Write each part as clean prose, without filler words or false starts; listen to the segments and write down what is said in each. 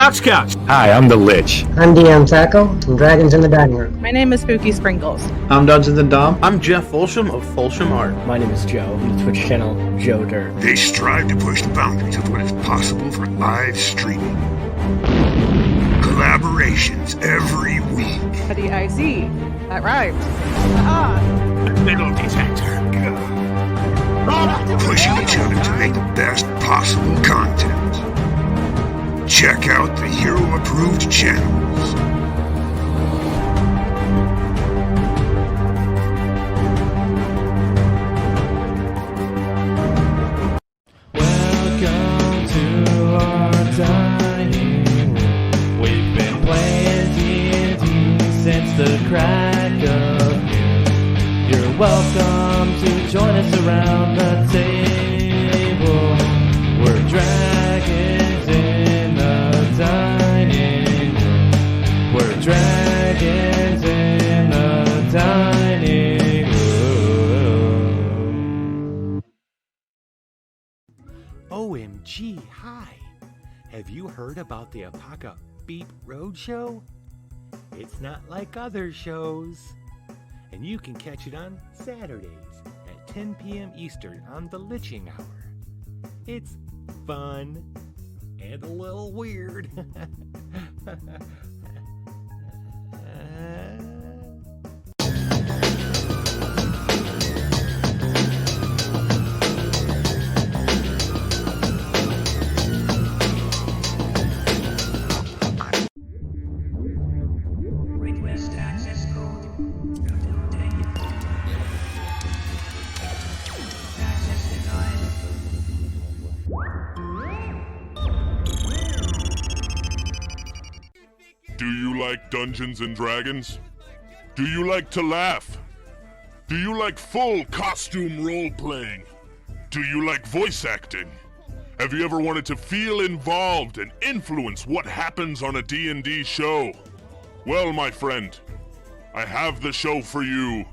Couch. Hi, I'm the Lich. I'm DM THACO from Dragons in the Dining Room. My name is Spooky Sprinkles. I'm Dungeons and Dom. I'm Jeff Folsham of Folsham Art. My name is Joe from the Twitch channel Joe Dirt. They strive to push the boundaries of what is possible for live streaming. Collaborations every week. D-I-C. That rhymes. Metal detector. Pushing each other to make the best possible content. Check out the hero-approved channels. Welcome to our dining room. We've been playing D&D since the crack of noon. You're welcome to join us around the table. We're dragons in the dining room. We're dragons in the dining room. OMG, hi. Have you heard about the Apaka Beep Roadshow? It's not like other shows. And you can catch it on Saturdays at 10 p.m. Eastern on the Liching Hour. It's fun and a little weird. Request access code. Access denied. Do you like Dungeons and Dragons? Do you like to laugh? Do you like full costume role-playing? Do you like voice acting? Have you ever wanted to feel involved and influence what happens on a D&D show? Well, my friend, I have the show for you.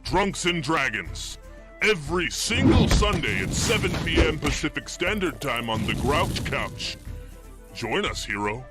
Drunks and Dragons. Every single Sunday at 7 p.m. Pacific Standard Time on the Grouch Couch. Join us, hero.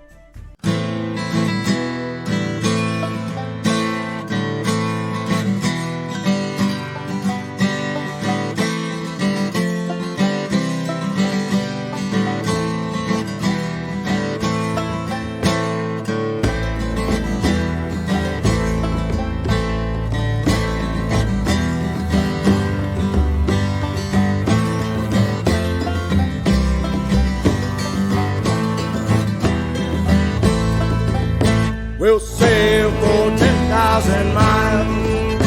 We'll sail for 10,000 miles.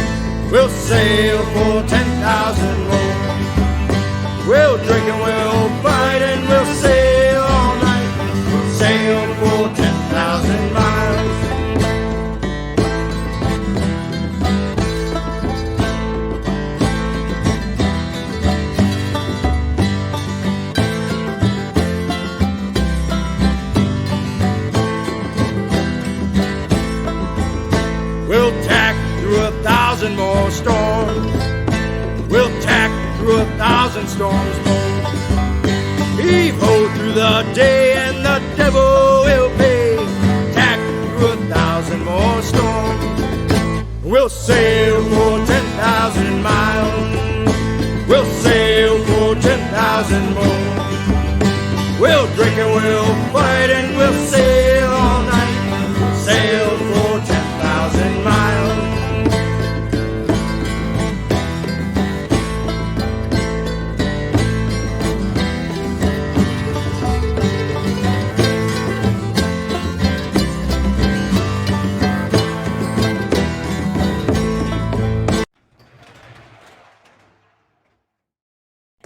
We'll sail for 10,000 more. We'll drink and we'll fight and we'll sail all night. We'll sail for 10,000 miles. We'll tack through 1,000 more storms. We'll tack through 1,000 storms more. Heave ho through the day and the devil will pay. Tack through 1,000 more storms. We'll sail for 10,000 miles. We'll sail for 10,000 more. We'll drink and we'll fight and we'll sail all night. We'll sail for 10,000 miles.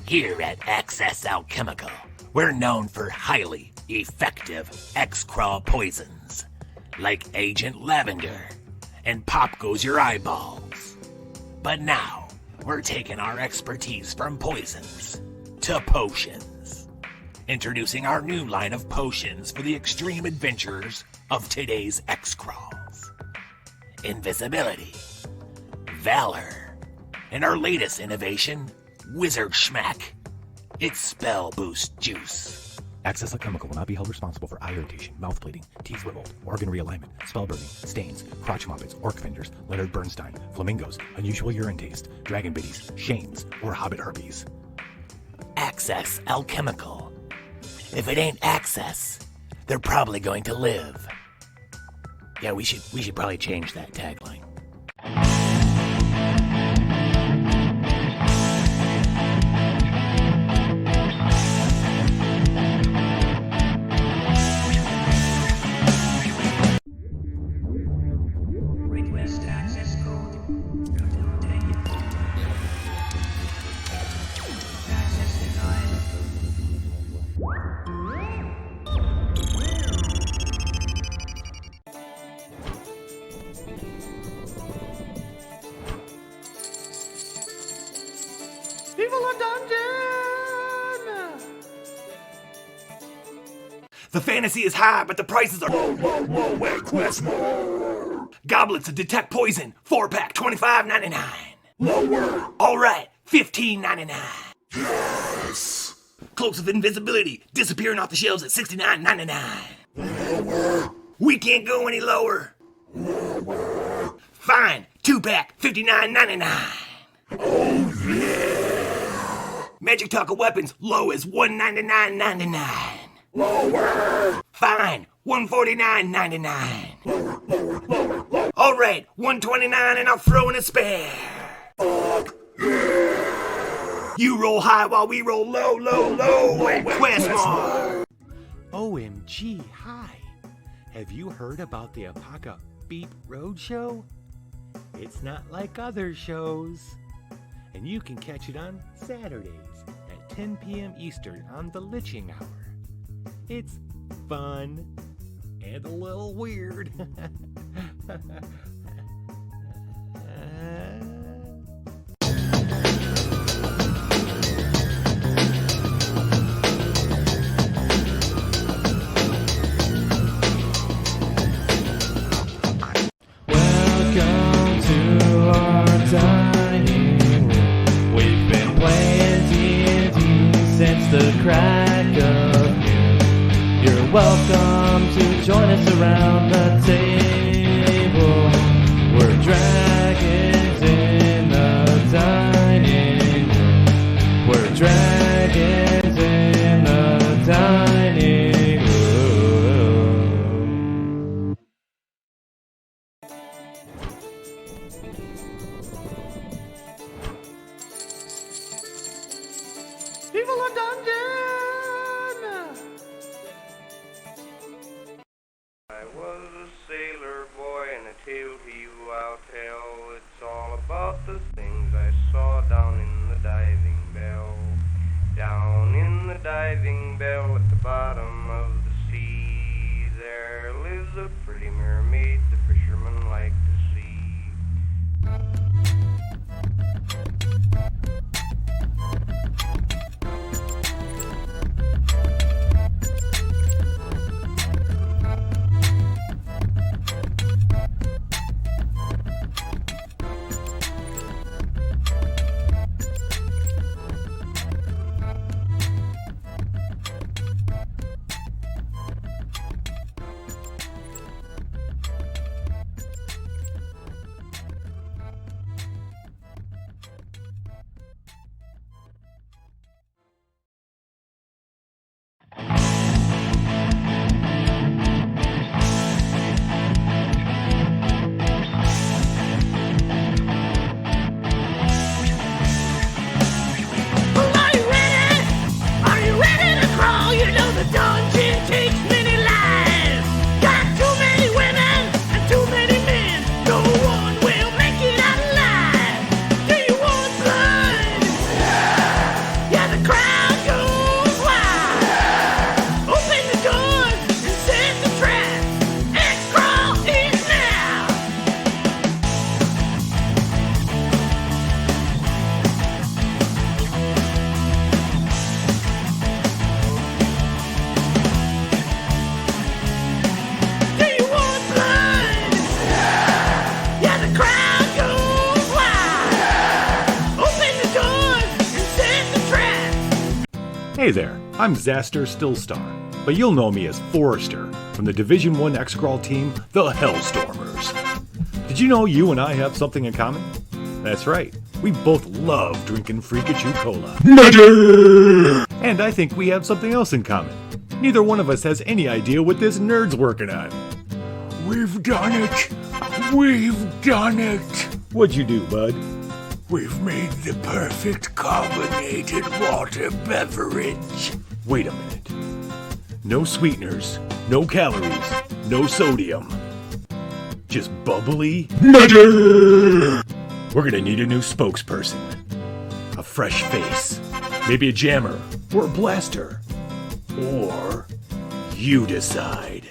Here at Access Alchemical, we're known for highly effective Xcrawl poisons, like Agent Lavender and Pop Goes Your Eyeballs. But now, we're taking our expertise from poisons to potions. Introducing our new line of potions for the extreme adventurers of today's Xcrawls. Invisibility, Valor, and our latest innovation, Wizard Schmack. It's Spell Boost Juice. Access Alchemical will not be held responsible for eye irritation, mouth bleeding, teeth revolt, organ realignment, spell burning, stains, crotch muppets, orc fingers, Leonard Bernstein, flamingos, unusual urine taste, dragon biddies, shames, or hobbit herpes. Access Alchemical. If it ain't access, they're probably going to live. Yeah, we should probably change that tagline. Request access code. Access denied. People are dungeon! The fantasy is high, but the prices are whoa, request more! Goblets to detect poison, 4-pack, $25.99. Lower! Alright, $15.99. Yes! Cloaks of invisibility, disappearing off the shelves at $69.99. Lower! We can't go any lower. Lower! Fine, 2-pack, $59.99. Oh yeah! Magic Taco weapons, low as $199.99. Lower! Fine, $149.99. Lower. All right, $129 and I'll throw in a spare. Yeah. You roll high while we roll low. Request more. OMG, hi. Have you heard about the Apaka Beep Roadshow? It's not like other shows. And you can catch it on Saturdays at 10 p.m. Eastern on the Liching Hour. It's fun and a little weird. Welcome to our dining room. We've been playing D&D since the crack of noon. You're welcome to join us around the table. We're dragons in the dining room. We're dragons in the dining room. People are dungeon! I was a sailor boy, and a tale to you I'll tell. It's all about the things I saw down in the diving bell. Down in the diving bell at the bottom of the sea, there lives a pretty mermaid the fishermen like to see. Hey there, I'm Zaster Stillstar, but you'll know me as Forrester from the Division 1 Xcrawl team, the Hellstormers. Did you know you and I have something in common? That's right, we both love drinking Friki-Choo cola. And I think we have something else in common. Neither one of us has any idea what this nerd's working on. We've done it! We've done it! What'd you do, bud? We've made the perfect carbonated water beverage. Wait a minute. No sweeteners, no calories, no sodium. Just bubbly? We're gonna need a new spokesperson. A fresh face. Maybe a jammer, or a blaster. Or you decide.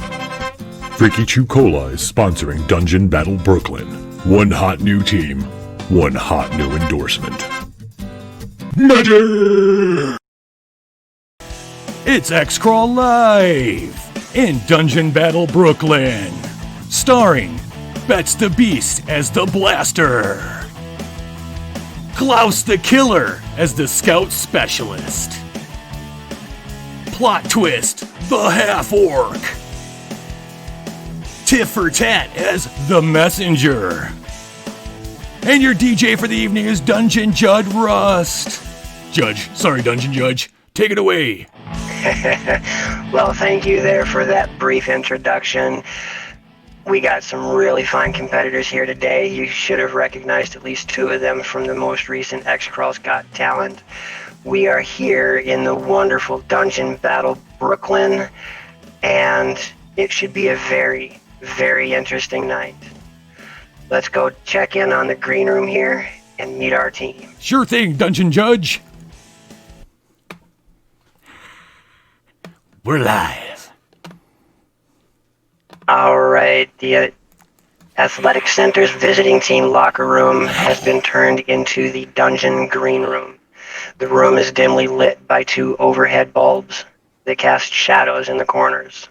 Friki-Choo Cola is sponsoring DungeonBattle Brooklyn. One hot new team, one hot new endorsement. It's Xcrawl Live in DungeonBattle Brooklyn, starring Bets the Beast as the Blaster, Klaus the Killer as the Scout Specialist, Plot Twist, the Half-Orc, Tit for Tat as the Messenger, and your DJ for the evening is Dungeon Judd Rust. Dungeon Judge, take it away. Well, thank you there for that brief introduction. We got some really fine competitors here today. You should have recognized at least two of them from the most recent Xcrawl's Got Talent. We are here in the wonderful DungeonBattle Brooklyn, and it should be a very, very interesting night. Let's go check in on the green room here and meet our team. Sure thing, Dungeon Judge. We're live. All right, the Athletic Center's visiting team locker room has been turned into the Dungeon Green Room. The room is dimly lit by two overhead bulbs that cast shadows in the corners.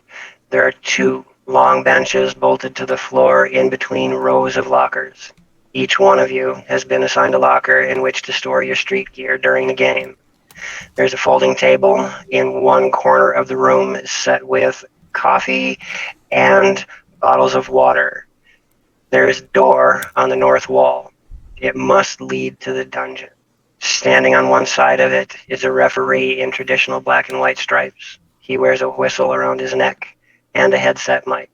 There are two long benches bolted to the floor in between rows of lockers. Each one of you has been assigned a locker in which to store your street gear during the game. There's a folding table in one corner of the room set with coffee and bottles of water. There's a door on the north wall. It must lead to the dungeon. Standing on one side of it is a referee in traditional black and white stripes. He wears a whistle around his neck and a headset mic.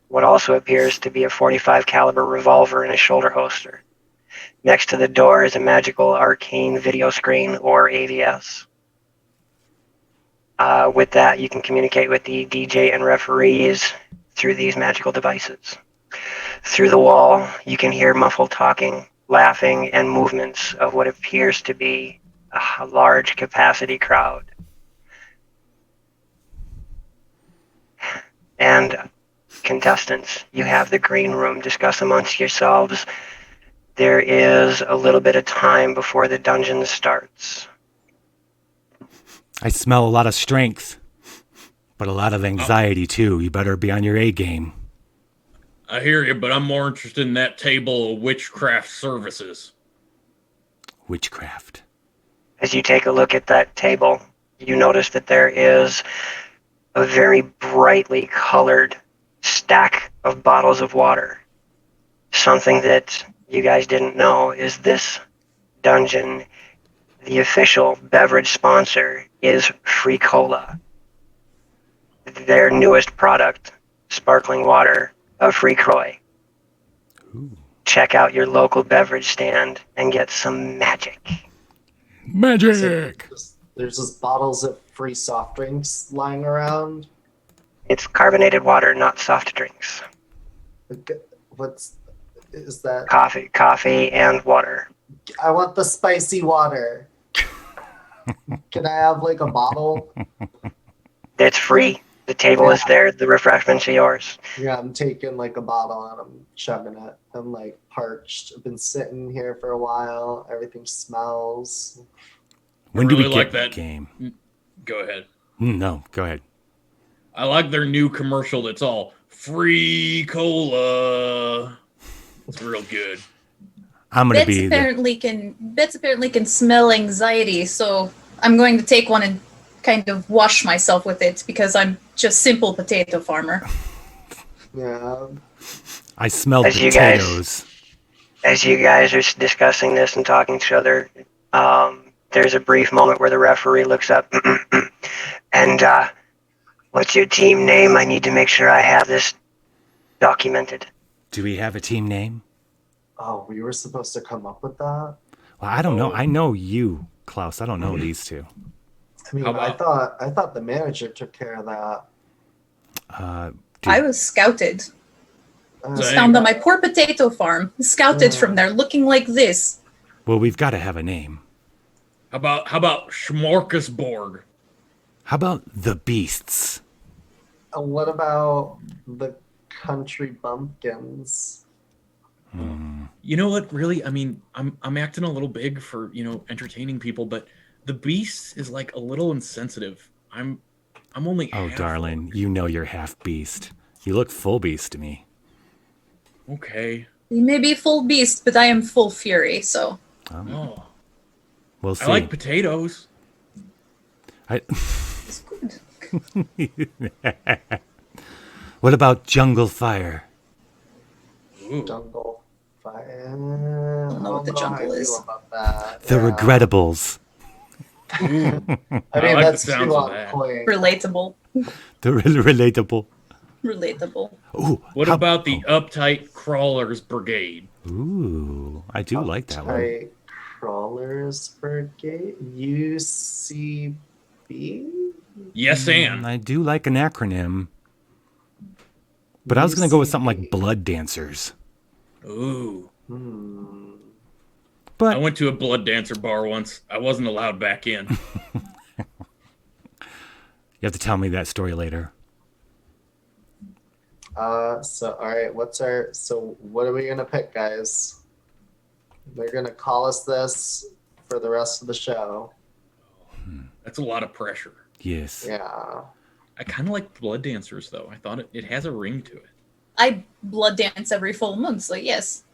What also appears to be a .45 caliber revolver in a shoulder holster. Next to the door is a magical arcane video screen, or AVS. With that, you can communicate with the DJ and referees through these magical devices. Through the wall, you can hear muffled talking, laughing, and movements of what appears to be a large capacity crowd. And contestants, you have the green room. Discuss amongst yourselves. There is a little bit of time before the dungeon starts. I smell a lot of strength, but a lot of anxiety too. You better be on your A game. I hear you, but I'm more interested in that table of witchcraft services. Witchcraft. As you take a look at that table, you notice that there is a very brightly colored stack of bottles of water. Something that you guys didn't know is this dungeon, the official beverage sponsor is Free Cola. Their newest product, sparkling water of Free Croy. Check out your local beverage stand and get some magic. Magic! There's just bottles of free soft drinks lying around. It's carbonated water, not soft drinks. Is that? Coffee and water. I want the spicy water. Can I have like a bottle? It's free. The table is there. The refreshments are yours. Yeah, I'm taking like a bottle and I'm chugging it. I'm like parched. I've been sitting here for a while. Everything smells. When do we get like that game? Go ahead. No, go ahead. I like their new commercial that's all free cola. It's real good. I'm gonna Bits apparently can smell anxiety, so I'm going to take one and kind of wash myself with it because I'm just simple potato farmer. Yeah. I smell As potatoes. As you guys are discussing this and talking to each other, there's a brief moment where the referee looks up and, what's your team name? I need to make sure I have this documented. Do we have a team name? Oh, we were supposed to come up with that? Well, I don't know. I know you, Klaus. I don't know these two. I mean, I thought the manager took care of that. I was scouted. Dang. Found on my poor potato farm. Scouted from there, looking like this. Well, we've got to have a name. How about Schmorgasborg? How about the Beasts? What about the Country Bumpkins? You know what? Really, I mean, I'm acting a little big for entertaining people, but the Beast is like a little insensitive. I'm only. Oh, half darling, you know you're half beast. You look full beast to me. Okay. You may be full beast, but I am full fury. So. Oh. We'll see. I like potatoes. It's good. What about Jungle Fire? Ooh. Jungle Fire. I don't know what the jungle is. About that. The Regrettables. I mean, like that's the sounds too of on that. point. Relatable. The relatable. Relatable. Ooh, What about the Uptight Crawlers Brigade? Ooh, I do like that one. Uptight Crawlers Brigade? UCB? Yes, and. I do like an acronym. But I was going to go with something like Blood Dancers. Ooh. But I went to a blood dancer bar once. I wasn't allowed back in. You have to tell me that story later. So all right, what are we gonna pick, guys? They're gonna call us this for the rest of the show. That's a lot of pressure. Yes. Yeah. I kind of like blood dancers, though. I thought it has a ring to it. I blood dance every full moon, so yes.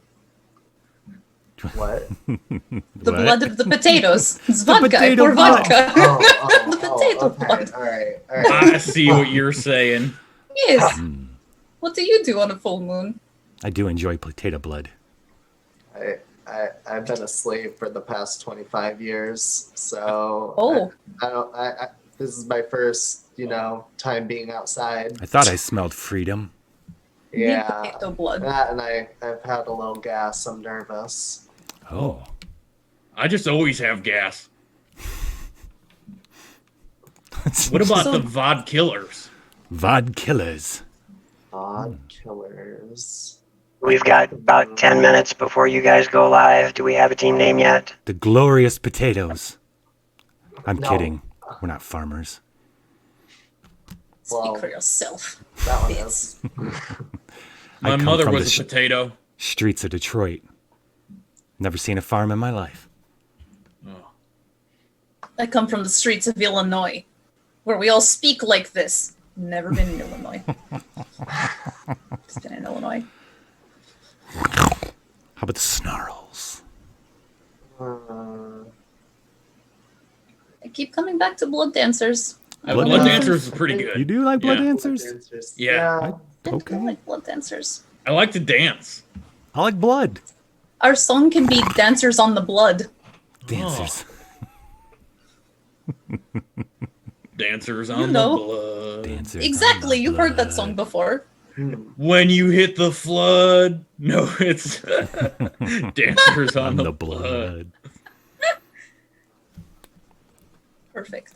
What? The blood of the potatoes. It's vodka. potato Or blood. vodka. Oh, the potato okay. blood. All right. I see what you're saying. Yes. What do you do on a full moon? I do enjoy potato blood. I've been a slave for the past 25 years, so Oh. this is my first, time being outside. I thought I smelled freedom. Yeah. Potato blood. That and I've had a little gas. I'm nervous. Oh. I just always have gas. What about the VOD killers? VOD killers. Odd killers. We've got about 10 minutes before you guys go live. Do we have a team name yet? The Glorious Potatoes. I'm No. kidding. We're not farmers. Speak for yourself. That one is. I My come mother from was the a potato. Streets of Detroit. Never seen a farm in my life. I come from the streets of Illinois, where we all speak like this. Never been in Illinois. Just been in Illinois. How about the Snarls? I keep coming back to blood dancers. Blood dancers is pretty good. You do like blood Yeah. dancers? Yeah. I Okay. like blood dancers. I like to dance. I like blood. Our song can be Dancers on the Blood. Dancers. Dancers You on know. the blood. Dancers. Exactly, you've heard that song before. When you hit the flood. No, it's Dancers on the blood. Perfect.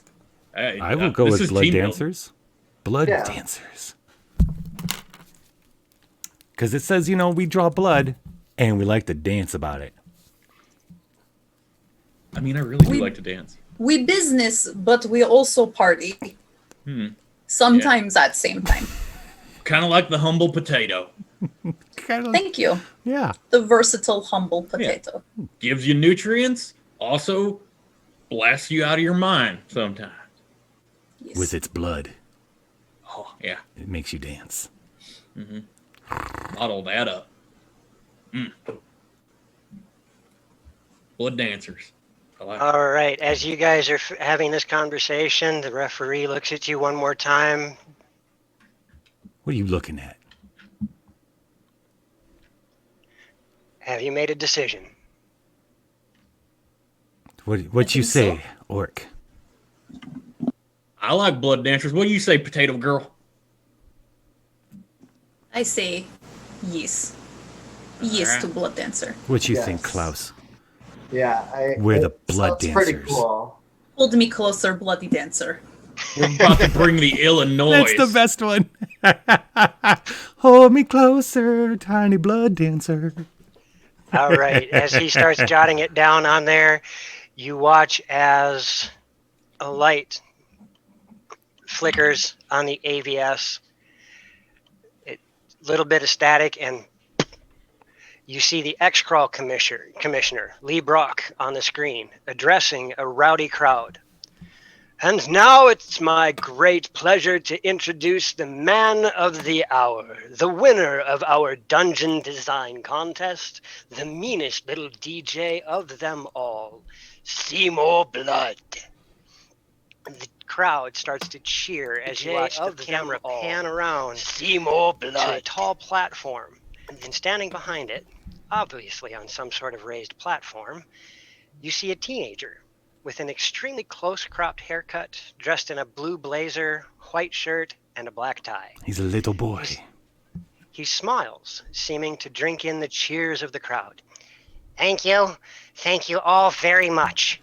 Hey, I will go this with is blood team building. dancers. Blood Yeah. dancers. Because it says, we draw blood and we like to dance about it. I mean, I really do We- like to dance. We business, but we also party. Sometimes at same time. Kind of like the humble potato. Thank you. Yeah. The versatile, humble potato. Gives you nutrients. Also blasts you out of your mind sometimes. Yes. With its blood. Oh, yeah. It makes you dance. Bottle that up. Blood dancers. All right. As you guys are having this conversation, the referee looks at you one more time. What are you looking at? Have you made a decision? What you say, Orc? I like blood dancers. What do you say, potato girl? I say yes. Yes Alright. to blood dancer. What you think, Klaus? Yeah, We're the blood sounds pretty dancers. cool. Hold me closer, bloody dancer. We're about to bring the Illinois. That's the best one. Hold me closer, tiny blood dancer. All right. As he starts jotting it down on there, you watch as a light flickers on the AVS. A little bit of static, and you see the Xcrawl Commissioner, Lee Brock, on the screen, addressing a rowdy crowd. And now it's my great pleasure to introduce the man of the hour, the winner of our dungeon design contest, the meanest little DJ of them all, Seymour Blood. The crowd starts to cheer as you watch the camera pan around Seymour Blood to a tall platform. And then standing behind it, obviously on some sort of raised platform, you see a teenager with an extremely close-cropped haircut, dressed in a blue blazer, white shirt, and a black tie. He's a little boy. He smiles, seeming to drink in the cheers of the crowd. Thank you. Thank you all very much.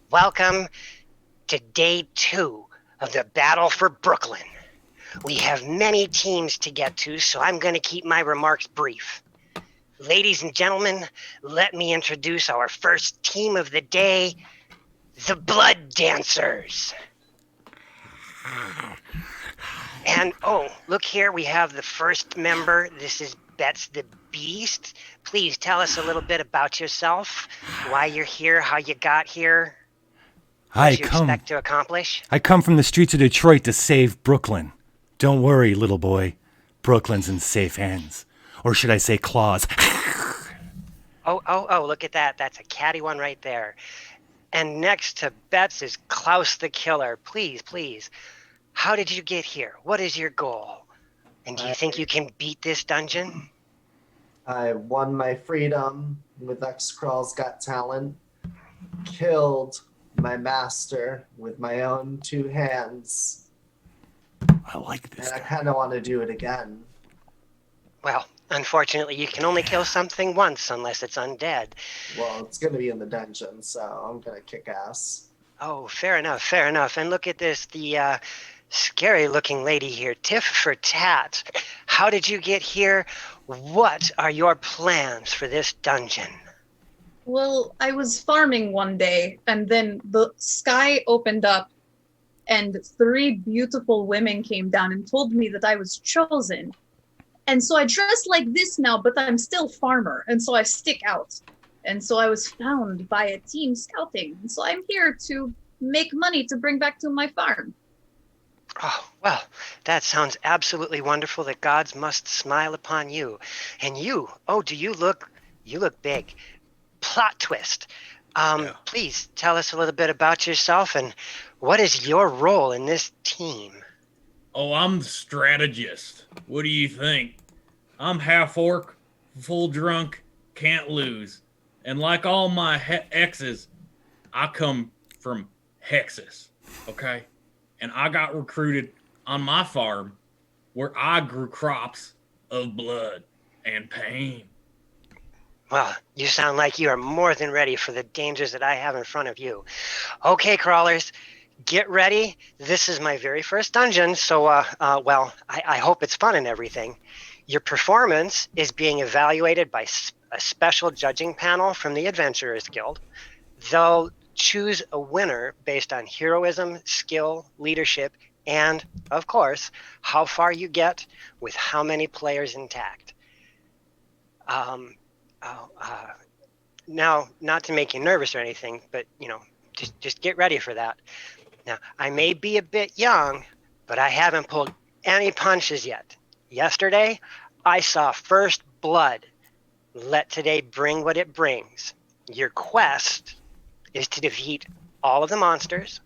Welcome to day 2 of the Battle for Brooklyn. We have many teams to get to, so I'm going to keep my remarks brief. Ladies and gentlemen, let me introduce our first team of the day, the Blood Dancers. And, oh, look here, we have the first member. This is Bets the Beast. Please tell us a little bit about yourself, why you're here, how you got here, what you expect to accomplish. I come from the streets of Detroit to save Brooklyn. Don't worry, little boy. Brooklyn's in safe hands. Or should I say claws? Oh, look at that. That's a catty one right there. And next to Bets is Klaus the Killer. Please, how did you get here? What is your goal? And do you think you can beat this dungeon? I won my freedom with Xcrawl's Got Talent, killed my master with my own 2 hands. I like this. And I kind of want to do it again. Well, unfortunately, you can only kill something once unless it's undead. Well, it's going to be in the dungeon, so I'm going to kick ass. Oh, fair enough. And look at this, the scary-looking lady here, Tiff for Tat. How did you get here? What are your plans for this dungeon? Well, I was farming one day, and then the sky opened up, and 3 beautiful women came down and told me that I was chosen. And so I dress like this now, but I'm still farmer, and so I stick out. And so I was found by a team scouting, and so I'm here to make money to bring back to my farm. Oh, well, that sounds absolutely wonderful. The gods must smile upon you. And you, you look big. Plot twist. Please tell us a little bit about yourself and what is your role in this team? Oh, I'm the strategist. What do you think? I'm half-orc, full drunk, can't lose. And like all my exes, I come from Hexas, okay? And I got recruited on my farm where I grew crops of blood and pain. Well, you sound like you are more than ready for the dangers that I have in front of you. Okay, crawlers, get ready. This is my very first dungeon, so, I hope it's fun and everything. Your performance is being evaluated by a special judging panel from the Adventurers Guild. They'll choose a winner based on heroism, skill, leadership, and, of course, how far you get with how many players intact. Now, not to make you nervous or anything, but, just get ready for that. Now, I may be a bit young, but I haven't pulled any punches yet. Yesterday, I saw first blood. Let today bring what it brings. Your quest is to defeat all of the monsters,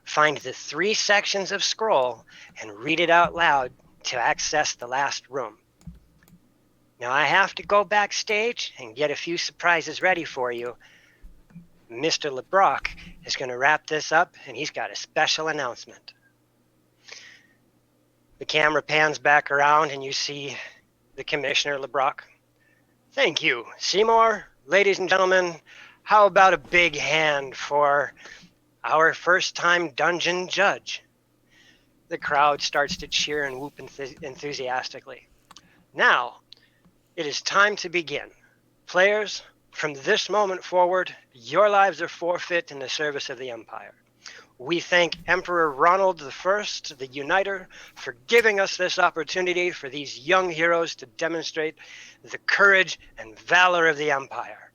find the 3 sections of scroll, and read it out loud to access the last room. Now I have to go backstage and get a few surprises ready for you. Mr. LeBrock is going to wrap this up, and he's got a special announcement. The camera pans back around, and you see the Commissioner LeBrock. Thank you, Seymour. Ladies and gentlemen, how about a big hand for our first-time dungeon judge? The crowd starts to cheer and whoop enthusiastically. Now, it is time to begin. Players, from this moment forward, your lives are forfeit in the service of the Empire. We thank Emperor Ronald I, the Uniter, for giving us this opportunity for these young heroes to demonstrate the courage and valor of the Empire.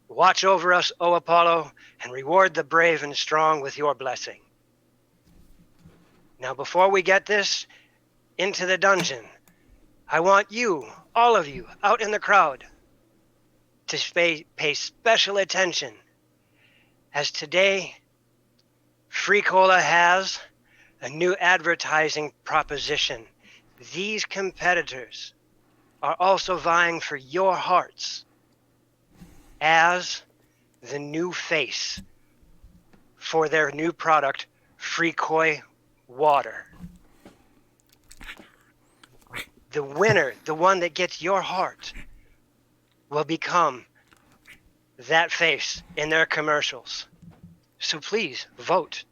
Watch over us, O Apollo, and reward the brave and strong with your blessing. Now, before we get this into the dungeon, I want you, all of you, out in the crowd, to pay special attention, as today, Free-Cola has a new advertising proposition. These competitors are also vying for your hearts as the new face for their new product, Free-Koi Water. The winner, the one that gets your heart, will become that face in their commercials. So please vote,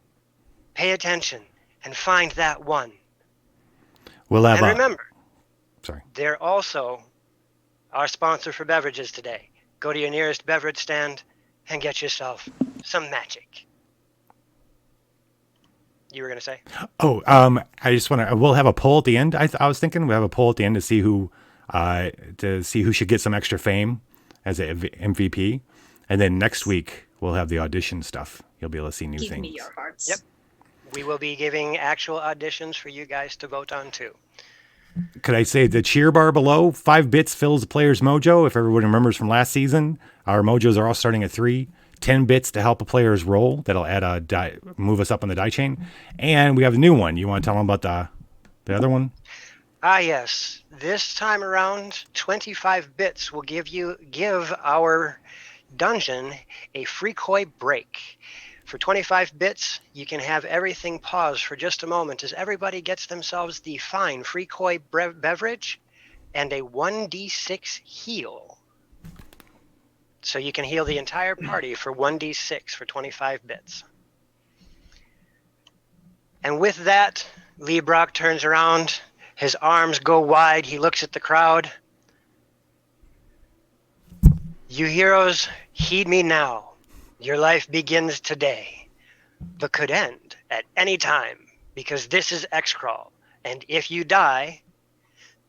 pay attention, and find that one. We'll have and remember, sorry, they're also our sponsor for beverages today. Go to your nearest beverage stand and get yourself some magic. You were going to say? Oh, I just want to. We'll have a poll at the end. I was thinking we'll have a poll at the end to see who should get some extra fame as a MVP, and then next week we'll have the audition stuff. You'll be able to see new things. Give me your hearts. Yep. We will be giving actual auditions for you guys to vote on too. Could I say the cheer bar below? 5 bits fills the player's mojo. If everyone remembers from last season, our mojos are all starting at 3. 10 bits to help a player's roll. That'll add a die, move us up on the die chain. And we have a new one. You want to tell them about the other one? Ah, yes. This time around, 25 bits will give our dungeon a free koi break. For 25 bits, you can have everything pause for just a moment as everybody gets themselves the fine free koi beverage and a 1d6 heal. So you can heal the entire party for 1d6 for 25 bits. And with that, Lee Brock turns around. His arms go wide. He looks at the crowd. You heroes, heed me now. Your life begins today, but could end at any time, because this is Xcrawl. And if you die,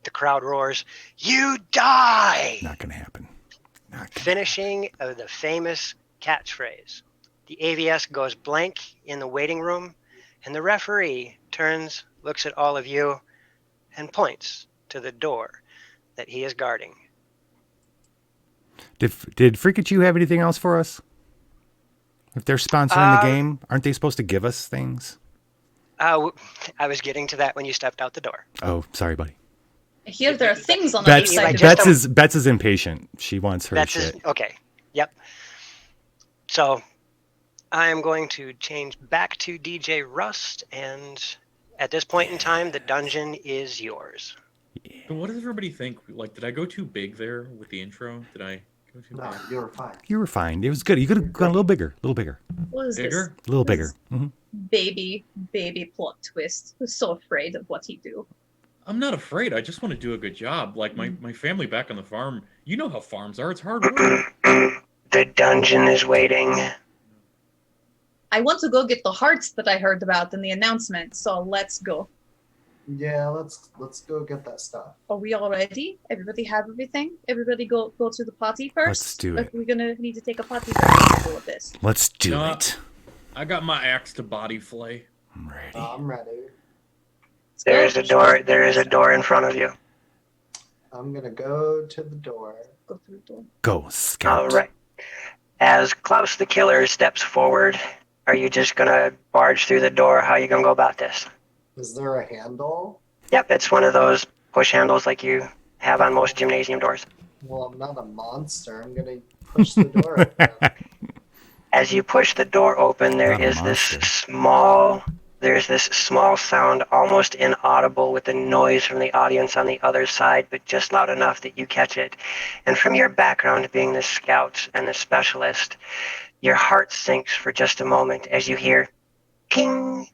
the crowd roars, "You die!" Not going to happen. Finishing of the famous catchphrase. The AVS goes blank in the waiting room, and the referee turns, looks at all of you, and points to the door that he is guarding. Did Friki-Choo have anything else for us? If they're sponsoring the game, aren't they supposed to give us things? I was getting to that when you stepped out the door. Oh, sorry, buddy. I hear there are things on the other side. Bets is impatient. She wants her shit. Okay. Yep. So I am going to change back to DJ Rust, and at this point in time, the dungeon is yours. And what does everybody think? Like, did I go too big there with the intro? Did I go too big? You were fine. You were fine. It was good. You could have gone a little bigger. A little bigger. What is Bigger? A little bigger. Mm-hmm. Baby plot twist. Who's so afraid of what he do? I'm not afraid. I just want to do a good job. Like, my family back on the farm, you know how farms are. It's hard work. The dungeon is waiting. I want to go get the hearts that I heard about in the announcement, so let's go. Yeah, let's go get that stuff. Are we all ready? Everybody have everything? Everybody go to the potty first? Let's do it. We're gonna need to take a potty first to do this. Let's do it. I got my axe to body flay. I'm ready. I'm ready. There is a door. There is a door in front of you. I'm gonna go to the door. Go through the door. Go, scout. All right. As Klaus the Killer steps forward, are you just going to barge through the door? How are you going to go about this? Is there a handle? Yep, it's one of those push handles like you have on most gymnasium doors. Well, I'm not a monster. I'm gonna push the door open. As you push the door open, there's this small sound, almost inaudible with the noise from the audience on the other side, but just loud enough that you catch it. And from your background being the scout and the specialist, your heart sinks for just a moment as you hear ping,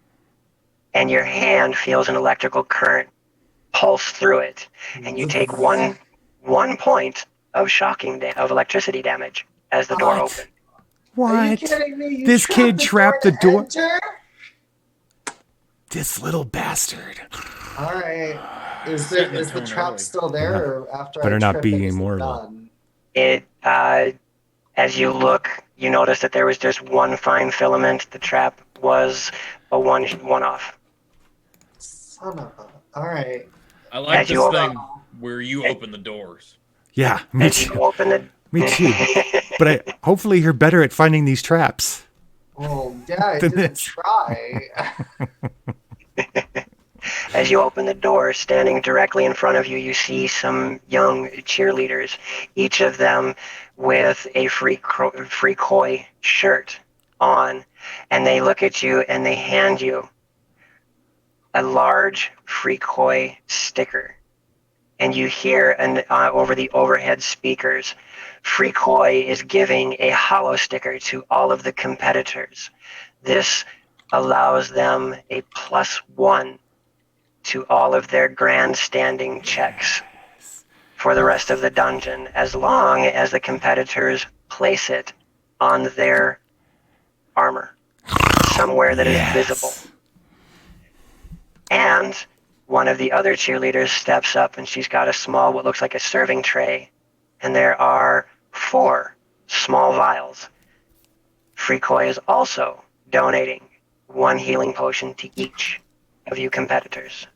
and your hand feels an electrical current pulse through it, and you take one point of of electricity damage as the door opens. Are you What? kidding me? You This kid trapped the door. Enter? This little bastard. All right. Is the trap still there, or after Better I not trip be it, is it immortal. done? It, as you look, you notice that there was just one fine filament. The trap was a one-off. Son of a. All right. I like As this you thing where you open the doors. Yeah, me As too. you open the Me too. But hopefully you're better at finding these traps. Well, yeah, I Than didn't this. try. As you open the door, standing directly in front of you, you see some young cheerleaders, each of them with a Friki-Choo shirt on, and they look at you and they hand you a large Friki-Choo sticker. And you hear over the overhead speakers, Friki-Choo is giving a hollow sticker to all of the competitors. This allows them a +1 to all of their grandstanding checks for the rest of the dungeon, as long as the competitors place it on their armor, somewhere that is visible. And one of the other cheerleaders steps up, and she's got a small, what looks like a serving tray, and there are 4 small vials. Friki-Choo is also donating 1 healing potion to each of you competitors.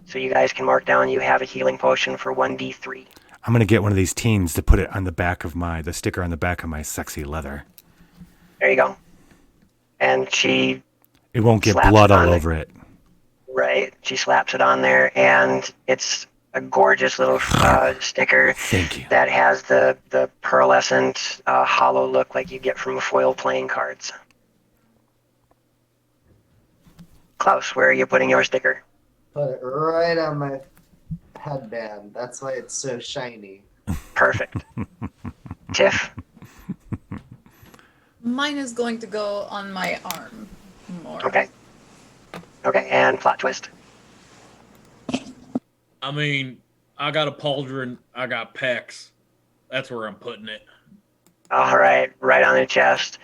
So you guys can mark down you have a healing potion for 1d3. I'm going to get one of these teens to put it on the back of the sticker on the back of my sexy leather. There you go. And It won't get slaps blood it all on over it. Right. She slaps it on there, and it's a gorgeous little sticker that has the pearlescent hollow look like you get from foil playing cards. Klaus, where are you putting your sticker? Put it right on my headband. That's why it's so shiny. Perfect. Tiff? Mine is going to go on my arm more. Okay. Okay, and plot twist. I mean, I got a pauldron, I got pecs. That's where I'm putting it. All right, right on the chest.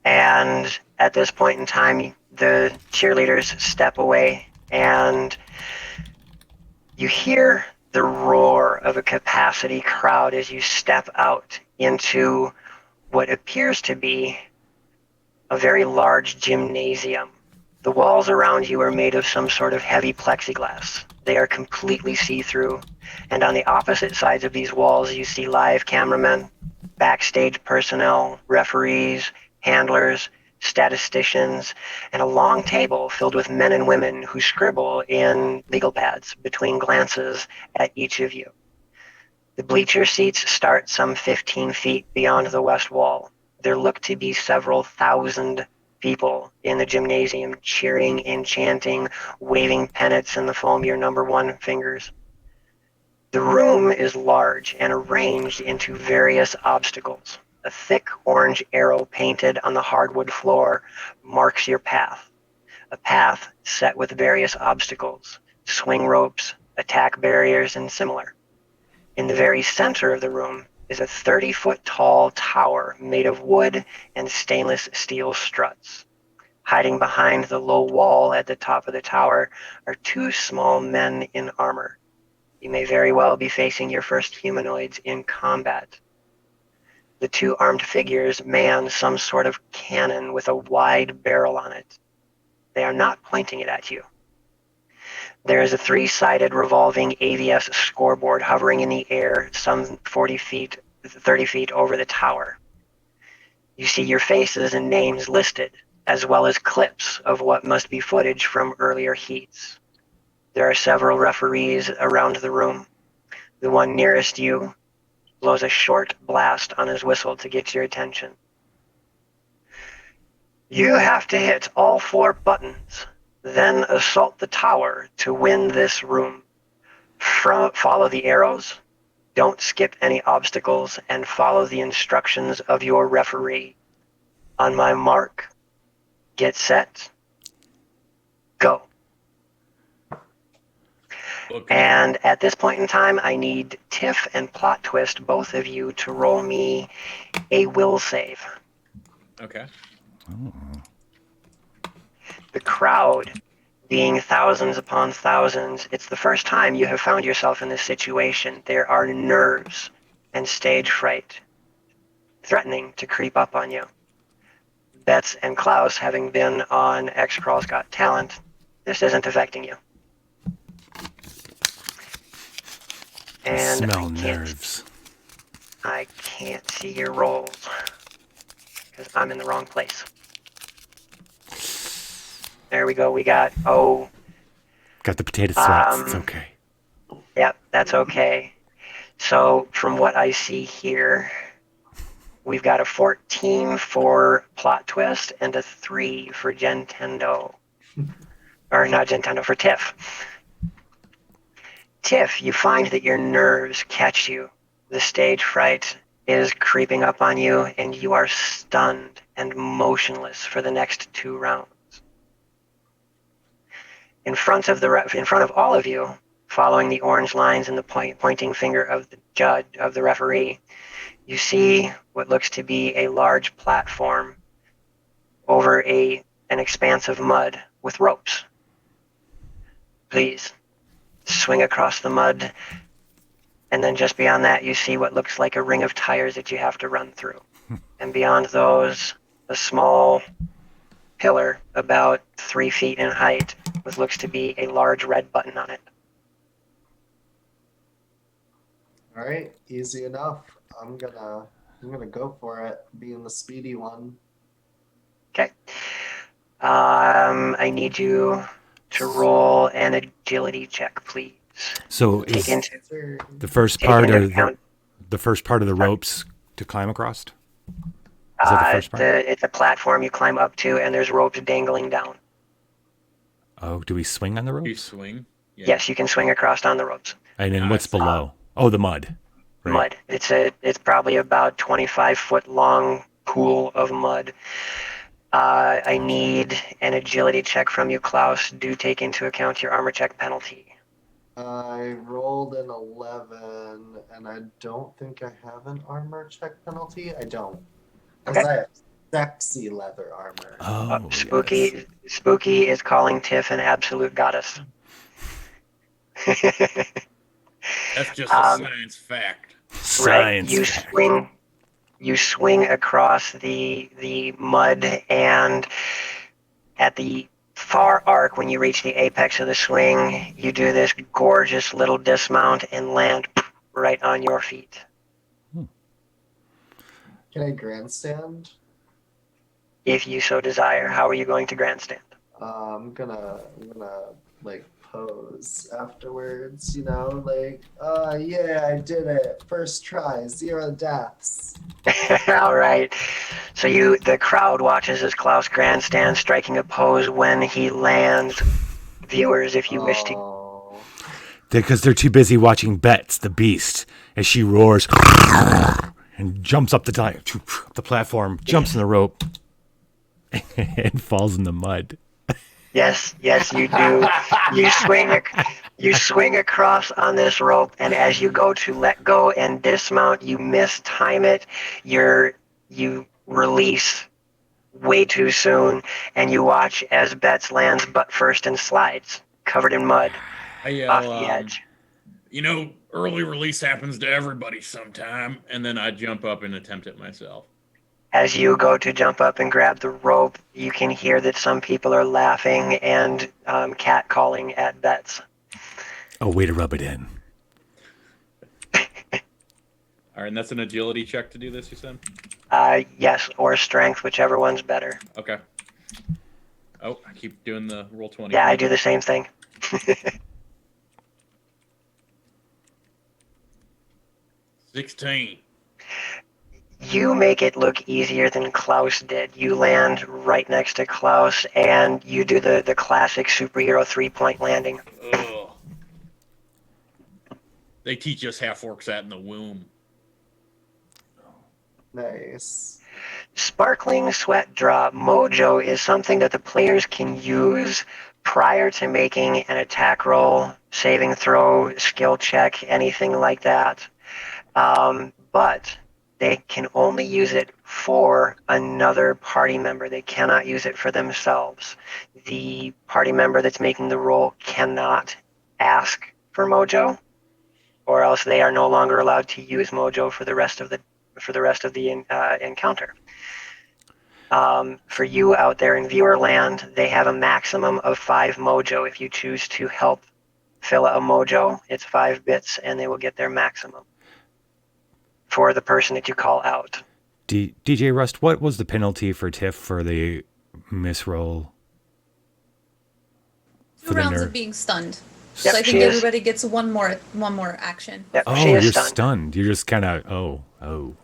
And at this point in time, the cheerleaders step away, and you hear the roar of a capacity crowd as you step out into what appears to be a very large gymnasium. The walls around you are made of some sort of heavy plexiglass. They are completely see-through, and on the opposite sides of these walls you see live cameramen, backstage personnel, referees, handlers, statisticians, and a long table filled with men and women who scribble in legal pads between glances at each of you. The bleacher seats start some 15 feet beyond the west wall. There look to be several thousand people in the gymnasium cheering and chanting, waving pennants in the foam your number 1 fingers. The room is large and arranged into various obstacles. A thick orange arrow painted on the hardwood floor marks your path. A path set with various obstacles, swing ropes, attack barriers, and similar. In the very center of the room is a 30-foot tall tower made of wood and stainless steel struts. Hiding behind the low wall at the top of the tower are 2 small men in armor. You may very well be facing your first humanoids in combat. The 2 armed figures man some sort of cannon with a wide barrel on it. They are not pointing it at you. There is a 3-sided revolving AVS scoreboard hovering in the air some 30 feet over the tower. You see your faces and names listed, as well as clips of what must be footage from earlier heats. There are several referees around the room. The one nearest you blows a short blast on his whistle to get your attention. You have to hit all 4 buttons, then assault the tower to win this room. Follow the arrows, don't skip any obstacles, and follow the instructions of your referee. On my mark, get set, go. Okay. And at this point in time, I need Tiff and Plot Twist, both of you, to roll me a will save. Okay. Oh. The crowd being thousands upon thousands, it's the first time you have found yourself in this situation. There are nerves and stage fright threatening to creep up on you. Betts and Klaus, having been on Xcrawl's Got Talent, this isn't affecting you. And smell nerves. I can't see your rolls because I'm in the wrong place. There we go. We got, Got the potato sweats. It's okay. Yep, that's okay. So from what I see here, we've got a 14 for Plot Twist and a 3 for Gentendo. Or not Gentendo, for Tiff. Tiff, you find that your nerves catch you. The stage fright is creeping up on you, and you are stunned and motionless for the next 2 rounds. In front of all of you, following the orange lines and the pointing finger of the judge, of the referee, you see what looks to be a large platform over an expanse of mud with ropes. Please swing across the mud, and then just beyond that you see what looks like a ring of tires that you have to run through. And beyond those, a small pillar about 3 feet in height with looks to be a large red button on it. All right, easy enough. I'm gonna go for it, being the speedy one. Okay. I need you to roll an agility check, please. So is the first part of the ropes to climb across? Is that the first part? It's a platform you climb up to, and there's ropes dangling down. Oh, do we swing on the ropes? You swing? Yeah. Yes, you can swing across on the ropes. And then what's below? The mud. Right. Mud. It's probably about 25-foot long pool of mud. I need an agility check from you, Klaus. Do take into account your armor check penalty. I rolled an 11, and I don't think I have an armor check penalty. I don't. Because I have sexy leather armor. Oh, Spooky. yes. Spooky is calling Tiff an absolute goddess. That's just a science fact. Right. You swing across the mud, and at the far arc, when you reach the apex of the swing, you do this gorgeous little dismount and land right on your feet. Can I grandstand? If you so desire. How are you going to grandstand? I'm gonna like pose afterwards, yeah, I did it. First try, 0 deaths. All right. So the crowd watches as Klaus grandstands, striking a pose when he lands. Viewers, if you wish to. Because they're too busy watching Betts, the beast, as she roars and jumps up the platform, jumps in the rope, and falls in the mud. Yes, you do. You swing across on this rope, and as you go to let go and dismount, you mistime it. You release way too soon, and you watch as Betts lands butt first and slides, covered in mud, off the edge. Early release happens to everybody sometime, and then I jump up and attempt it myself. As you go to jump up and grab the rope, you can hear that some people are laughing and catcalling at Betts. Oh, way to rub it in. All right, and that's an agility check to do this, you said? Yes, or strength, whichever one's better. Okay. Oh, I keep doing the roll 20. Yeah, I do the same thing. 16. You make it look easier than Klaus did. You land right next to Klaus, and you do the classic superhero 3-point landing. Ugh. They teach us Half-Orcs that in the womb. Nice. Sparkling Sweat Drop. Mojo is something that the players can use prior to making an attack roll, saving throw, skill check, anything like that. But they can only use it for another party member. They cannot use it for themselves. The party member that's making the roll cannot ask for Mojo, or else they are no longer allowed to use Mojo for the rest of the encounter. For you out there in viewer land, they have a maximum of 5 Mojo. If you choose to help fill a Mojo, it's 5 bits, and they will get their maximum for the person that you call out. DJ Rust, what was the penalty for Tiff for the misroll? 2 rounds of being stunned. Yep, So I think everybody gets one more action. Yep, oh, you're stunned. You're just kind of oh.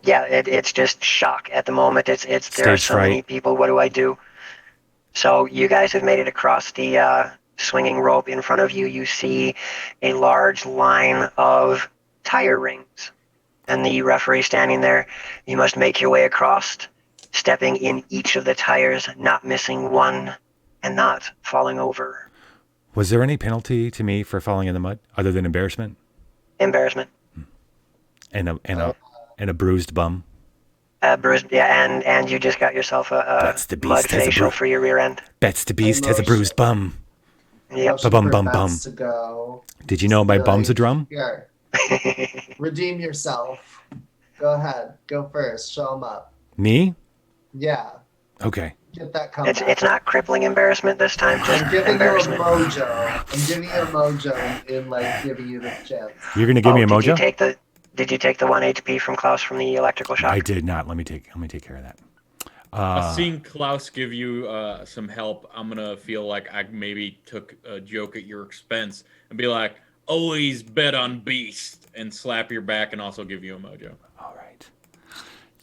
Yeah, it's just shock at the moment. It's there are Stage so many people. What do I do? So you guys have made it across the swinging rope. In front of you, you see a large line of tire rings, and the referee standing there. You must make your way across, stepping in each of the tires, not missing one, and not falling over. Was there any penalty to me for falling in the mud other than embarrassment? Embarrassment. And a bruised bum. Bruised, yeah, and you just got yourself a mud facial for your rear end. Bets the Beast has a bruised bum. Yep. Bum. To go. Did you know my bum's a drum? Here. Redeem yourself. Go ahead. Go first. Show them up. Me? Yeah. Okay. Get that comeback. It's not crippling embarrassment this time. Just I'm giving embarrassment. you a mojo. I'm giving you a mojo in like giving you the chance. You're gonna give me a mojo? Did you take the 1 HP from Klaus from the electrical shock? I did not. Let me take care of that. Seeing Klaus give you some help, I'm gonna feel like I maybe took a joke at your expense and be like, always bet on Beast, and slap your back and also give you a mojo. All right.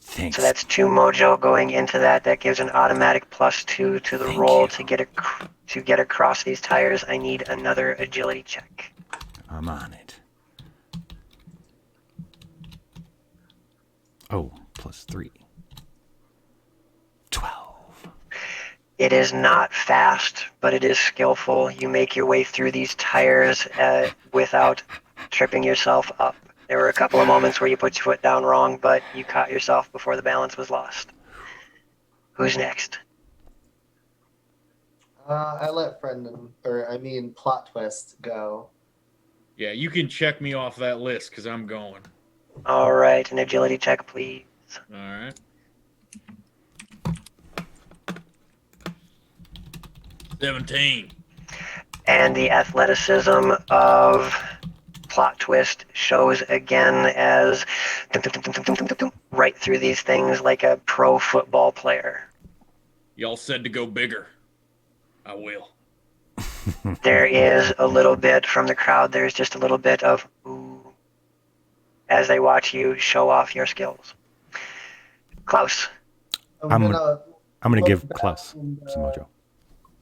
Thanks. So that's 2 mojo going into that. That gives an automatic +2 to the roll to get across these tires. I need another agility check. I'm on it. Oh, +3. 12. It is not fast, but it is skillful. You make your way through these tires without tripping yourself up. There were a couple of moments where you put your foot down wrong, but you caught yourself before the balance was lost. Who's next? I let Plot Twist go. Yeah, you can check me off that list because I'm going. All right, an agility check, please. All right. 17. And the athleticism of Plot Twist shows again as right through these things like a pro football player. Y'all said to go bigger. I will. There is a little bit from the crowd. There's just a little bit of ooh as they watch you show off your skills. Klaus. I'm gonna give Klaus some mojo.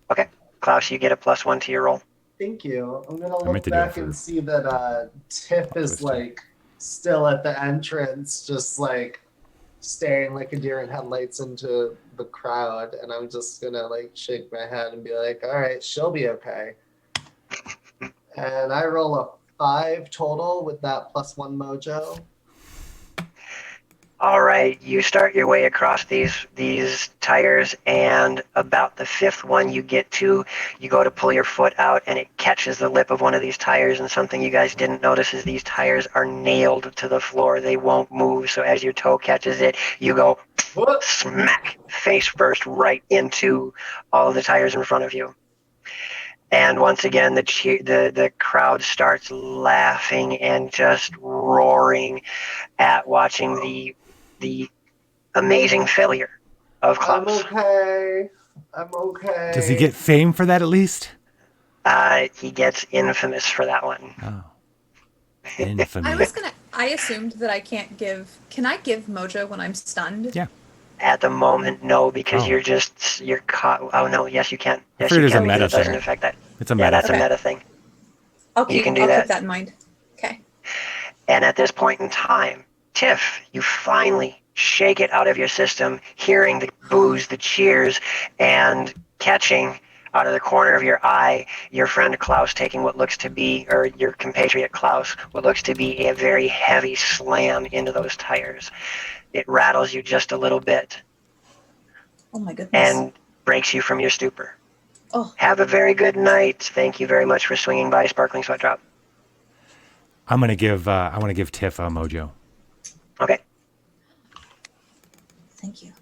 Okay, Klaus, you get a +1 to your roll. Thank you. I'm gonna meant look to do it back for and see that Tiff is like still at the entrance, just like staring like a deer in headlights into the crowd, and I'm just gonna like shake my head and be like, all right, she'll be okay. And I roll a 5 total with that +1 mojo. All right, you start your way across these tires, and about the 5th one you get to, you go to pull your foot out, and it catches the lip of one of these tires, and something you guys didn't notice is these tires are nailed to the floor. They won't move, so as your toe catches it, you go smack face first right into all of the tires in front of you. And once again, the crowd starts laughing and just roaring at watching the amazing failure of Klaus. I'm okay. Does he get fame for that at least? He gets infamous for that one. Oh. Infamy. I assumed that I can't give. Can I give Mojo when I'm stunned? Yeah. At the moment, no, because Oh. you're caught. Oh no, yes you can. Yes, figured you there's a can, meta because it doesn't thing. affect that. It's a Yeah, meta that's thing. a meta thing. I'll keep that. that in mind. Okay. And at this point in time, Tiff, you finally shake it out of your system, hearing the boos, the cheers, and catching out of the corner of your eye your friend Klaus taking what looks to be, or your compatriot Klaus, what looks to be a very heavy slam into those tires. It rattles you just a little bit Oh my goodness. and breaks you from your stupor. Oh. Have a very good night. Thank you very much for swinging by, Sparkling Sweat Drop. I'm gonna give. I want to give Tiff a Mojo. Okay. Thank you.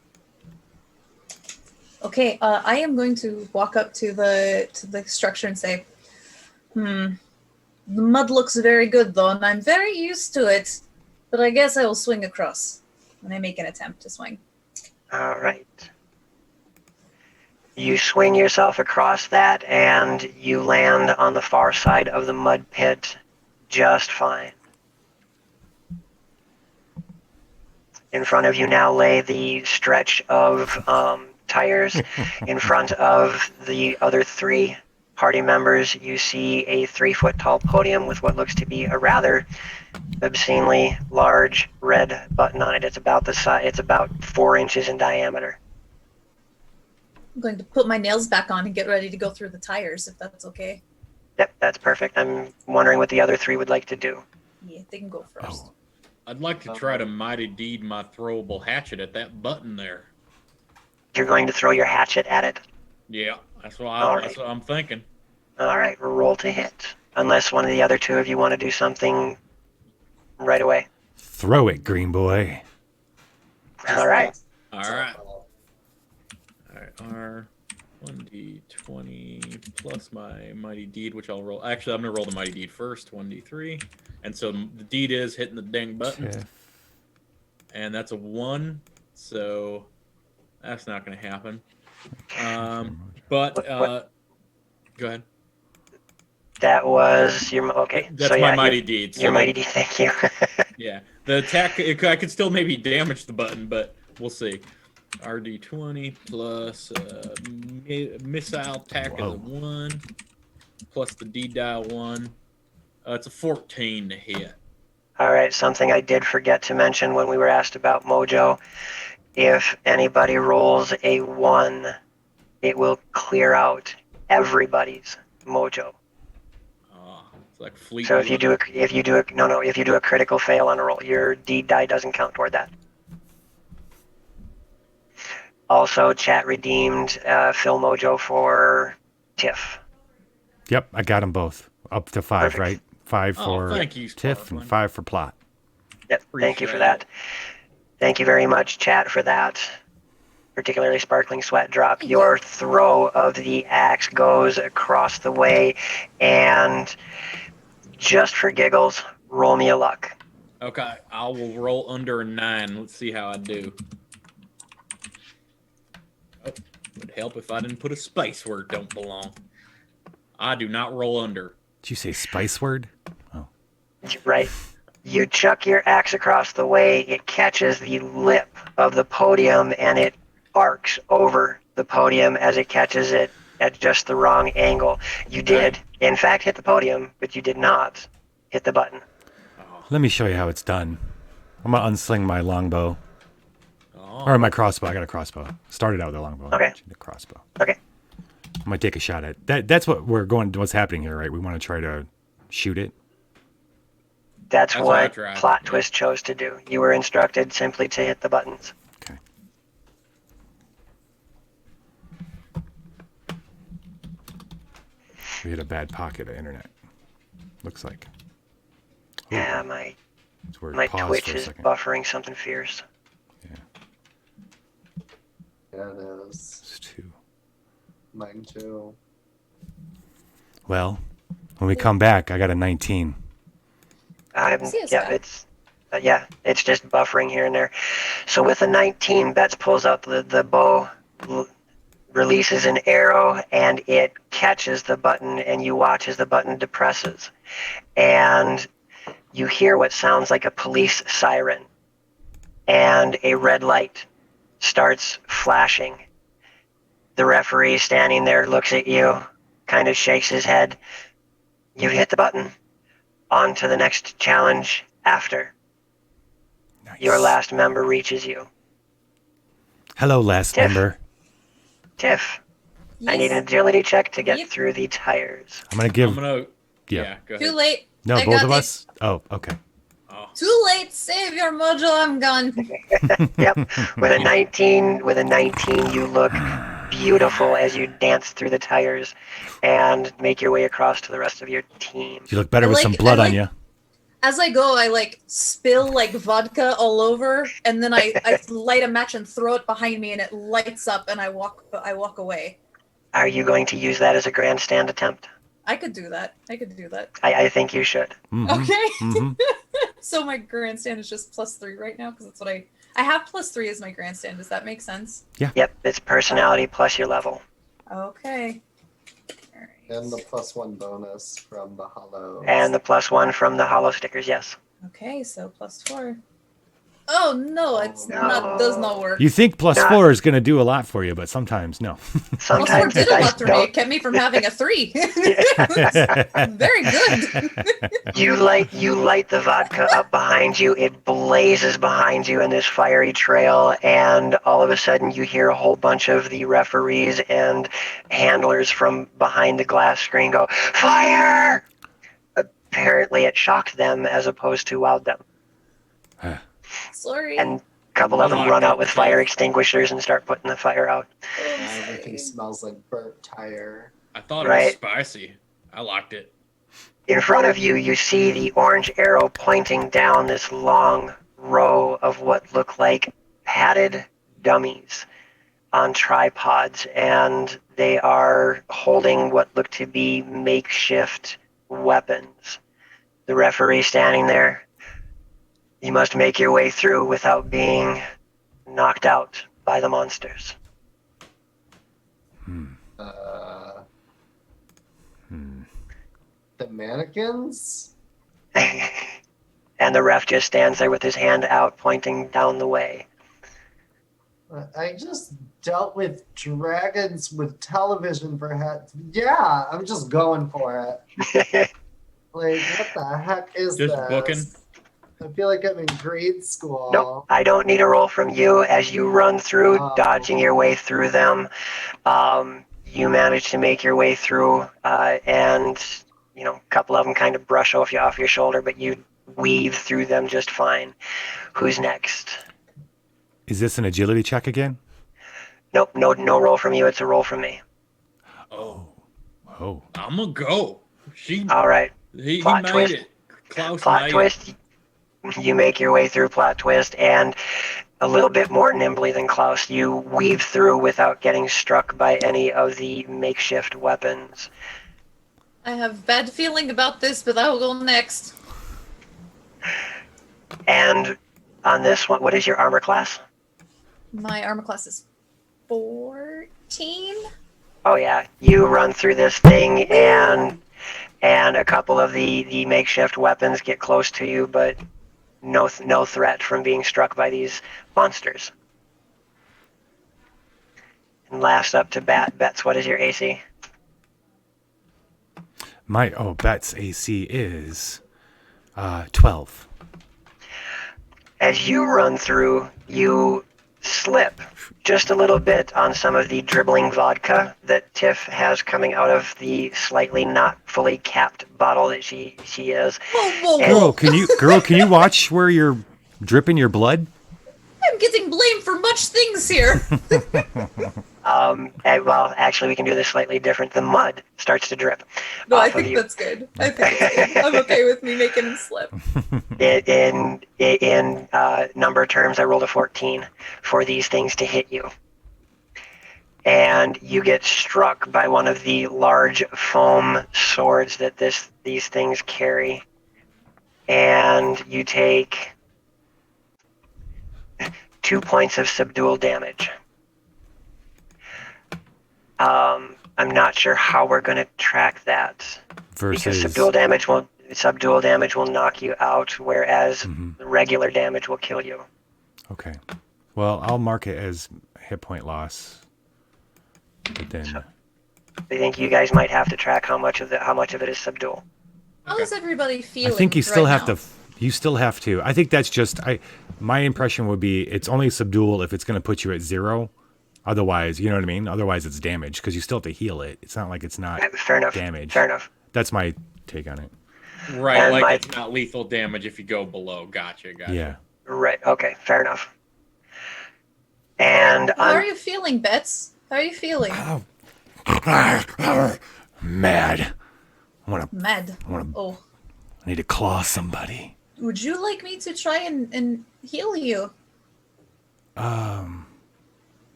Okay, I am going to walk up to the structure and say, the mud looks very good though, and I'm very used to it, but I guess I will swing across. And I make an attempt to swing. All right. You swing yourself across that, and you land on the far side of the mud pit just fine. In front of you now lay the stretch of tires. In front of the other three party members, you see a 3-foot tall podium with what looks to be a rather obscenely large red button on it. It's about the size. It's about 4 inches in diameter. I'm going to put my nails back on and get ready to go through the tires, if that's okay. Yep, that's perfect. I'm wondering what the other 3 would like to do. Yeah, they can go first. I'd like to try to mighty deed my throwable hatchet at that button there. You're going to throw your hatchet at it? Yeah, that's what I'm thinking. All right, roll to hit. Unless one of the other 2 of you want to do something right away. Throw it, green boy. All right. All right. R 1d20 plus my mighty deed, which I'll roll. Actually, I'm gonna roll the mighty deed first. 1d3, and so the deed is hitting the dang button, and that's a 1. So that's not gonna happen. But go ahead. That was your okay. That's so, my mighty deed. Your mighty deed. Thank you. Yeah, the attack. I could still maybe damage the button, but we'll see. RD20 plus missile attack is a 1 plus the D die 1. It's a 14 to hit. All right. Something I did forget to mention when we were asked about Mojo. If anybody rolls a 1, it will clear out everybody's Mojo. It's like fleet. So if you do a critical fail on a roll, your D die doesn't count toward that. Also, chat redeemed Phil Mojo for Tiff. Yep, I got them both. Up to 5, Perfect. right? 5 for thank you, Tiff and 5 for Plot. Yep, thank you for that. Thank you very much, chat, for that. Particularly Sparkling Sweat Drop. Your throw of the axe goes across the way, and just for giggles, roll me a luck. Okay, I will roll under a 9. Let's see how I do. Oh, would help if I didn't put a space where it don't belong. I do not roll under. Did you say spice word? Oh. Right. You chuck your axe across the way, it catches the lip of the podium, and it arcs over the podium as it catches it at just the wrong angle. You did, in fact, hit the podium, but you did not hit the button. Let me show you how it's done. I'm going to unsling my longbow. Or my crossbow. I got a crossbow. Started out with a longbow. Okay. The crossbow. Okay. I'm going to take a shot at it. That's what we're going. What's happening here, right? We want to try to shoot it. That's what Plot Twist chose to do. You were instructed simply to hit the buttons. Okay. We hit a bad pocket of internet. Looks like. Ooh. Yeah, my Pause Twitch for a is second. buffering something fierce. Yeah, it is. It's 2. Mine too. Well, when we come back, I got a 19. Yeah, Yeah, it's just buffering here and there. So with a 19, Betts pulls out the bow, releases an arrow, and it catches the button, and you watch as the button depresses. And you hear what sounds like a police siren, and a red light starts flashing. The referee standing there looks at you, kind of shakes his head. You've hit the button. On to the next challenge after. Nice. Your last member reaches you. Hello, last member. Tiff, Yes. I need an agility check to get through the tires. I'm gonna give. Yeah, go ahead. Too late. No, I both got of it. us. Oh, okay. Too late. Save your mojo. I'm gone. Yep. With a 19, you look beautiful as you dance through the tires and make your way across to the rest of your team. You look better with some blood on you. As I go, I like spill like vodka all over, and then I light a match and throw it behind me, and it lights up, and I walk away. Are you going to use that as a grandstand attempt? I could do that. I think you should. Mm-hmm. Okay. Mm-hmm. So my grandstand is just +3 right now because that's what I have +3 as my grandstand. Does that make sense? Yeah. Yep, it's personality plus your level. Okay. And the +1 bonus from the hollow. And the +1 from the hollow stickers, yes. Okay, so +4. Oh no, it's not. Does not work. You think +4 is gonna do a lot for you, but sometimes no. +4 did a lot for me. It kept me from having a 3. Very good. You light the vodka up behind you. It blazes behind you in this fiery trail, and all of a sudden you hear a whole bunch of the referees and handlers from behind the glass screen go, "Fire!" Apparently it shocked them as opposed to wowed them. Sorry. And a couple of them run out with fire extinguishers and start putting the fire out. Everything smells like burnt tire. I thought it was spicy. I liked it. In front of you, you see the orange arrow pointing down this long row of what look like padded dummies on tripods, and they are holding what look to be makeshift weapons. The referee standing there. You must make your way through without being knocked out by the monsters. The mannequins? And the ref just stands there with his hand out, pointing down the way. I just dealt with dragons with television for heads. Yeah, I'm just going for it. Like, what the heck is Just this? booking. I feel like I'm in grade school. Nope, I don't need a roll from you. As you run through, dodging your way through them, you manage to make your way through, and a couple of them kind of brush off your shoulder, but you weave through them just fine. Who's next? Is this an agility check again? Nope, no roll from you. It's a roll from me. Oh. I'm gonna go. All right. He Plot made twist. it. Klaus Plot made twist. it. You make your way through plot twist, and a little bit more nimbly than Klaus, you weave through without getting struck by any of the makeshift weapons. I have bad feeling about this, but I will go next. And on this one, what is your armor class? My armor class is 14. Oh yeah, you run through this thing, and a couple of the makeshift weapons get close to you, but no threat from being struck by these monsters. And last up to Bets, what is your AC? Bet's AC is 12. As you run through, you slip just a little bit on some of the dribbling vodka that Tiff has coming out of the slightly not fully capped bottle that she is. Girl, can you watch where you're dripping your blood? I'm getting blamed for much things here. Well, actually, we can do this slightly different. The mud starts to drip. No, I think that's good. I'm okay with me making him slip. In number terms, I rolled a 14 for these things to hit you. And you get struck by one of the large foam swords that these things carry. And you take 2 points of subdual damage. I'm not sure how we're going to track that. Versus Because subdual damage will knock you out, whereas regular damage will kill you. Okay. Well, I'll mark it as hit point loss. But then I think you guys might have to track how much of it is subdual. How is everybody feeling? I think you still right have now? to. You still have to. I think that's just. My impression would be it's only subdual if it's going to put you at 0. Otherwise, you know what I mean. Otherwise, it's damage because you still have to heal it. It's not like it's not Fair enough. damage. Fair enough. That's my take on it. Right, And like it's not lethal damage if you go below. Gotcha. Yeah. Right. Okay. Fair enough. And How are you feeling, Bets? How are you feeling? Mad. I want to. Mad. I need to claw somebody. Would you like me to try and heal you?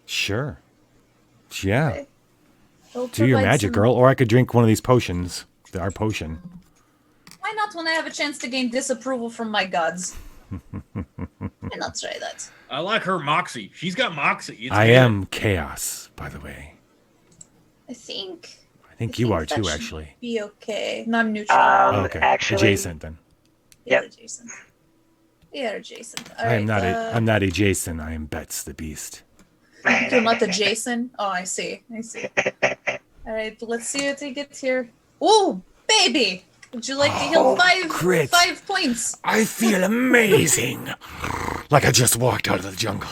Sure. Yeah. Okay. I'll Do your provide magic, some- girl, or I could drink one of these potions. Our potion. Why not when I have a chance to gain disapproval from my gods? Why not try that? I like her moxie. She's got moxie. It's I good. am chaos, by the way. I think you are that too, should actually. Be okay. No, I'm neutral. Okay. Actually, adjacent then. Yeah, adjacent. Yeah, adjacent. All I am right, not. I'm not adjacent. I am Bets the Beast. You're not adjacent. Oh, I see. All right, let's see what they get here. Ooh, baby! Would you like to heal crit. 5 points? I feel amazing. Like I just walked out of the jungle.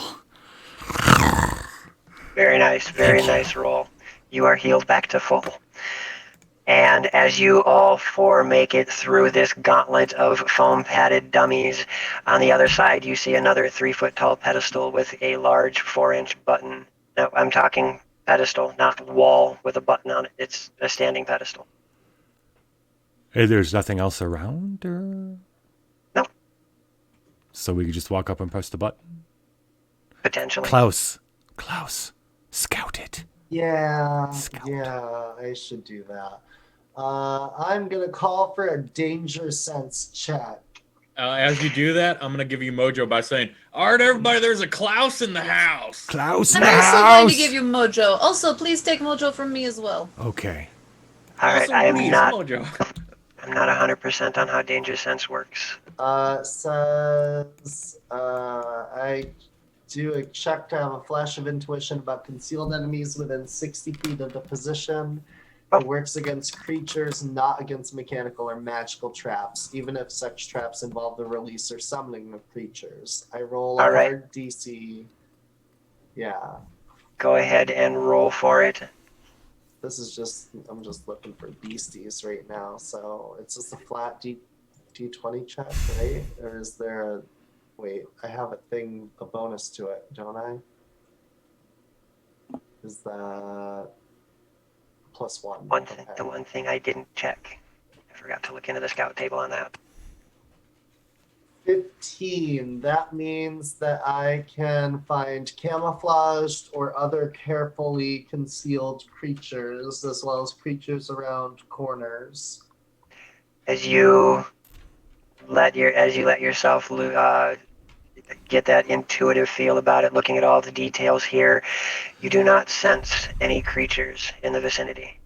Very nice. Very nice roll. You are healed back to full. And as you all 4 make it through this gauntlet of foam-padded dummies, on the other side you see another 3-foot-tall pedestal with a large 4-inch button. No, I'm talking pedestal, not wall with a button on it. It's a standing pedestal. Hey, there's nothing else around, or? No. So we could just walk up and press the button? Potentially. Klaus, scout it. Yeah, I should do that. I'm gonna call for a danger sense check. As you do that, I'm gonna give you mojo by saying, "All right, everybody, there's a Klaus in the house." Klaus I'm also going to give you mojo. Also, please take mojo from me as well. Okay. All right, Also, I am please, not. mojo. I'm not 100% on how danger sense works. Says I do a check to have a flash of intuition about concealed enemies within 60 feet of the position. It works against creatures, not against mechanical or magical traps, even if such traps involve the release or summoning of creatures. I roll All a right. hard DC. Yeah. Go ahead and roll for it. This is just, I'm just looking for beasties right now, so it's just a flat D20 check, right? Or is there a, wait, I have a bonus to it, don't I? Is that +1? The one thing I didn't check. I forgot to look into the scout table on that. 15. That means that I can find camouflaged or other carefully concealed creatures, as well as creatures around corners. As you let yourself get that intuitive feel about it, looking at all the details here, you do not sense any creatures in the vicinity.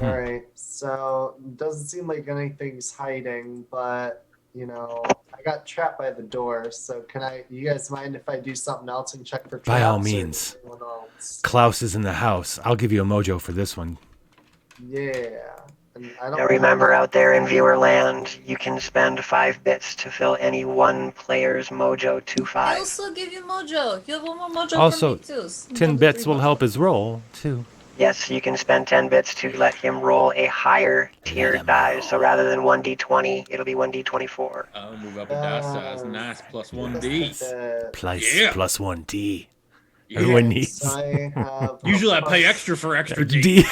All right, so it doesn't seem like anything's hiding, but you know, I got trapped by the door. So you guys mind if I do something else and check for traps? By all or means. anyone else? Klaus is in the house. I'll give you a mojo for this one. Yeah. And I don't Now remember, out there in viewer land, you can spend 5 bits to fill any one player's mojo to I 5. also give you mojo. You have one more mojo Also, from me too. 10 bits will help his roll, too. Yes, you can spend 10 bits to let him roll a higher tier die. So rather than 1d20, it'll be 1d24. I'll move up a die size. Nice. Plus 1d. Plus 1d. Yeah. Everyone needs. I have Usually I pay extra for extra d. D.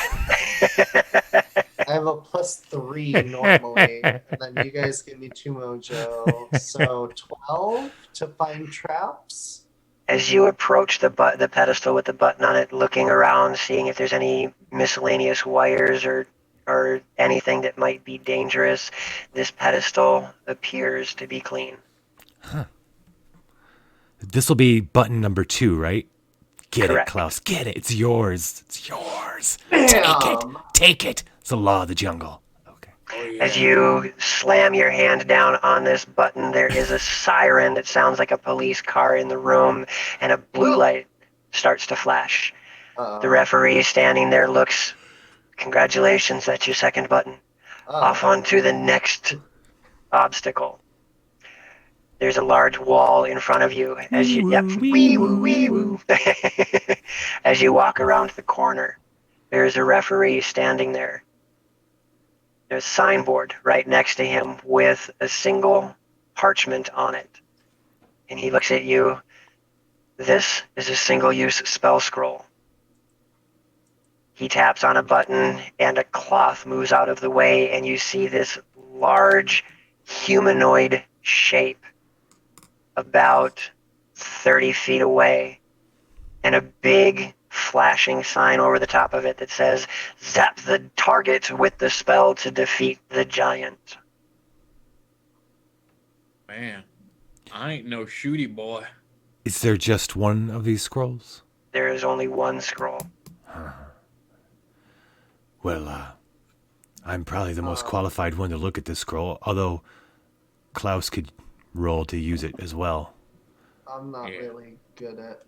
I have a +3 normally, and then you guys give me 2 mojo. So 12 to find traps. As you approach the pedestal with the button on it, looking around, seeing if there's any miscellaneous wires or anything that might be dangerous, this pedestal appears to be clean. Huh. This will be button number 2, right? Get Correct. it, Klaus. Get it. It's yours. It's yours. Damn. Take it. Take it. It's the law of the jungle. As you slam your hand down on this button, there is a siren that sounds like a police car in the room, and a blue light starts to flash. The referee standing there looks, congratulations, that's your second button. Off onto the next obstacle. There's a large wall in front of you as you wee-woo. As you walk around the corner, there's a referee standing there. There's a signboard right next to him with a single parchment on it. And he looks at you. This is a single-use spell scroll. He taps on a button and a cloth moves out of the way, and you see this large humanoid shape about 30 feet away, and a big flashing sign over the top of it that says, zap the target with the spell to defeat the giant. Man, I ain't no shooty boy. Is there just one of these scrolls? There is only one scroll. Well, I'm probably the most qualified one to look at this scroll, although Klaus could roll to use it as well. I'm not really good at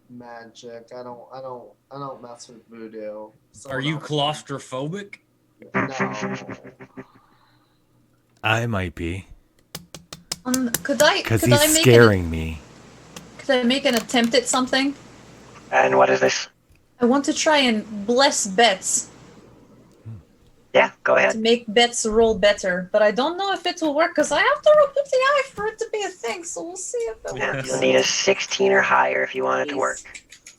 magic. I don't mess with voodoo. Are you claustrophobic? No. I might be. Could I? Because Could he's I make scaring me. Could I make an attempt at something? And what is this? I want to try and bless bets. Yeah, go ahead. To make bets roll better, but I don't know if it will work because I have to roll 50 eye for it to be a thing. So we'll see if it works. You'll need a 16 or higher if you want it to work.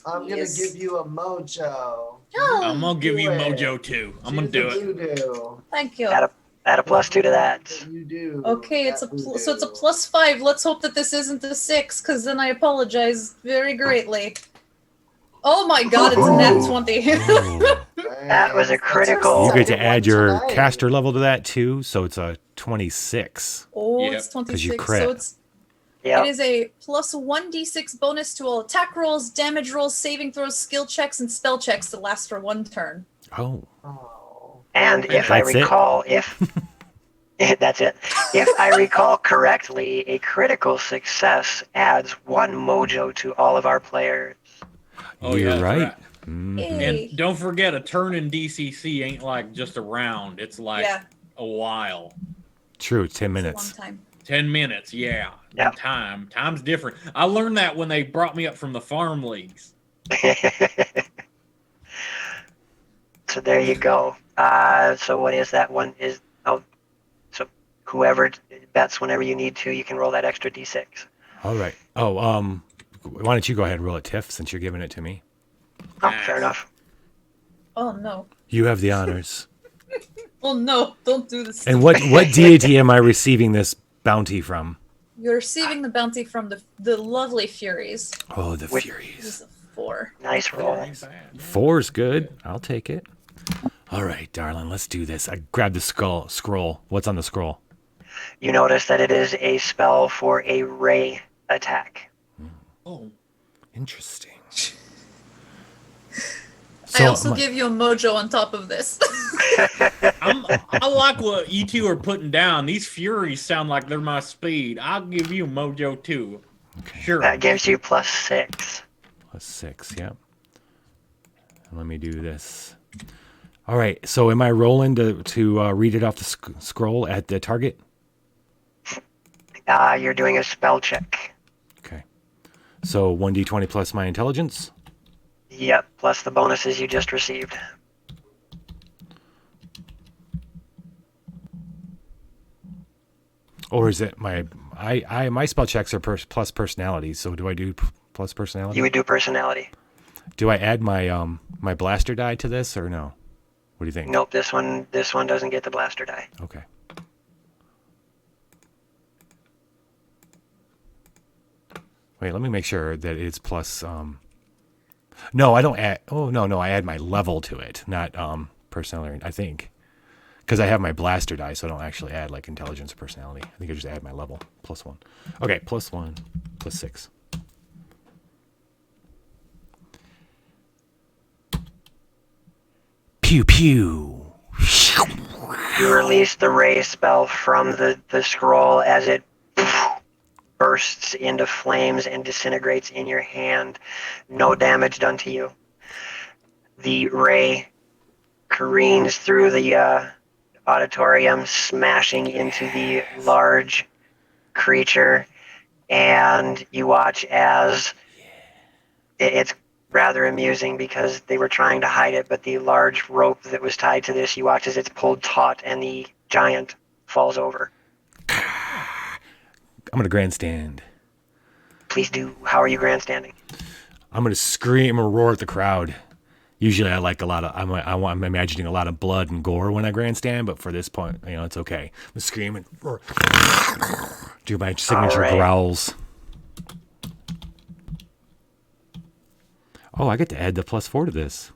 I'm gonna give you a mojo. I'm gonna give you mojo too. I'm gonna do it. Voodoo. Thank you. Add a +2 to that. You do. Okay, it's so it's a +5. Let's hope that this isn't a 6, because then I apologize very greatly. Oh my God, it's a nat 20. That was a critical. You get to add your caster level to that too, so it's a 26. Oh, it's 26. 'Cause you crit. So it's it is a +1d6 bonus to all attack rolls, damage rolls, saving throws, skill checks, and spell checks to last for 1 turn. Oh. And if I recall, that's it. If I recall correctly, a critical success adds 1 mojo to all of our players. Oh, You're yeah, right. And don't forget, a turn in DCC ain't like just a round. It's like a while. True, 10 minutes. 10 minutes, yeah. Time's different. I learned that when they brought me up from the farm leagues. So there you go. So what is that one? So whoever bets whenever you need to, you can roll that extra d6. All right. Oh, why don't you go ahead and roll it, Tiff, since you're giving it to me? Oh, fair enough. Oh no. You have the honors. Oh no, don't do this. And what deity am I receiving this bounty from? You're receiving the bounty from the lovely Furies. Oh, the Furies. This is a 4. Nice roll. 4's good. I'll take it. All right, darling, let's do this. I grabbed the scroll. What's on the scroll? You notice that it is a spell for a ray attack. Oh. Interesting. I also give you a mojo on top of this. I like what you two are putting down. These Furies sound like they're my speed. I'll give you mojo too. Okay. Sure. That gives you +6. +6, yep. Let me do this. All right, so am I rolling to read it off the scroll at the target? You're doing a spell check. Okay. So 1d20 plus my intelligence? Yep, plus the bonuses you just received. Or is it my spell checks are plus personality, so do I do plus personality? You would do personality. Do I add my my blaster die to this or no? What do you think? Nope, this one doesn't get the blaster die. Okay. Wait, let me make sure that it's plus no, I don't add. Oh, no, I add my level to it, not personality, I think. Because I have my blaster die, so I don't actually add like intelligence or personality. I think I just add my level, +1. Okay, +1, +6. Pew pew. You release the ray spell from the scroll as it bursts into flames and disintegrates in your hand. No damage done to you. The ray careens through the auditorium, smashing into the large creature, and you watch as it's rather amusing because they were trying to hide it, but the large rope that was tied to this, you watch as it's pulled taut and the giant falls over. I'm gonna grandstand. Please do. How are you grandstanding? I'm gonna scream or roar at the crowd. Usually I like a lot of, I'm imagining a lot of blood and gore when I grandstand, but for this point, it's okay. I'm gonna scream and roar. Do my signature growls. Oh, I get to add the +4 to this.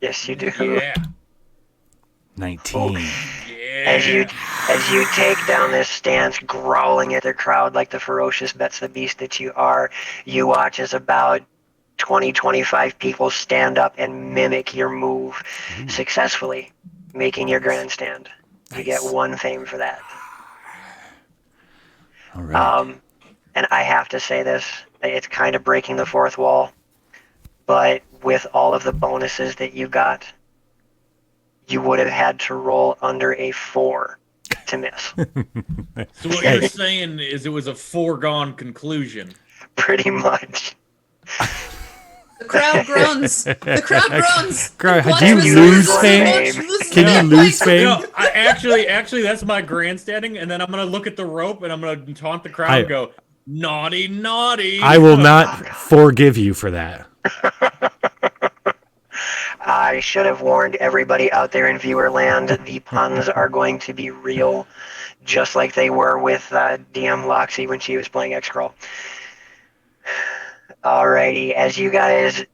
Yes, you do. Yeah. 19. As you take down this stance, growling at the crowd like the ferocious Bets the Beast that you are, you watch as about 20-25 people stand up and mimic your move successfully, making your grandstand. You get 1 fame for that. All right. And I have to say this, it's kind of breaking the 4th wall, but with all of the bonuses that you got, you would have had to roll under a 4 to miss. So what you're saying is it was a foregone conclusion. Pretty much. The crowd groans. The crowd groans. Do you lose fame? Can you lose fame? No, actually, that's my grandstanding, and then I'm gonna look at the rope and I'm gonna taunt the crowd and go, naughty, naughty. I will not forgive you for that. I should have warned everybody out there in viewer land, the puns are going to be real, just like they were with DM Loxy when she was playing Xcrawl. Alrighty, as you guys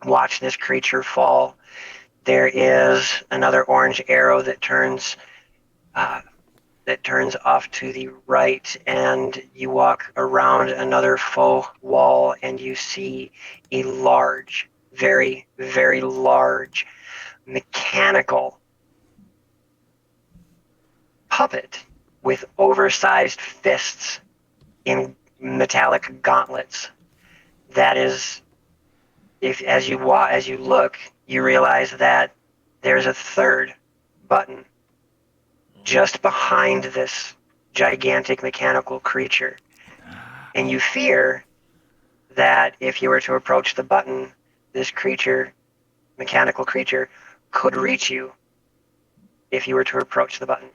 watch this creature fall, there is another orange arrow that turns off to the right, and you walk around another faux wall, and you see a large, very, very large mechanical puppet with oversized fists in metallic gauntlets. That is, as you look, you realize that there's a 3rd button just behind this gigantic mechanical creature, and you fear that if you were to approach the button, this mechanical creature, could reach you if you were to approach the button.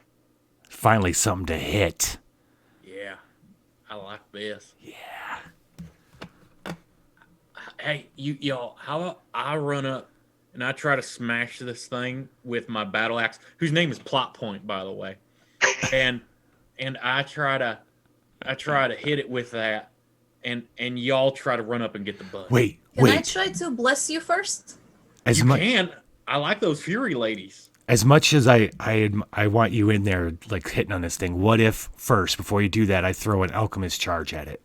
Finally, something to hit. Yeah, I like this. Yeah. Hey, y'all, how about I run up and I try to smash this thing with my battle axe, whose name is Plot Point, by the way, and I try to hit it with that, and y'all try to run up and get the button. Wait. Can I try to bless you first? Can. I like those Fury ladies. As much as I want you in there, like, hitting on this thing, what if first, before you do that, I throw an alchemist charge at it?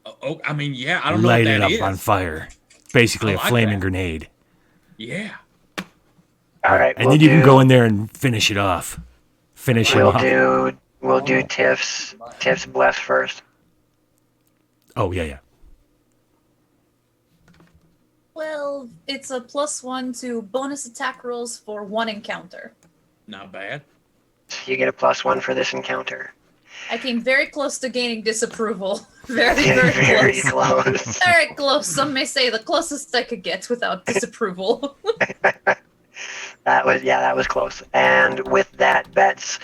Oh, I mean, yeah, I don't know what Light that it is. up on fire. Basically a flaming grenade. Yeah. All right. And then you can go in there and finish it off. We'll do Tiff's bless first. Oh, yeah. Well, it's a +1 to bonus attack rolls for 1 encounter. Not bad. You get a +1 for this encounter. I came very close to gaining disapproval. Very close. Very close. Some may say the closest I could get without disapproval. That was close. And with that, Bets,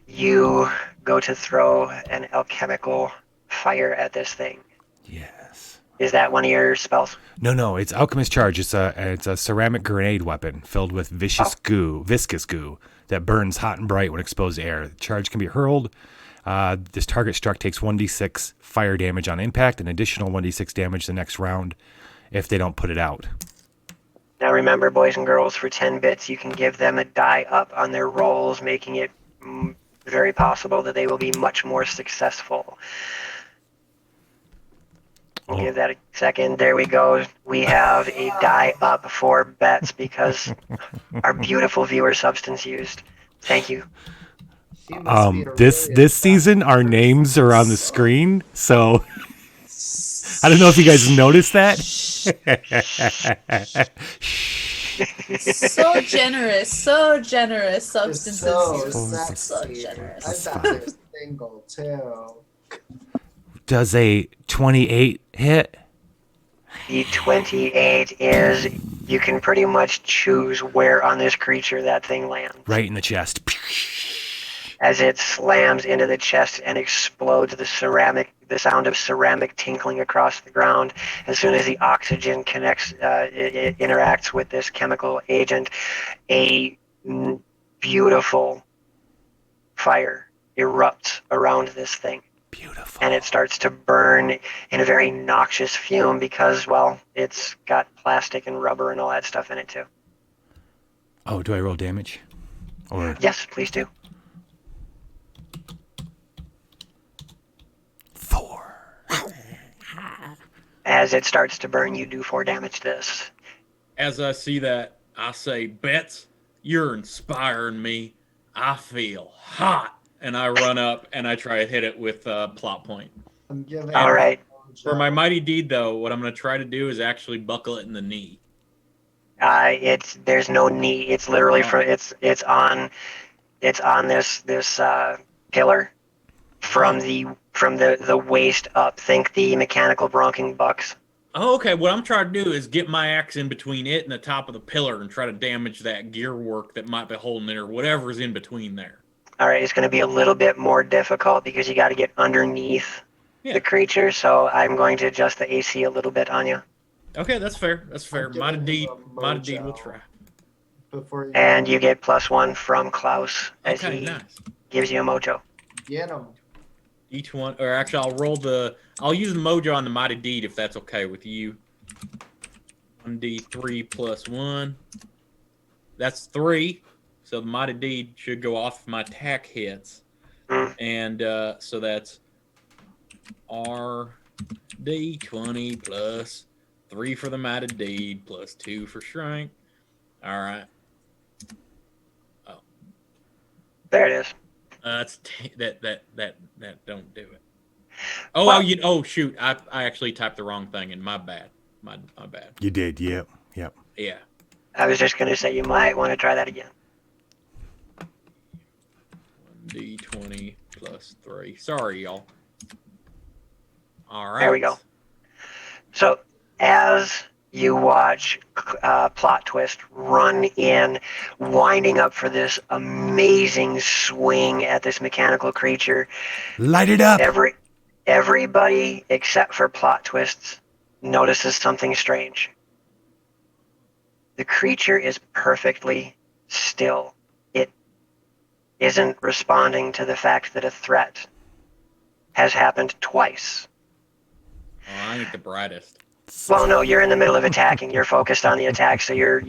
you go to throw an alchemical fire at this thing. Yes. Is that one of your spells? No, it's alchemist charge. It's a ceramic grenade weapon filled with viscous goo that burns hot and bright when exposed to air. The charge can be hurled. This target struck takes 1d6 fire damage on impact, an additional 1d6 damage the next round if they don't put it out. Now remember, boys and girls, for 10 bits, you can give them a die up on their rolls, making it very possible that they will be much more successful. We'll give that a second. There we go. We have a die up for bets because our beautiful viewer substance used. Thank you. This season our names are on the screen, so I don't know if you guys noticed that. So generous, substances. So generous. I bet they're single too. Does a 28 hit? The 28 is, you can pretty much choose where on this creature that thing lands. Right in the chest. As it slams into the chest and explodes, the sound of ceramic tinkling across the ground. As soon as the oxygen connects, it interacts with this chemical agent, a beautiful fire erupts around this thing. Beautiful. And it starts to burn in a very noxious fume because, well, it's got plastic and rubber and all that stuff in it too. Oh, do I roll damage? Or yes, please do. 4. As it starts to burn, you do 4 damage to this. As I see that, I say, Bets, you're inspiring me. I feel hot. And I run up and I try to hit it with plot point. All right. For my mighty deed, though, what I'm going to try to do is actually buckle it in the knee. There's no knee. It's literally it's on this pillar from the waist up. Think the mechanical bronking bucks. Oh, okay. What I'm trying to do is get my axe in between it and the top of the pillar and try to damage that gear work that might be holding it or whatever's in between there. All right, it's going to be a little bit more difficult because you got to get underneath the creature. So I'm going to adjust the AC a little bit on you. Okay, that's fair. That's fair. Mighty deed will try. And you get +1 from Klaus as he gives you a mojo. Get him. Each one, or actually, I'll use the mojo on the mighty deed if that's okay with you. 1d3 + 1. That's 3. So the mighty deed should go off my attack hits. And so that's RD20 plus 3 for the mighty deed plus 2 for strength. All right. Oh. There it is. That's that don't do it. Oh, shoot. I actually typed the wrong thing in. My bad. My bad. You did. Yep. Yeah. I was just going to say you might want to try that again. D20 plus 3. Sorry, y'all. All right. There we go. So as you watch Plot Twist run in, winding up for this amazing swing at this mechanical creature. Light it up. Everybody except for Plot Twists notices something strange. The creature is perfectly still. It isn't responding to the fact that a threat has happened twice. Oh, I ain't the brightest. Well, no, you're in the middle of attacking. You're focused on the attack, so you're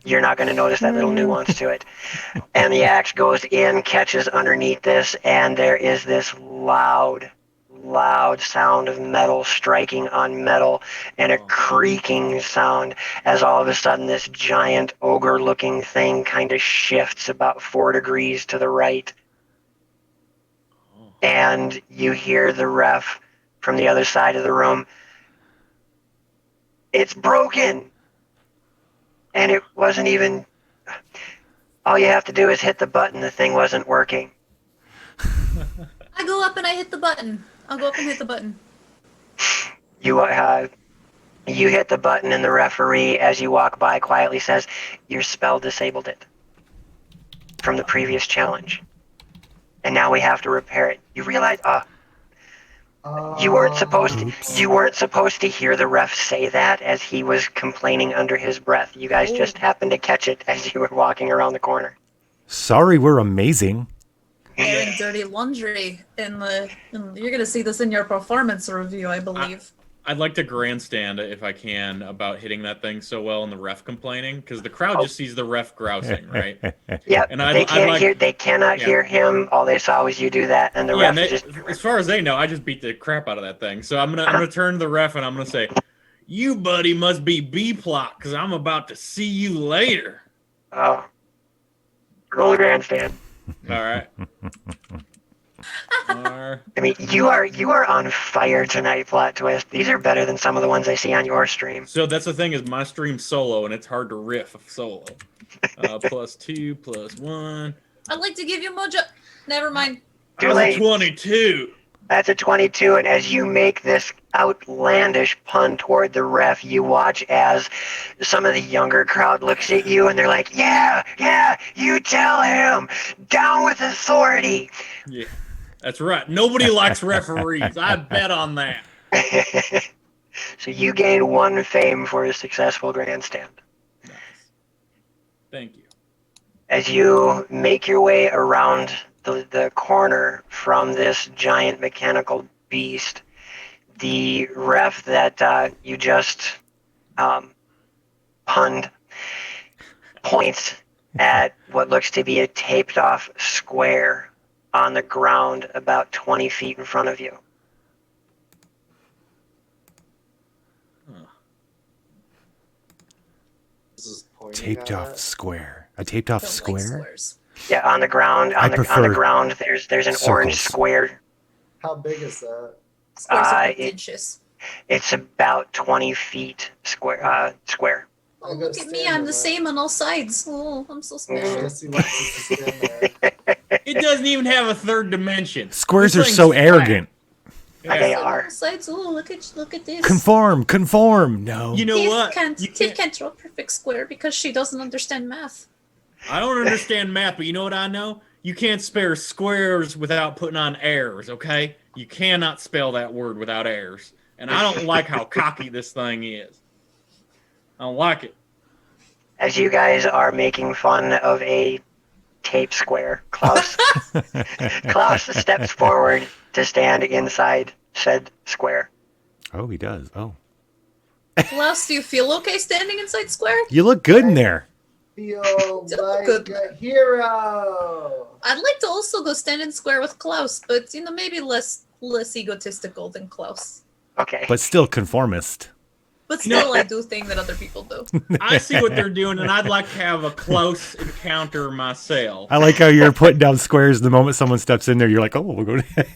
not going to notice that little nuance to it. And the axe goes in, catches underneath this, and there is this loud sound of metal striking on metal and a creaking sound as all of a sudden this giant ogre-looking thing kind of shifts about 4 degrees to the right. And you hear the ref from the other side of the room. It's broken! And it wasn't even... All you have to do is hit the button. The thing wasn't working. I go up and I hit the button. I'll go up and hit the button. You hit the button and the referee, as you walk by, quietly says, your spell disabled it from the previous challenge. And now we have to repair it. You realize, you weren't supposed to hear the ref say that as he was complaining under his breath. You guys just happened to catch it as you were walking around the corner. Sorry, we're amazing. Airing dirty laundry you're gonna see this in your performance review, I believe. I'd like to grandstand if I can about hitting that thing so well and the ref complaining because the crowd just sees the ref grousing, right? Yeah, and they cannot hear him. All they saw was you do that, and the ref is just. As far as they know, I just beat the crap out of that thing. So I'm gonna turn to the ref and I'm gonna say, "You buddy must be B plot because I'm about to see you later." Oh, roll a grandstand. All right. I mean, you are on fire tonight, plot twist. These are better than some of the ones I see on your stream. So that's the thing is my stream's solo and it's hard to riff solo. +2, +1. I'd like to give you mojo. Never mind. Too late. 22. That's a 22, and as you make this outlandish pun toward the ref, you watch as some of the younger crowd looks at you and they're like, yeah, you tell him, down with authority. Yeah, that's right. Nobody likes referees. I bet on that. So you gain 1 fame for a successful grandstand. Nice. Thank you. As you make your way around the corner from this giant mechanical beast, the ref that you just punned points at what looks to be a taped off square on the ground about 20 feet in front of you. Taped off square. A taped off square? Yeah, on the ground. On the ground, there's an orange square. How big is that? It's about 20 feet square. Oh, look at me. I'm the same on all sides. Oh, I'm so special. It doesn't even have a third dimension. Squares are so arrogant. Yeah. They are. All sides. Oh, look at this. Conform. No. You know what? Tiff can't draw a perfect square because she doesn't understand math. I don't understand math, but you know what I know? You can't spell squares without putting on airs, okay? You cannot spell that word without airs. And I don't like how cocky this thing is. I don't like it. As you guys are making fun of a tape square, Klaus steps forward to stand inside said square. Oh, he does. Oh. Klaus, do you feel okay standing inside square? You look good in there. Feel like a hero. I'd like to also go stand in square with Klaus, but maybe less egotistical than Klaus. Okay. But still conformist. But still, I do things that other people do. I see what they're doing, and I'd like to have a close encounter myself. I like how you're putting down squares the moment someone steps in there. You're like, oh, we'll go to.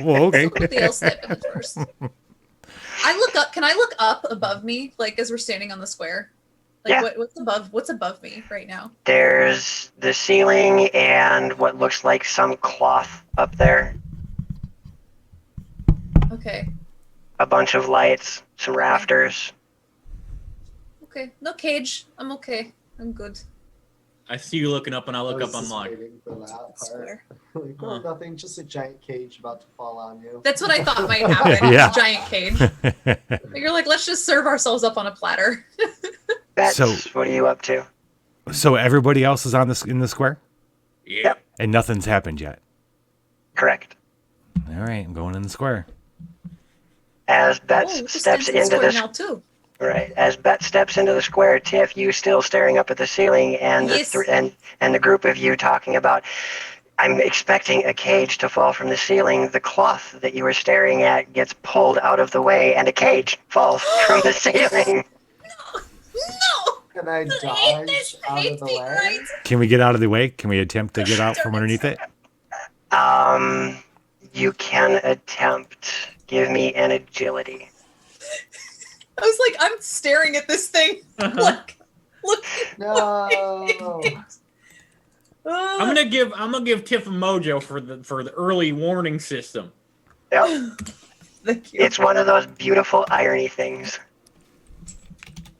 Well, okay. Somebody else step in first. I look up. Can I look up above me, like as we're standing on the square? Like Yeah. What's above me right now? There's the ceiling and what looks like some cloth up there. Okay. A bunch of lights, some rafters. Okay. No cage. I'm okay. I'm good. I see you looking up, and I look up. I'm like, waiting for that part. Like, oh, nothing, just a giant cage about to fall on you. That's what I thought might happen. Yeah. Giant cage. You're like, let's just serve ourselves up on a platter. That's So- what are you up to? So everybody else is on this in the square, yeah. and nothing's happened yet. Correct. All right, I'm going in the square. As Bet Oh, we can steps stand in into square the now too. right, as Bet steps into the square, Tiff, you still staring up at the ceiling, and Yes. and the group of you talking about. I'm expecting a cage to fall from the ceiling. The cloth that you were staring at gets pulled out of the way, and a cage falls from the ceiling. No. Can I dodge out of the way? Can we get out of the way? Can we attempt to get out from underneath it? You can attempt. Give me an agility. I was like, I'm staring at this thing. Look. No. I'm gonna give Tiff a mojo for the early warning system. Yep. Thank you. It's one of those beautiful irony things.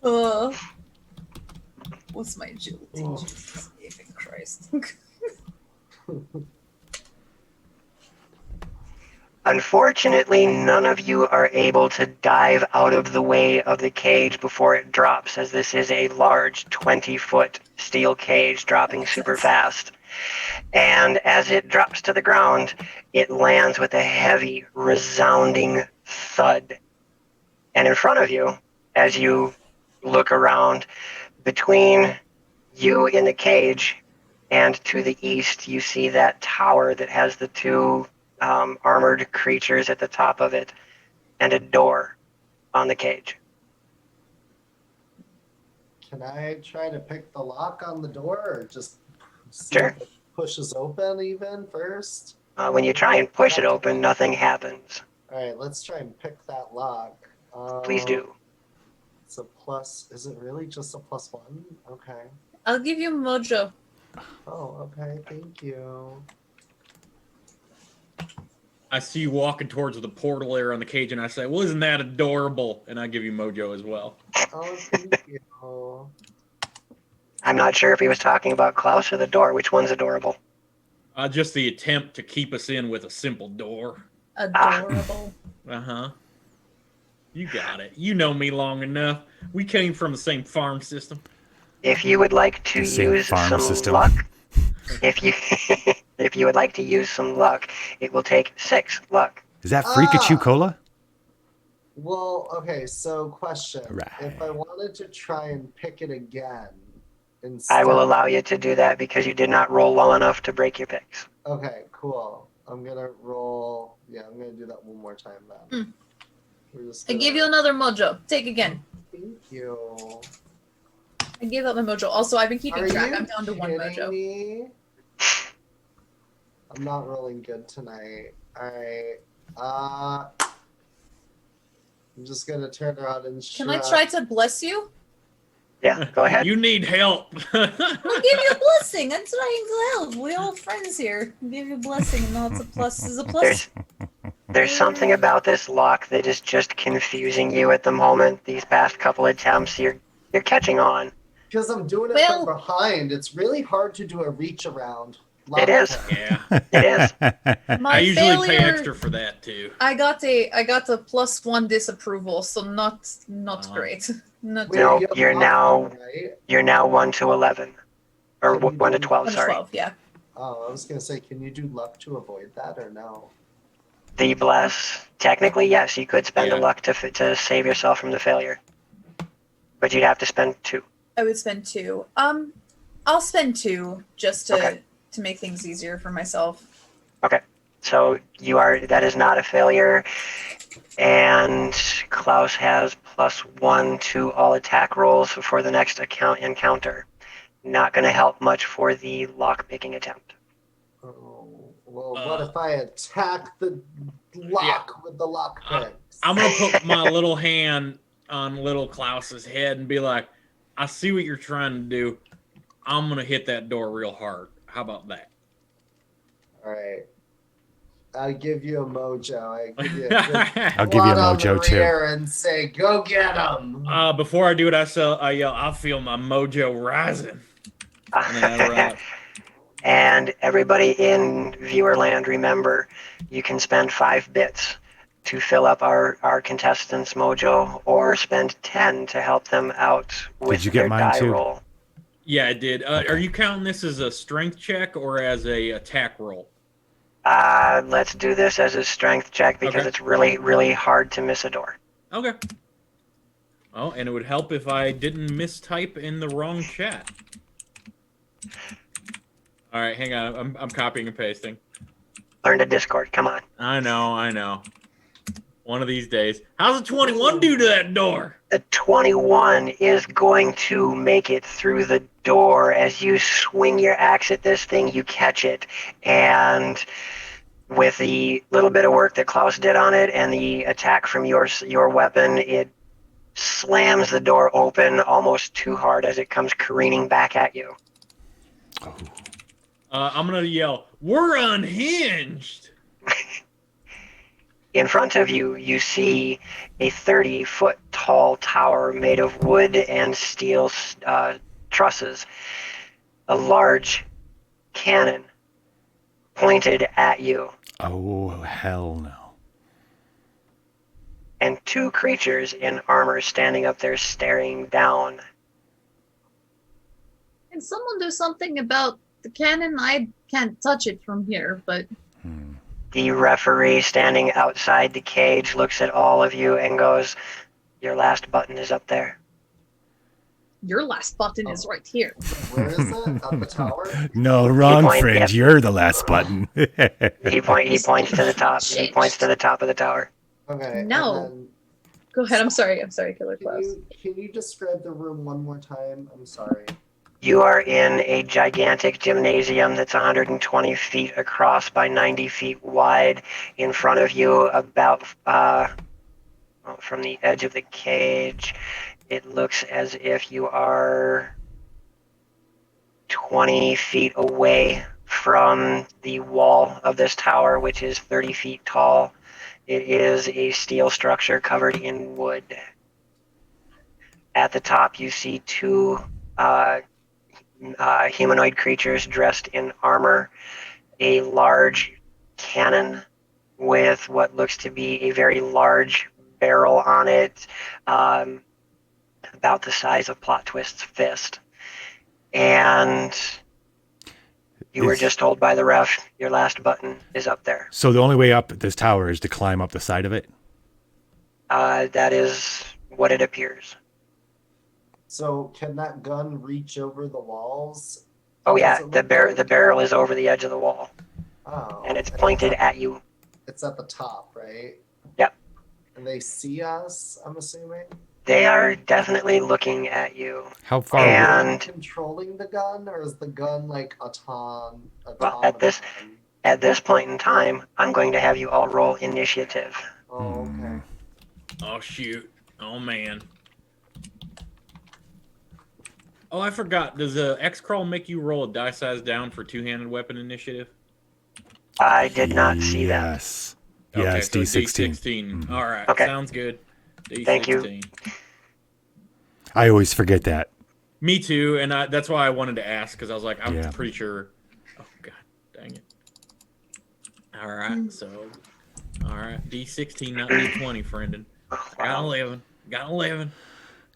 What's my agility? Jesus Christ. Unfortunately, none of you are able to dive out of the way of the cage before it drops, as this is a large 20-foot steel cage dropping super fast. And as it drops to the ground, it lands with a heavy, resounding thud. And in front of you, as you look around, between you in the cage and to the east, you see that tower that has the two armored creatures at the top of it and a door on the cage. Can I try to pick the lock on the door or just see Sure. if it pushes open even first? When you try and push it open, nothing happens. All right, let's try and pick that lock. Please do. It's a plus. Is it really just a +1? Okay. I'll give you mojo. Oh, okay. Thank you. I see you walking towards the portal there on the cage, and I say, well, isn't that adorable? And I give you mojo as well. Oh, thank you. I'm not sure if he was talking about Klaus or the door. Which one's adorable? Just the attempt to keep us in with a simple door. Adorable. Uh-huh. You got it. You know me long enough. We came from the same farm system. If you would like to use some luck, if you would like to use some luck, it will take 6 luck. Is that Friki-Choo cola? Well, okay, so question. Right. If I wanted to try and pick it again, instead... I will allow you to do that because you did not roll well enough to break your picks. Okay, cool. I'm going to roll... Yeah, I'm going to do that one more time then. We're just I gonna... give you another mojo. Take again. Thank you. I gave out my mojo. Also, I've been keeping Are track. you I'm down to 1 mojo. me? I'm not rolling good tonight. Alright. I'm just gonna turn around and Can I try to bless you? Yeah, go ahead. You need help. I'll give you a blessing. I'm trying to help. We're all friends here. I'll give you a blessing, and now it's a plus. Is a plus. There's something about this lock that is just confusing you at the moment. These past couple attempts, you're catching on. Because I'm doing it from behind. It's really hard to do a reach around. It is. Yeah. It is. My I usually pay failure- extra for that too. I got a +1 disapproval, so not great. Not No, great. you're now 1 to 11, or 1 to 12. 1 to Sorry. 12, yeah. Oh, I was gonna say, can you do luck to avoid that or no? The bless. Technically, yes, you could spend a luck to save yourself from the failure, but you'd have to spend 2. I would spend 2. I'll spend 2 just to make things easier for myself. Okay. So that is not a failure, and Klaus has +1 to all attack rolls for the next encounter. Not going to help much for the lock-picking attempt. Oh, well, what if I attack the lock with the lock pick? I'm gonna put my little hand on little Klaus's head and be like, I see what you're trying to do. I'm gonna hit that door real hard. How about that? All right. I give you a mojo. I give you a I'll give you a mojo too. And say, go get him. Before I do it, I yell, I feel my mojo rising. And then I run. And everybody in Viewerland, remember, you can spend 5 bits to fill up our contestants' mojo, or spend 10 to help them out with Did you get their mine die too? roll. Yeah, I did. Are you counting this as a strength check or as a attack roll? Let's do this as a strength check because it's really, really hard to miss a door. Okay. Oh, and it would help if I didn't mistype in the wrong chat. All right, hang on. I'm copying and pasting. Learn to Discord. Come on. I know. One of these days. How's a 21 do to that door? The 21 is going to make it through the door. As you swing your axe at this thing, you catch it. And with the little bit of work that Klaus did on it and the attack from your weapon, it slams the door open almost too hard as it comes careening back at you. I'm going to yell, we're unhinged. In front of you, you see a 30-foot tall tower made of wood and steel trusses. A large cannon pointed at you. Oh, hell no. And 2 creatures in armor standing up there staring down. Can someone do something about the cannon? I can't touch it from here, but... The referee standing outside the cage looks at all of you and goes, "Your last button is up there." Your last button is right here. Where is it? At the tower? No, wrong, friend. You're the last button. He points to the top. He points to the top of the tower. Okay. No. Go ahead. I'm sorry, Killer Klaus. Can you describe the room one more time? I'm sorry. You are in a gigantic gymnasium that's 120 feet across by 90 feet wide. In front of you, about from the edge of the cage, it looks as if you are 20 feet away from the wall of this tower, which is 30 feet tall. It is a steel structure covered in wood. At the top, you see two humanoid creatures dressed in armor, a large cannon with what looks to be a very large barrel on it, about the size of Plot Twist's fist. And you were just told by the ref, your last button is up there. So the only way up this tower is to climb up the side of it? That is what it appears. So can that gun reach over the walls? Oh yeah, the barrel is over the edge of the wall. Oh. And it's pointed at you. It's at the top, right? Yep. And they see us, I'm assuming? They are definitely looking at you. How far Are and we controlling the gun, or is the gun like autonomous? Well, at this point in time, I'm going to have you all roll initiative. Oh, okay. Oh shoot. Oh man. Oh, I forgot. Does Xcrawl make you roll a die size down for two-handed weapon initiative? I did not see that. Yes. Yes, so D16. D16. All right. Okay. Sounds good. D16. Thank you. I always forget that. Me too, and that's why I wanted to ask, because I was like, I'm Yeah. pretty sure. Oh god, dang it! All right, so all right, D16, not D20, friendin. Got 11. Got 11.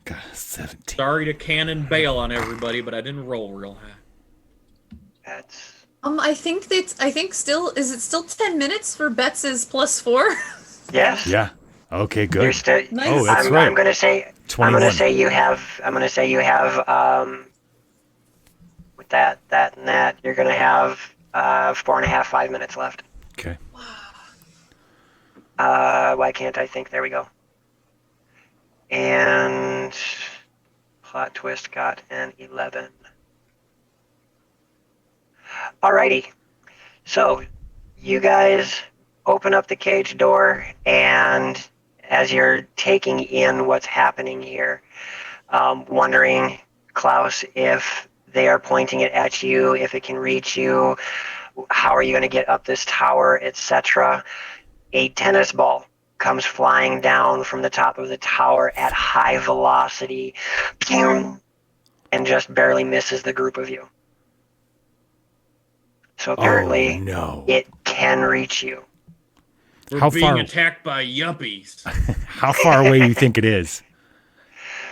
Got 17. Sorry to cannon bail on everybody, but I didn't roll real high. That's. I think still is it still 10 minutes for Bets is +4? Yes. Yeah. Okay, good. You're still, Nice. Oh, that's right. I'm gonna say 21. I'm gonna say you have with that and that, you're gonna have 4.5, 5 minutes left. Okay. Why can't I think? There we go. And Plot Twist got an 11. Alrighty. So you guys open up the cage door, and as you're taking in what's happening here, wondering, Klaus, if they are pointing it at you, if it can reach you, how are you going to get up this tower, etc. A tennis ball comes flying down from the top of the tower at high velocity, and just barely misses the group of you. So apparently, it can reach you. We're How being far- attacked by yuppies. How far away do you think it is?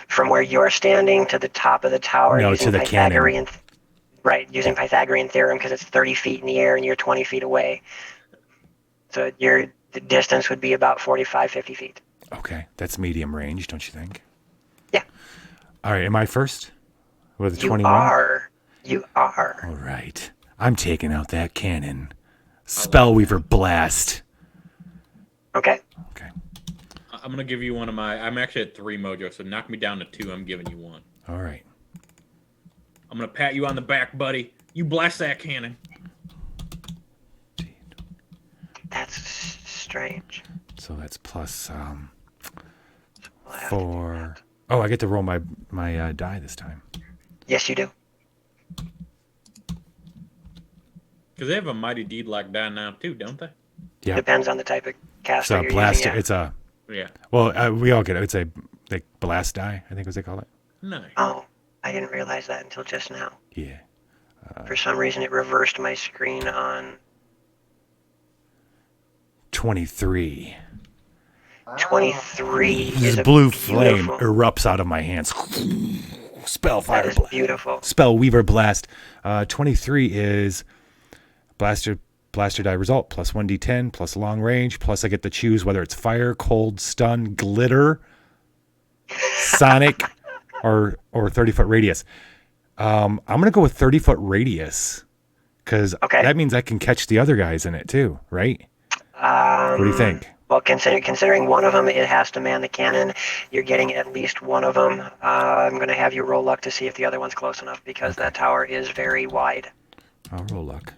From where you're standing to the top of the tower, No, using to the Pythagorean, using Pythagorean theorem, because it's 30 feet in the air and you're 20 feet away. So the distance would be about 45, 50 feet. Okay, that's medium range, don't you think? Yeah. All right, am I first with a You 21? You are. All right, I'm taking out that cannon. Spellweaver blast. Okay. I'm gonna give you one of my. I'm actually at 3 mojo, so knock me down to 2. I'm giving you 1. All right. I'm gonna pat you on the back, buddy. You blast that cannon. That's strange. So that's plus 4. Oh, I get to roll my die this time. Yes, you do. Because they have a mighty deed like die now too, don't they? Yeah. Depends on the type of It's caster a you're blast. using. Yeah. It's a. Yeah. Well, we all get it. It's a like blast die, I think, as they call it. No. Oh, I didn't realize that until just now. Yeah. For some reason, it reversed my screen on 23. 23. This is a blue flame beautiful- erupts out of my hands. Spellfire That is blast. beautiful. Spellweaver blast. 23 is blaster blaster die result, plus 1d10, plus long range, plus I get to choose whether it's fire, cold, stun, glitter, sonic, or 30-foot radius. I'm going to go with 30-foot radius because that means I can catch the other guys in it too, right? What do you think? Well, considering one of them, it has to man the cannon. You're getting at least one of them. I'm going to have you roll luck to see if the other one's close enough because that tower is very wide. I'll roll luck.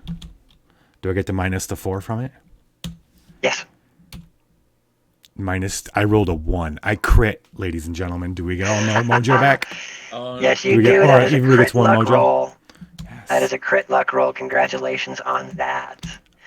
Do I get to minus the 4 from it? Yes. I rolled a 1. I crit, ladies and gentlemen. Do we get all mojo back? Yes, you do. That is a crit luck mojo? roll. Yes. That is a crit luck roll. Congratulations on that.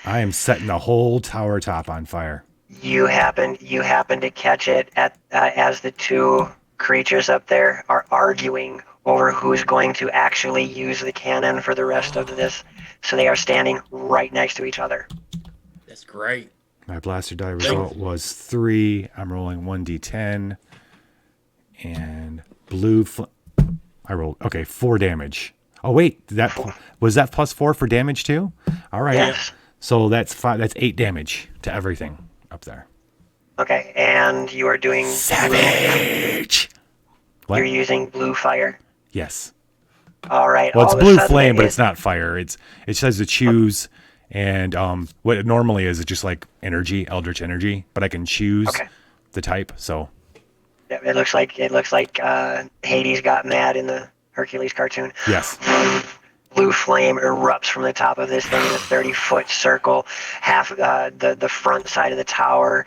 I am setting the whole tower top on fire. You happen to catch it at as the two creatures up there are arguing over who's going to actually use the cannon for the rest of this. So they are standing right next to each other. That's great. My blaster die result was 3. I'm rolling 1d10. And blue... I rolled... Okay, 4 damage. Oh, wait. Was that plus 4 for damage, too? All right. Yes. So that's 5. That's 8 damage to everything up there. Okay, and you are doing... Savage! What? You're using blue fire? Yes. All right. Well, it's blue flame, but it's not fire. It says to choose... And what it normally is just like energy, eldritch energy, but I can choose the type. So yeah, it looks like Hades got mad in the Hercules cartoon. Yes. Blue flame erupts from the top of this thing in a 30-foot circle. Half the front side of the tower,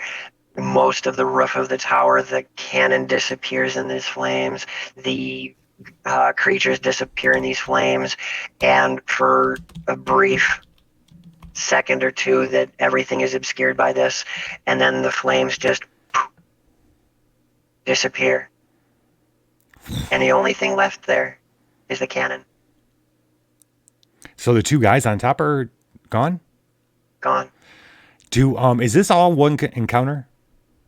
most of the roof of the tower. The cannon disappears in these flames. The creatures disappear in these flames, and for a brief second or two that everything is obscured by this, and then the flames just disappear. And the only thing left there is the cannon. So the two guys on top are gone? Gone. Is this all one encounter,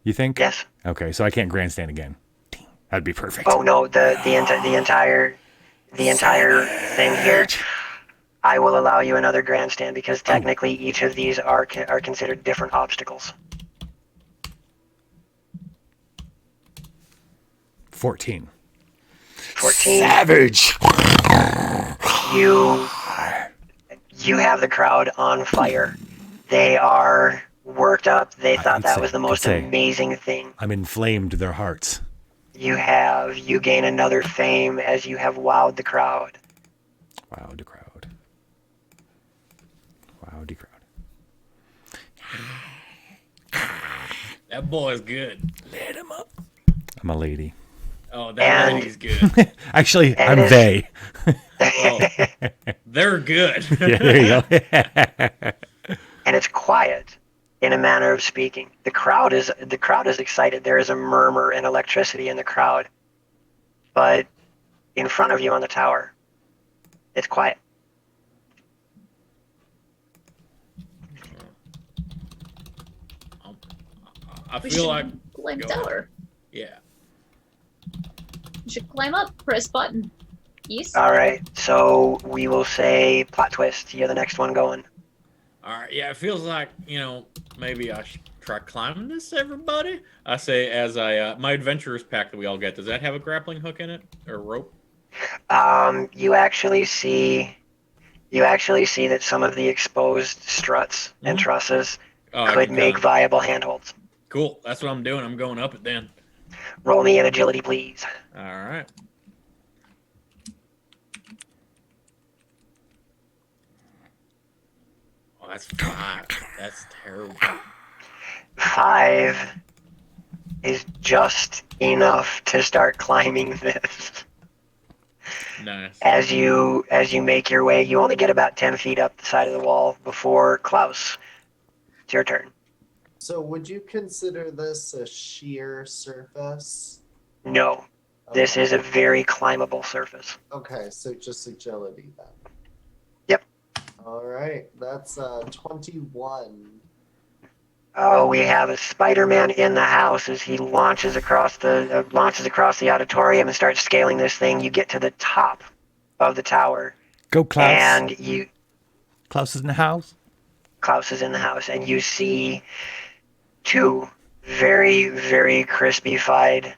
you think? Yes. Okay, so I can't grandstand again. That'd be perfect. Oh no, the entire thing here. I will allow you another grandstand because technically each of these are considered different obstacles. 14. Savage. You have the crowd on fire. They are worked up. They thought that was the most amazing thing. I'm inflamed their hearts. You gain another fame as you have wowed the crowd. Wowed the crowd. Wowed crowd. That boy's good. Lit him up. I'm a lady. Oh, that lady's good. Actually, I'm they. They're good. Yeah, there you go. And it's quiet, in a manner of speaking. The crowd is excited. There is a murmur and electricity in the crowd. But in front of you on the tower, it's quiet. I feel like climb tower. Yeah. You should climb up. Press button. Yes. All right. So we will say plot twist. You're the next one going. All right. Yeah, it feels like maybe I should try climbing this. Everybody, I say as my adventurer's pack that we all get. Does that have a grappling hook in it or a rope? You actually see that some of the exposed struts and trusses could make viable handholds. Cool. That's what I'm doing. I'm going up it then. Roll me an agility, please. All right. Oh, that's 5. That's terrible. 5 is just enough to start climbing this. Nice. As you make your way, you only get about 10 feet up the side of the wall before Klaus. It's your turn. So would you consider this a sheer surface? No. This is a very climbable surface. Okay, so just agility then. Yep. All right, that's 21. Oh, we have a Spider-Man in the house as he launches across the auditorium and starts scaling this thing. You get to the top of the tower. Go, Klaus. And Klaus is in the house. Klaus is in the house, and you see two very, very crispy-fied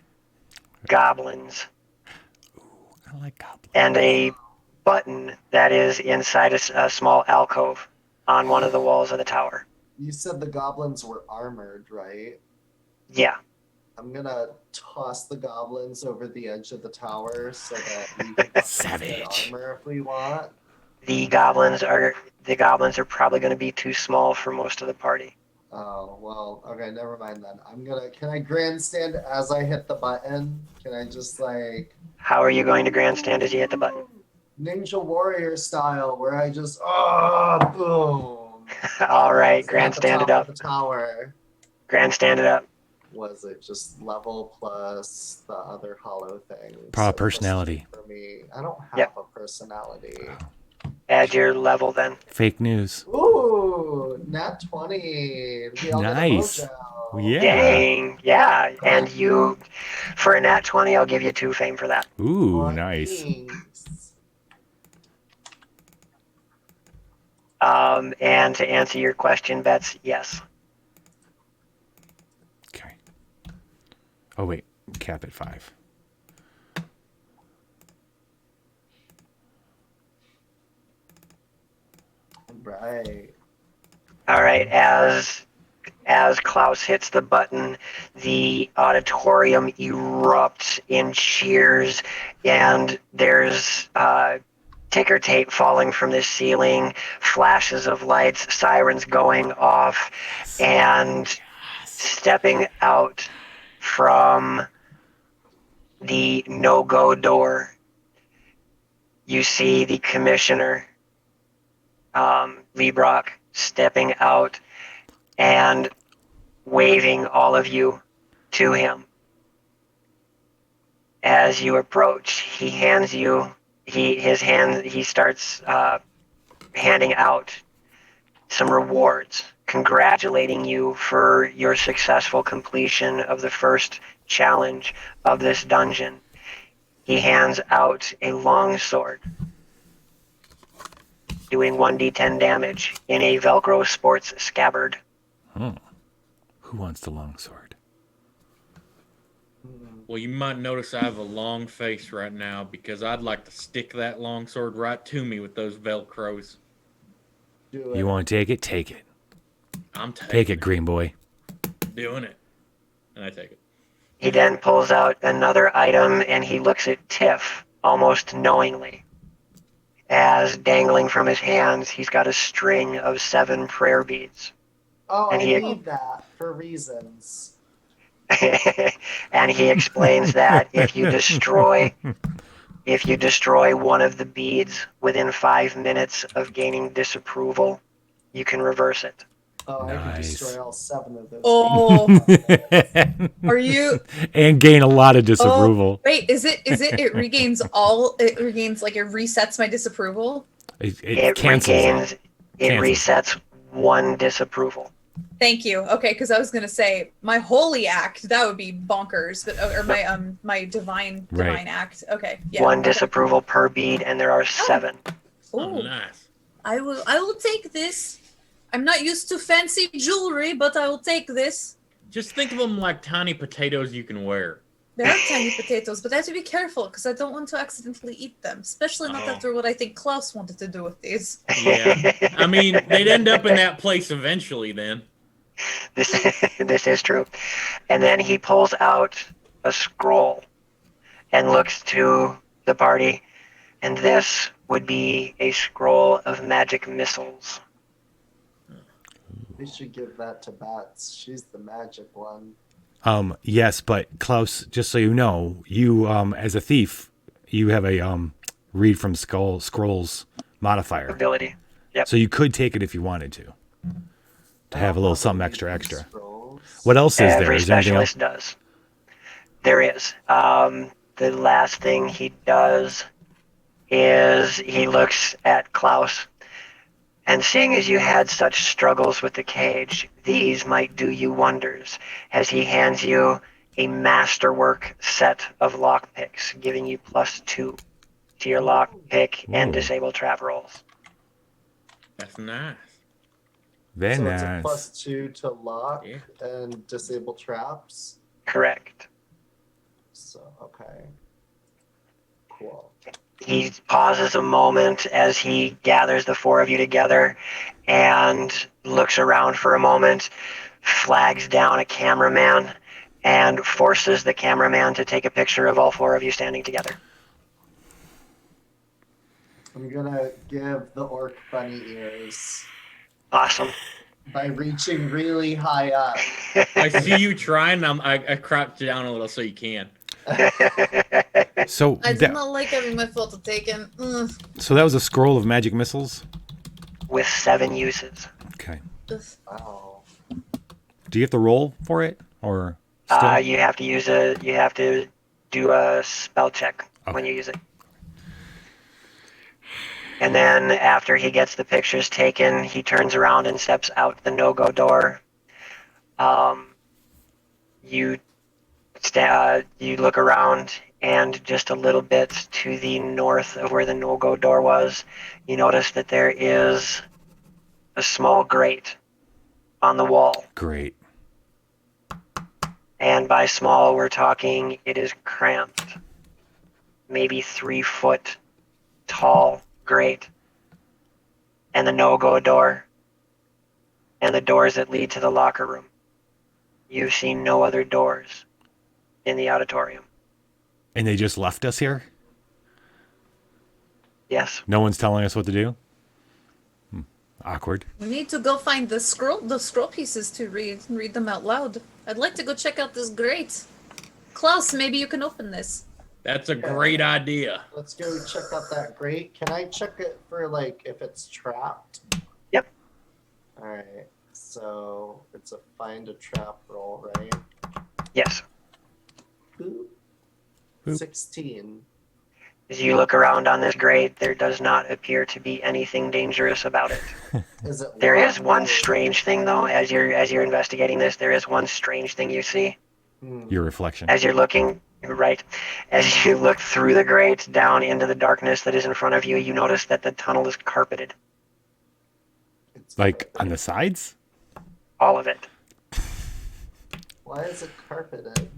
goblins. I like goblins. And a button that is inside a small alcove on one of the walls of the tower. You said the goblins were armored, right? Yeah. I'm gonna toss the goblins over the edge of the tower so that we can Savage. get armor if we want. The goblins are probably going to be too small for most of the party. Oh, well, okay, never mind then. Can I grandstand as I hit the button? Can I just How are you going to grandstand as you hit the button? Ninja Warrior style, where I just, boom. All right, grandstand it up. The tower. Grandstand it up. Was it just level plus the other hollow thing? Proper personality. For me, I don't have a personality. Add your level then. Fake news. Ooh, nat 20. We all Nice. Get a mojo. Yeah. Dang, yeah. And you, for a nat 20, I'll give you 2 fame for that. Ooh, nice. And to answer your question, Bets, yes. Okay. Oh, wait. Cap at 5. Right. All right, as Klaus hits the button, the auditorium erupts in cheers, and there's ticker tape falling from the ceiling, flashes of lights, sirens going off, and stepping out from the no-go door, you see the commissioner, Lee Brock, stepping out and waving all of you to him. As you approach, he hands you, he starts handing out some rewards, congratulating you for your successful completion of the first challenge of this dungeon. He hands out a longsword, doing 1d10 damage in a Velcro sports scabbard. Who wants the longsword? Well, you might notice I have a long face right now because I'd like to stick that longsword right to me with those Velcros. You want to take it? Take it. I'm taking Take it, green boy. Doing it. And I take it. He then pulls out another item and he looks at Tiff almost knowingly. As dangling from his hands, he's got a string of 7 prayer beads. Oh, And I he- need that for reasons. And he explains that if you destroy one of the beads within 5 minutes of gaining disapproval, you can reverse it. Oh, I can destroy all 7 of those. Oh, are you? And gain a lot of disapproval. Oh, wait, is it? It regains all. It regains like it resets my disapproval. It cancels regains, it. it Cancels. resets 1 disapproval. Thank you. Okay, because I was gonna say my holy act that would be bonkers, but or my divine Right. act. Okay, yeah. 1 okay. disapproval per bead, and there are 7. Ooh. Nice. I will take this. I'm not used to fancy jewelry, but I will take this. Just think of them like tiny potatoes you can wear. There are tiny potatoes, but I have to be careful because I don't want to accidentally eat them, especially not after what I think Klaus wanted to do with these. Yeah. I mean, they'd end up in that place eventually then. This is true. And then he pulls out a scroll and looks to the party, and this would be a scroll of magic missiles. We should give that to Bats. She's the magic one. Yes, but Klaus, just so you know, you as a thief, you have a read from scrolls modifier ability. Yep. So you could take it if you wanted to have a little something extra. What else is there? Every Is there anything else? specialist does. There is. The last thing he does is he looks at Klaus, and seeing as you had such struggles with the cage, these might do you wonders, as he hands you a masterwork set of lockpicks, giving you +2 to your lockpick and disable trap rolls. That's nice. Very so nice. it's a +2 to lock and disable traps. Correct. So okay. Cool. He pauses a moment as he gathers the four of you together and looks around for a moment, flags down a cameraman, and forces the cameraman to take a picture of all four of you standing together. I'm gonna give the orc bunny ears. Awesome. By reaching really high up. I see you trying. I crouched down a little so you can. So I do not like having my photo taken. So that was a scroll of magic missiles? With 7 uses. Okay. Wow. Do you have to roll for it? Or still? You have to do a spell check when you use it. And then after he gets the pictures taken, he turns around and steps out the no-go door. You look around, and just a little bit to the north of where the no-go door was, you notice that there is a small grate on the wall. Great. And by small, we're talking it is cramped. Maybe 3 foot tall grate. And the no-go door. And the doors that lead to the locker room. You've seen no other doors in the auditorium. And they just left us here? Yes. No one's telling us what to do? Awkward. We need to go find the scroll pieces to read them out loud. I'd like to go check out this grate. Klaus, maybe you can open this. That's a great idea. Let's go check out that grate. Can I check it for like if it's trapped? Yep. Alright. So it's a find a trap roll, right? Yes. Boop. 16. As you look around on this grate, there does not appear to be anything dangerous about it. Is it There locked? is one strange thing, though, as you're investigating this. There is one strange thing you see. Your reflection. As you're looking, right, as you look through the grate down into the darkness that is in front of you, you notice that the tunnel is carpeted. Like on the sides? All of it. Why is it carpeted?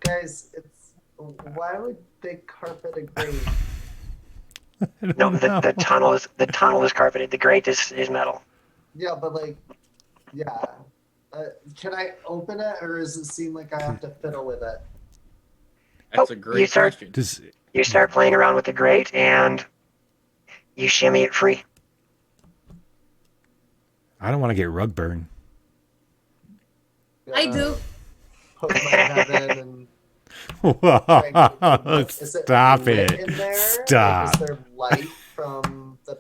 Guys, why would they carpet a grate? No, the tunnel is carpeted. The grate is metal. Yeah, but like, yeah. Can I open it, or does it seem like I have to fiddle with it? That's a great question. You start playing around with the grate, and you shimmy it free. I don't want to get rug burn. I do. Poke my head in and Stop it. in there? Stop. Like, is there light from the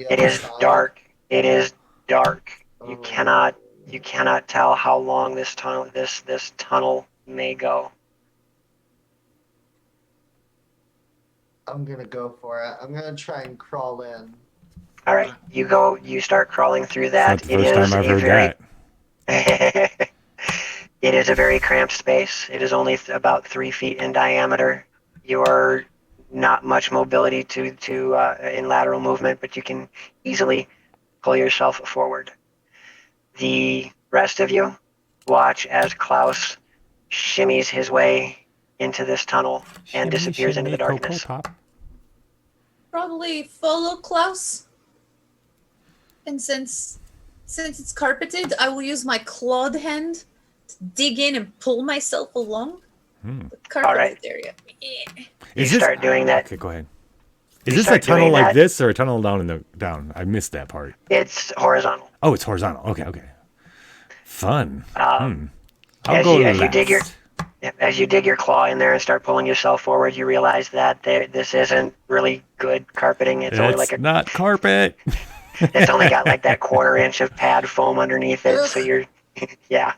It other is side? dark. It is dark. You cannot tell how long this tunnel may go. I'm gonna go for it. I'm gonna try and crawl in. All right, you start crawling through that. It's not the first time I've heard that. It is a very cramped space. It is only about 3 feet in diameter. You're not much mobility in lateral movement, but you can easily pull yourself forward. The rest of you watch as Klaus shimmies his way into this tunnel and disappears into the darkness. Probably follow Klaus. And since it's carpeted, I will use my clawed hand to dig in and pull myself along the carpeted All right. area. You start doing that. Okay, go ahead. You Is this a start tunnel doing like that. this or a tunnel down? I missed that part. It's horizontal. Oh, it's horizontal. Okay. Fun. I'll As go you, to as the you dig your left. as you dig your claw in there and start pulling yourself forward, you realize that this isn't really good carpeting. It's only like not carpet. It's only got like that 1/4 inch of pad foam underneath it. So you're, yeah.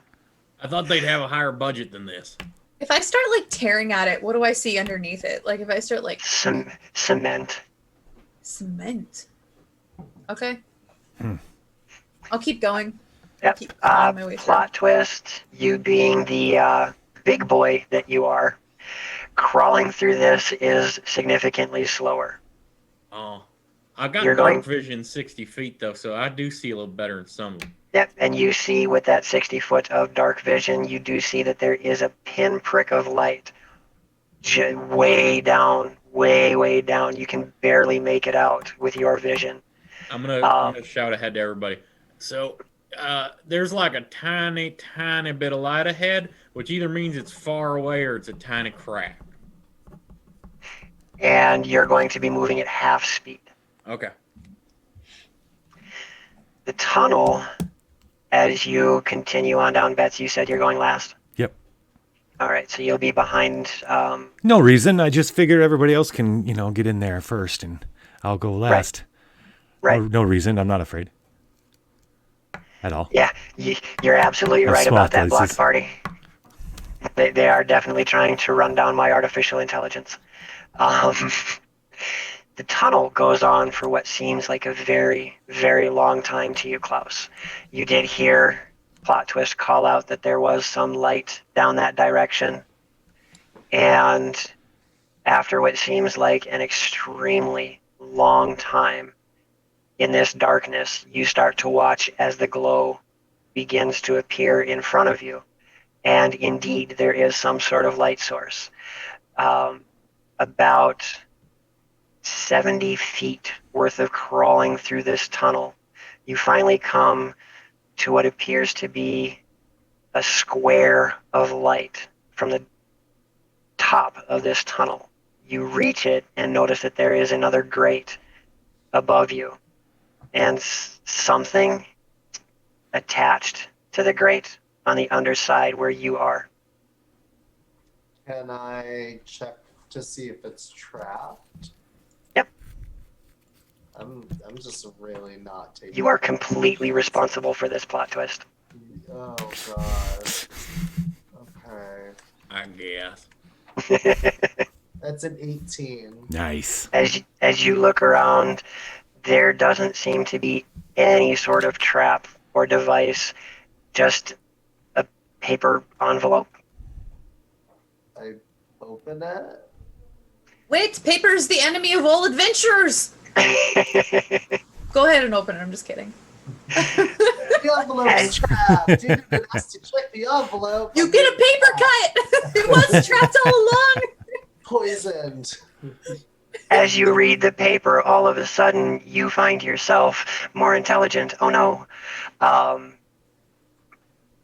I thought they'd have a higher budget than this. If I start like tearing at it, what do I see underneath it? Like if I start like cement. Cement. Okay. I'll keep going. Yep. Keep finding my way through. Plot twist. You being the big boy that you are, crawling through this is significantly slower. Oh. I got You're dark going- vision 60 feet, though, so I do see a little better than some of them. Yep, and you see with that 60 foot of dark vision, you do see that there is a pinprick of light way down, way down. You can barely make it out with your vision. I'm gonna shout ahead to everybody. So there's like a tiny bit of light ahead, which either means it's far away or it's a tiny crack. And you're going to be moving at half speed. Okay. The tunnel, as you continue on down, Bets, you said you're going last? Yep. All right, so you'll be behind. No reason. I just figure everybody else can, get in there first, and I'll go last. Right. No reason. I'm not afraid. At all. Yeah, you're absolutely right about that, Block Party. They are definitely trying to run down my artificial intelligence. The tunnel goes on for what seems like a very, very long time to you, Klaus. You did hear Plot Twist call out that there was some light down that direction. And after what seems like an extremely long time in this darkness, you start to watch as the glow begins to appear in front of you. And indeed, there is some sort of light source. About 70 feet worth of crawling through this tunnel, you finally come to what appears to be a square of light from the top of this tunnel. You reach it and notice that there is another grate above you, and something attached to the grate on the underside where you are. Can I check to see if it's trapped? Yep. I'm just really not taking. You are completely responsible for this plot twist. Oh god. Okay. I guess. That's an 18. Nice. As you look around, there doesn't seem to be any sort of trap or device, just a paper envelope. I open it. Wait, paper's the enemy of all adventurers. Go ahead and open it. I'm just kidding. The envelope's trapped. Dude, it has to check the envelope. You get a paper cut. It was trapped all along. Poisoned. As you read the paper, all of a sudden you find yourself more intelligent. Oh no.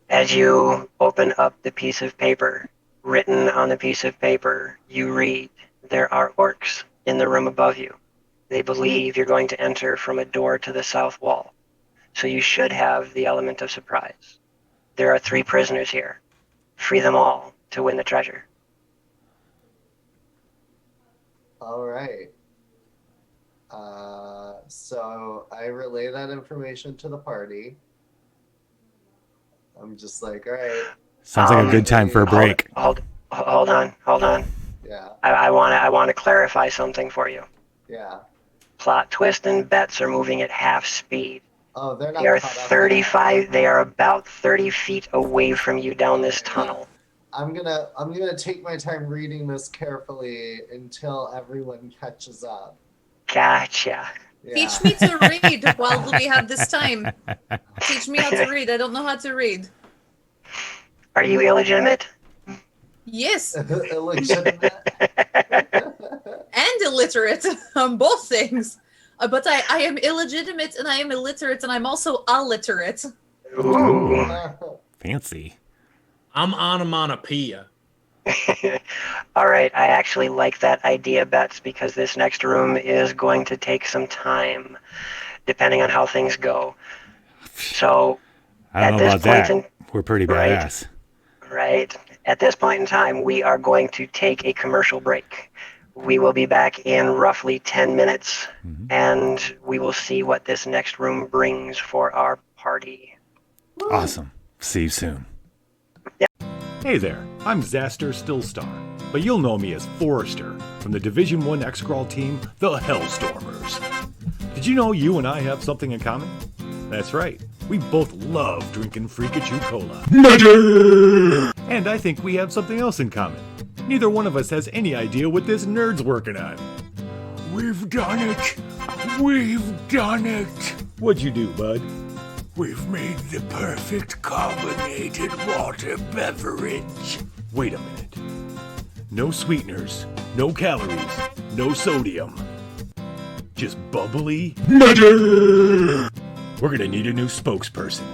As you open up the piece of paper, written on the piece of paper, you read, there are orcs in the room above you. They believe you're going to enter from a door to the south wall. So you should have the element of surprise. There are 3 prisoners here. Free them all to win the treasure. All right. So I relay that information to the party. I'm just like, all right. Sounds like a good time for a break. Hold on. Yeah. I want to clarify something for you. Yeah. Plot Twist and Bets are moving at half speed. Oh, they're not. They are caught up. 35. They are about 30 feet away from you down this tunnel. I'm gonna take my time reading this carefully until everyone catches up. Gotcha. Yeah. Teach me to read while we have this time. Teach me how to read. I don't know how to read. Are you illegitimate? Yes. Illegitimate. And illiterate on both things. But I am illegitimate and I am illiterate and I'm also alliterate. Ooh. Fancy. I'm onomatopoeia. All right, I actually like that idea, Bets, because this next room is going to take some time, depending on how things go. So, I don't know about that. We're pretty badass. Right. At this point in time, we are going to take a commercial break. We will be back in roughly 10 minutes, and we will see what this next room brings for our party. Awesome. See you soon. Hey there, I'm Zaster Stillstar, but you'll know me as Forrester from the Division 1 Xcrawl team, the Hellstormers. Did you know you and I have something in common? That's right, we both love drinking Friki-Choo cola. And I think we have something else in common. Neither one of us has any idea what this nerd's working on. We've done it! We've done it. What'd you do, bud? We've made the perfect carbonated water beverage. Wait a minute. No sweeteners, no calories, no sodium. Just bubbly Nutter! We're gonna need a new spokesperson.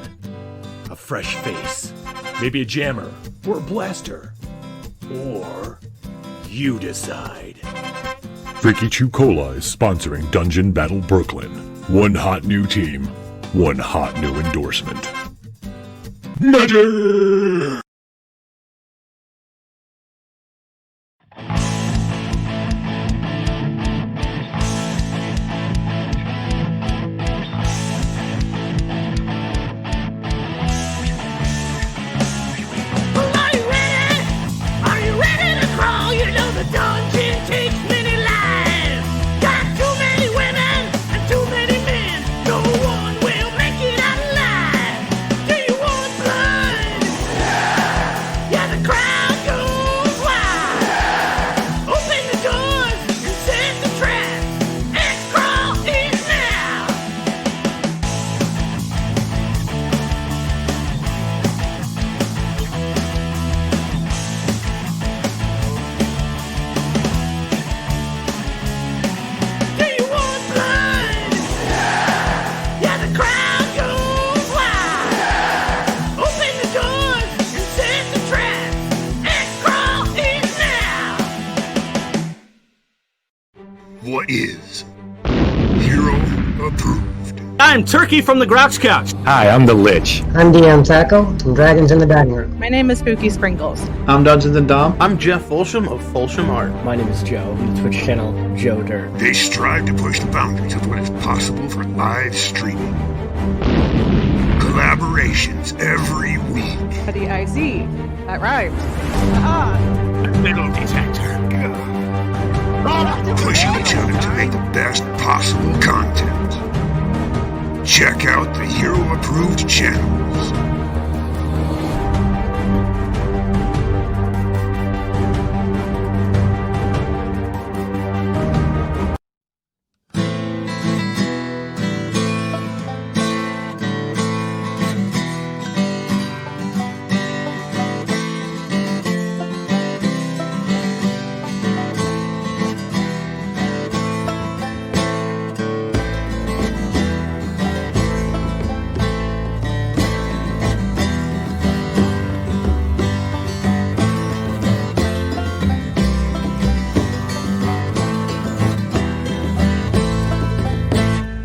A fresh face. Maybe a jammer or a blaster. Or you decide. Friki-Choo Cola is sponsoring Dungeon Battle Brooklyn. One hot new team, one hot new endorsement. Nutter! What is hero approved? I'm Turkie from the Grouch Couch. Hi, I'm the Lich. I'm DM THACO from Dragons in the Dining Room. My name is Spooky Sprinkles. I'm Dungeons and Dom. I'm Jeff Folsham of Folsham Art. My name is Joe from the Twitch channel Joe Dirt. They strive to push the boundaries of what is possible for live streaming. Collaborations every week. DIZ. That rhymes. Metal detector. Pushing each other to make the best possible content. Check out the hero-approved channels.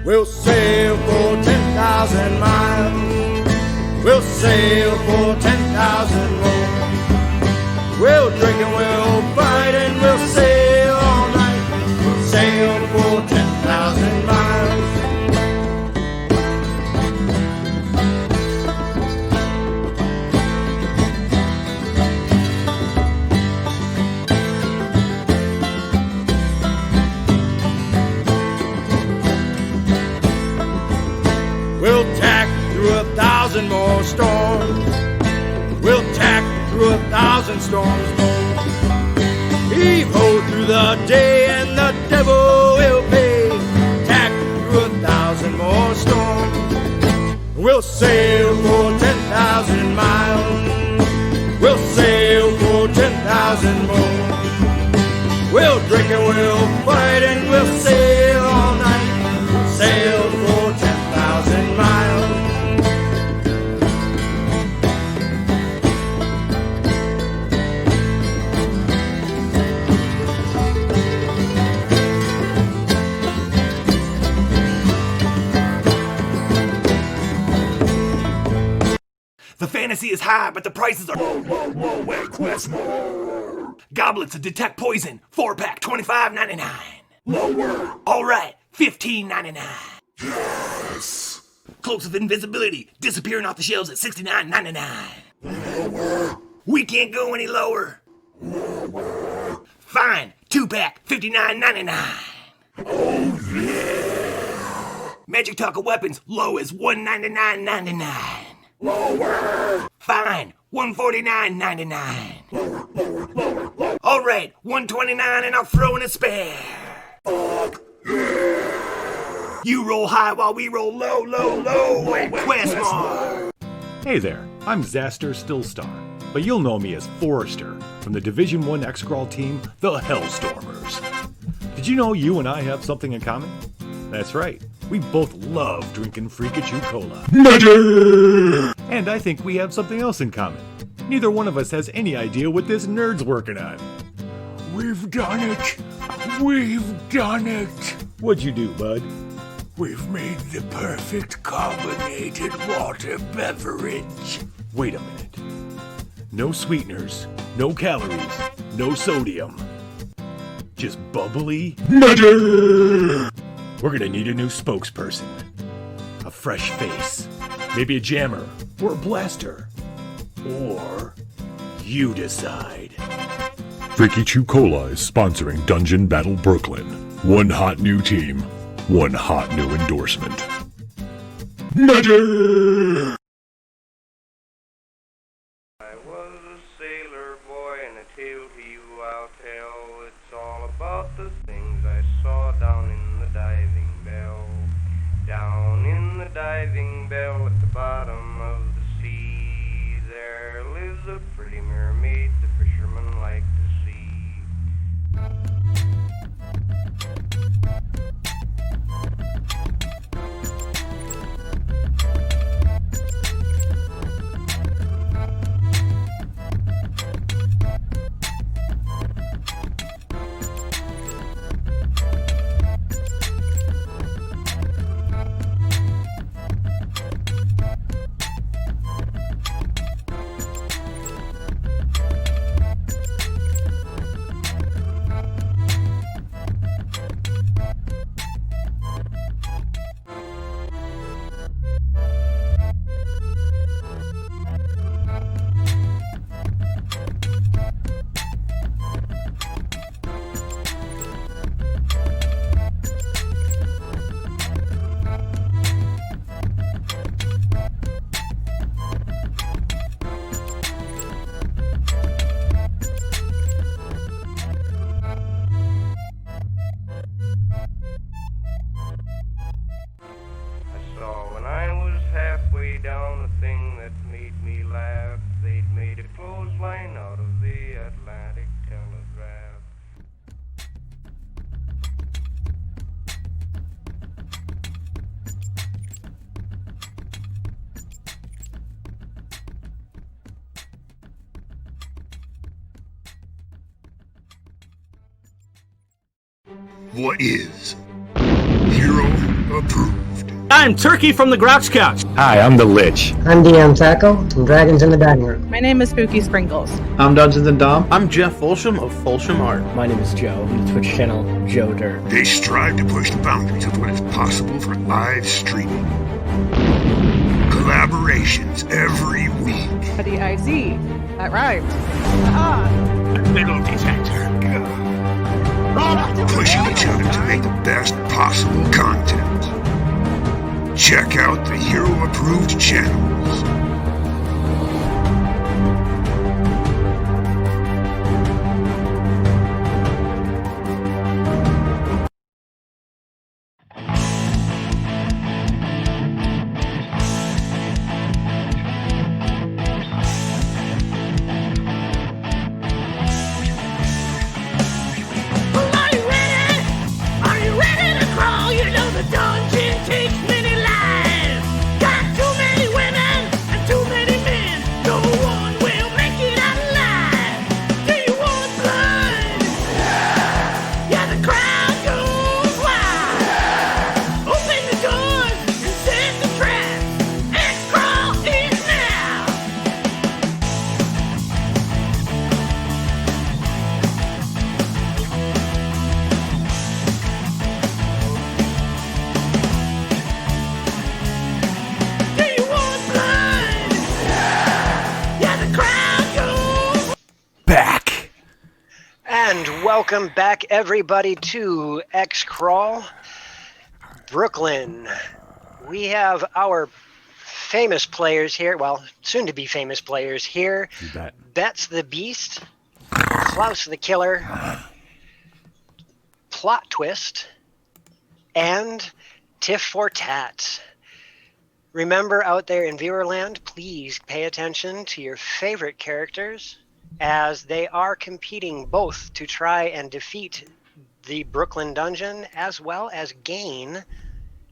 We'll sail for 10,000 miles. We'll sail for 10,000 more. We'll drink and we'll fight and we'll sail all night. We'll sail for 10,000 miles. We'll tack through 1,000 more storms. We'll tack through 1,000 storms more. Heave-ho through the day and the devil will pay. Tack through 1,000 more storms. We'll sail for 10,000 miles. We'll sail for 10,000 more. We'll drink and we'll fight and we'll sail all night. We'll sail for 10,000 miles. The fantasy is high, but the prices are request more. Goblets to detect poison, 4-pack, $25.99. Lower. All right, $15.99. Yes. Cloaks of invisibility, disappearing off the shelves at $69.99. Lower. We can't go any lower. Lower. Fine, 2-pack, $59.99. Oh yeah. Magic Taco weapons, low as $199.99. Lower. Fine, $149.99. Lower. All right, $129 and I'll throw in a spare. Fuck yeah. You roll high while we roll low, low, low, and quest more. Hey there, I'm Zaster Stillstar, but you'll know me as Forrester from the Division 1 Xcrawl team, the Hellstormers. Did you know you and I have something in common? That's right, we both love drinking Friki-Choo cola. And I think we have something else in common. Neither one of us has any idea what this nerd's working on. We've done it! We've done it! What'd you do, bud? We've made the perfect carbonated water beverage. Wait a minute. No sweeteners, no calories, no sodium. Just bubbly. We're gonna need a new spokesperson. A fresh face. Maybe a jammer or a blaster. Or you decide. Friki-Choo Cola is sponsoring Dungeon Battle Brooklyn. One hot new team, one hot new endorsement. I was a sailor boy, and a tale to you I'll tell. It's all about the things I saw down in the diving bell. Down in the diving bell at the bottom of the sea, there lives a pretty mermaid the fishermen like to see. What is hero approved? I'm Turkie from the Grouch Couch. Hi, I'm the Lich. I'm DM THACO from Dragons in the Dining Room. My name is Spooky Sprinkles. I'm Dungeons and Dom. I'm Jeff Folsham of Folsham Art. My name is Joe from the Twitch channel Joe Dirt. They strive to push the boundaries of what is possible for live streaming. Collaborations every week. D-I-Z. That rhymes. Middle detector. Pushing each other to make the best possible content. Check out the hero-approved channels. Welcome back, everybody, to Xcrawl Brooklyn. We have our famous players here, well, soon-to-be famous players here. Bets the Beast, Klaus the Killer, Plot Twist, and Tiff for tat. Remember out there in viewerland, please pay attention to your favorite characters as they are competing both to try and defeat the Brooklyn dungeon as well as gain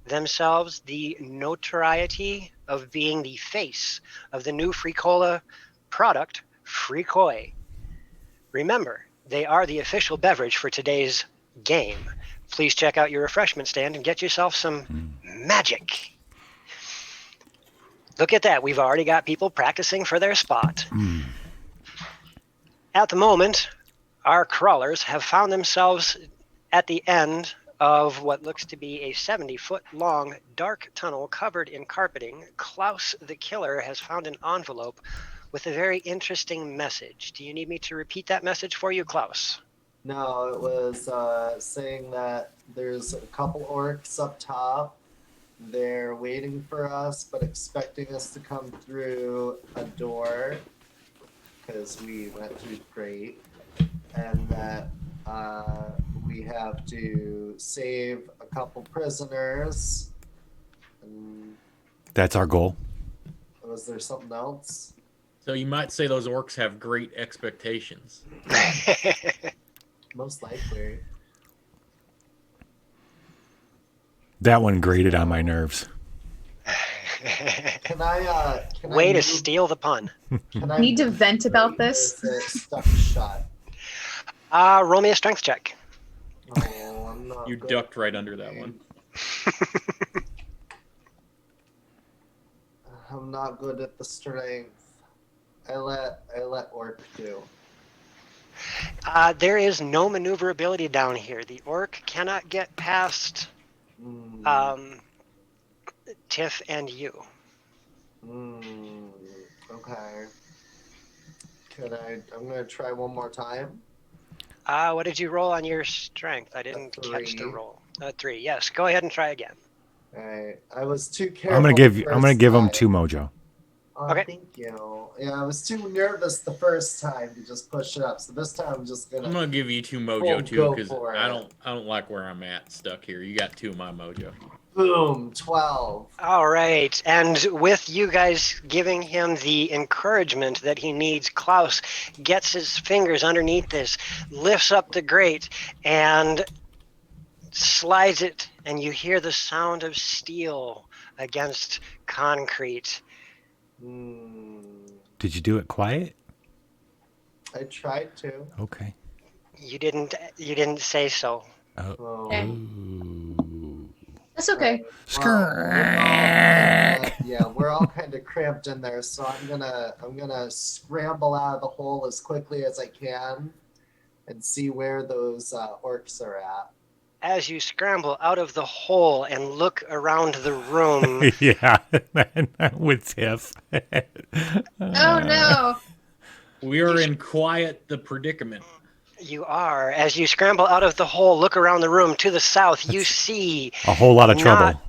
themselves the notoriety of being the face of the new Free-Cola product, Free-Koi. Remember, they are the official beverage for today's game. Please check out your refreshment stand and get yourself some magic. Look at that. We've already got people practicing for their spot. At the moment, our crawlers have found themselves at the end of what looks to be a 70-foot long dark tunnel covered in carpeting. Klaus the killer has found an envelope with a very interesting message. Do you need me to repeat that message for you, Klaus? No, it was saying that there's a couple orcs up top. They're waiting for us, but expecting us to come through a door because we went through great, and that we have to save a couple prisoners. And That's our goal. was there something else? So you might say those orcs have great expectations. Most likely. That one grated on my nerves. Can I Way to steal the pun. I need to vent about this. Stuck shut. Roll me a strength check. Oh, I'm not You good. ducked right under that one. I'm not good at the strength. I let orc do. There is no maneuverability down here. The orc cannot get past Tiff and you. Okay. I'm gonna try one more time. What did you roll on your strength? I didn't catch the roll. 3. Yes, go ahead and try again. Alright. I was too careful. I'm gonna give him 2 mojo. Oh, Okay. Thank you. Yeah, I was too nervous the first time to just push it up. So this time I'm just gonna. I'm gonna give you 2 mojo too go because for I it. don't like where I'm at stuck here. You got 2 of my mojo. Boom, 12. All right, and with you guys giving him the encouragement that he needs, Klaus gets his fingers underneath this, lifts up the grate, and slides it, and you hear the sound of steel against concrete. Did you do it quiet? I tried to. Okay. You didn't say so. Oh. Okay. That's okay. Yeah, we're all kind of cramped in there, so I'm gonna scramble out of the hole as quickly as I can, and see where those orcs are at. As you scramble out of the hole and look around the room. Yeah, with Tiff. Oh no. We are in quite the predicament. You are. As you scramble out of the hole, look around the room. To the south, you see A whole lot of trouble.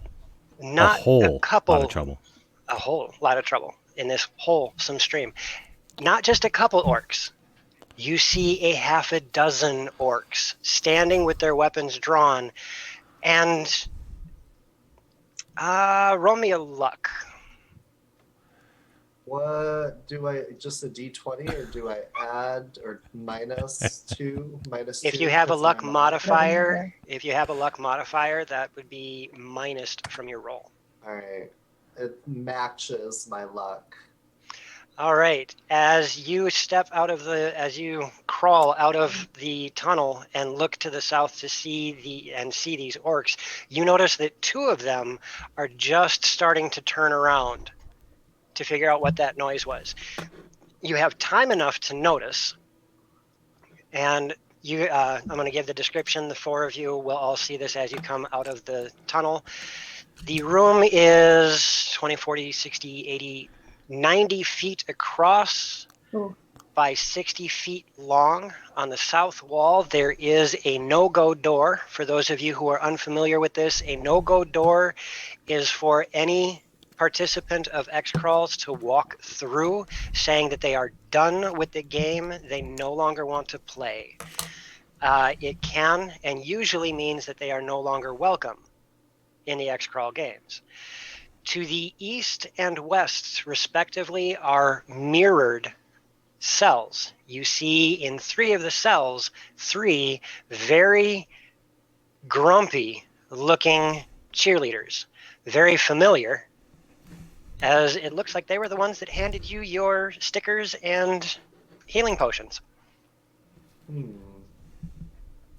Not a whole couple. lot of trouble. A whole lot of trouble in this wholesome stream. Not just a couple orcs. You see a half a dozen orcs standing with their weapons drawn. And roll me a luck. What do I, just a d20, or do I add or minus 2? Minus 2? If you have a What's luck my modifier, that would be minused from your roll. All right. It matches my luck. All right. As you crawl out of the tunnel and look to the south to see these orcs, you notice that 2 of them are just starting to turn around to figure out what that noise was. You have time enough to notice, and I'm going to give the description. The 4 of you will all see this as you come out of the tunnel. The room is 20, 40, 60, 80, 90 feet across by 60 feet long. On the south wall, there is a no-go door. For those of you who are unfamiliar with this, a no-go door is for any participant of Xcrawls to walk through, saying that they are done with the game, they no longer want to play. It can and usually means that they are no longer welcome. in the Xcrawl games. To the east and west, respectively, are mirrored cells. You see in 3 of the cells 3 very grumpy looking cheerleaders. Very familiar, as it looks like they were the ones that handed you your stickers and healing potions.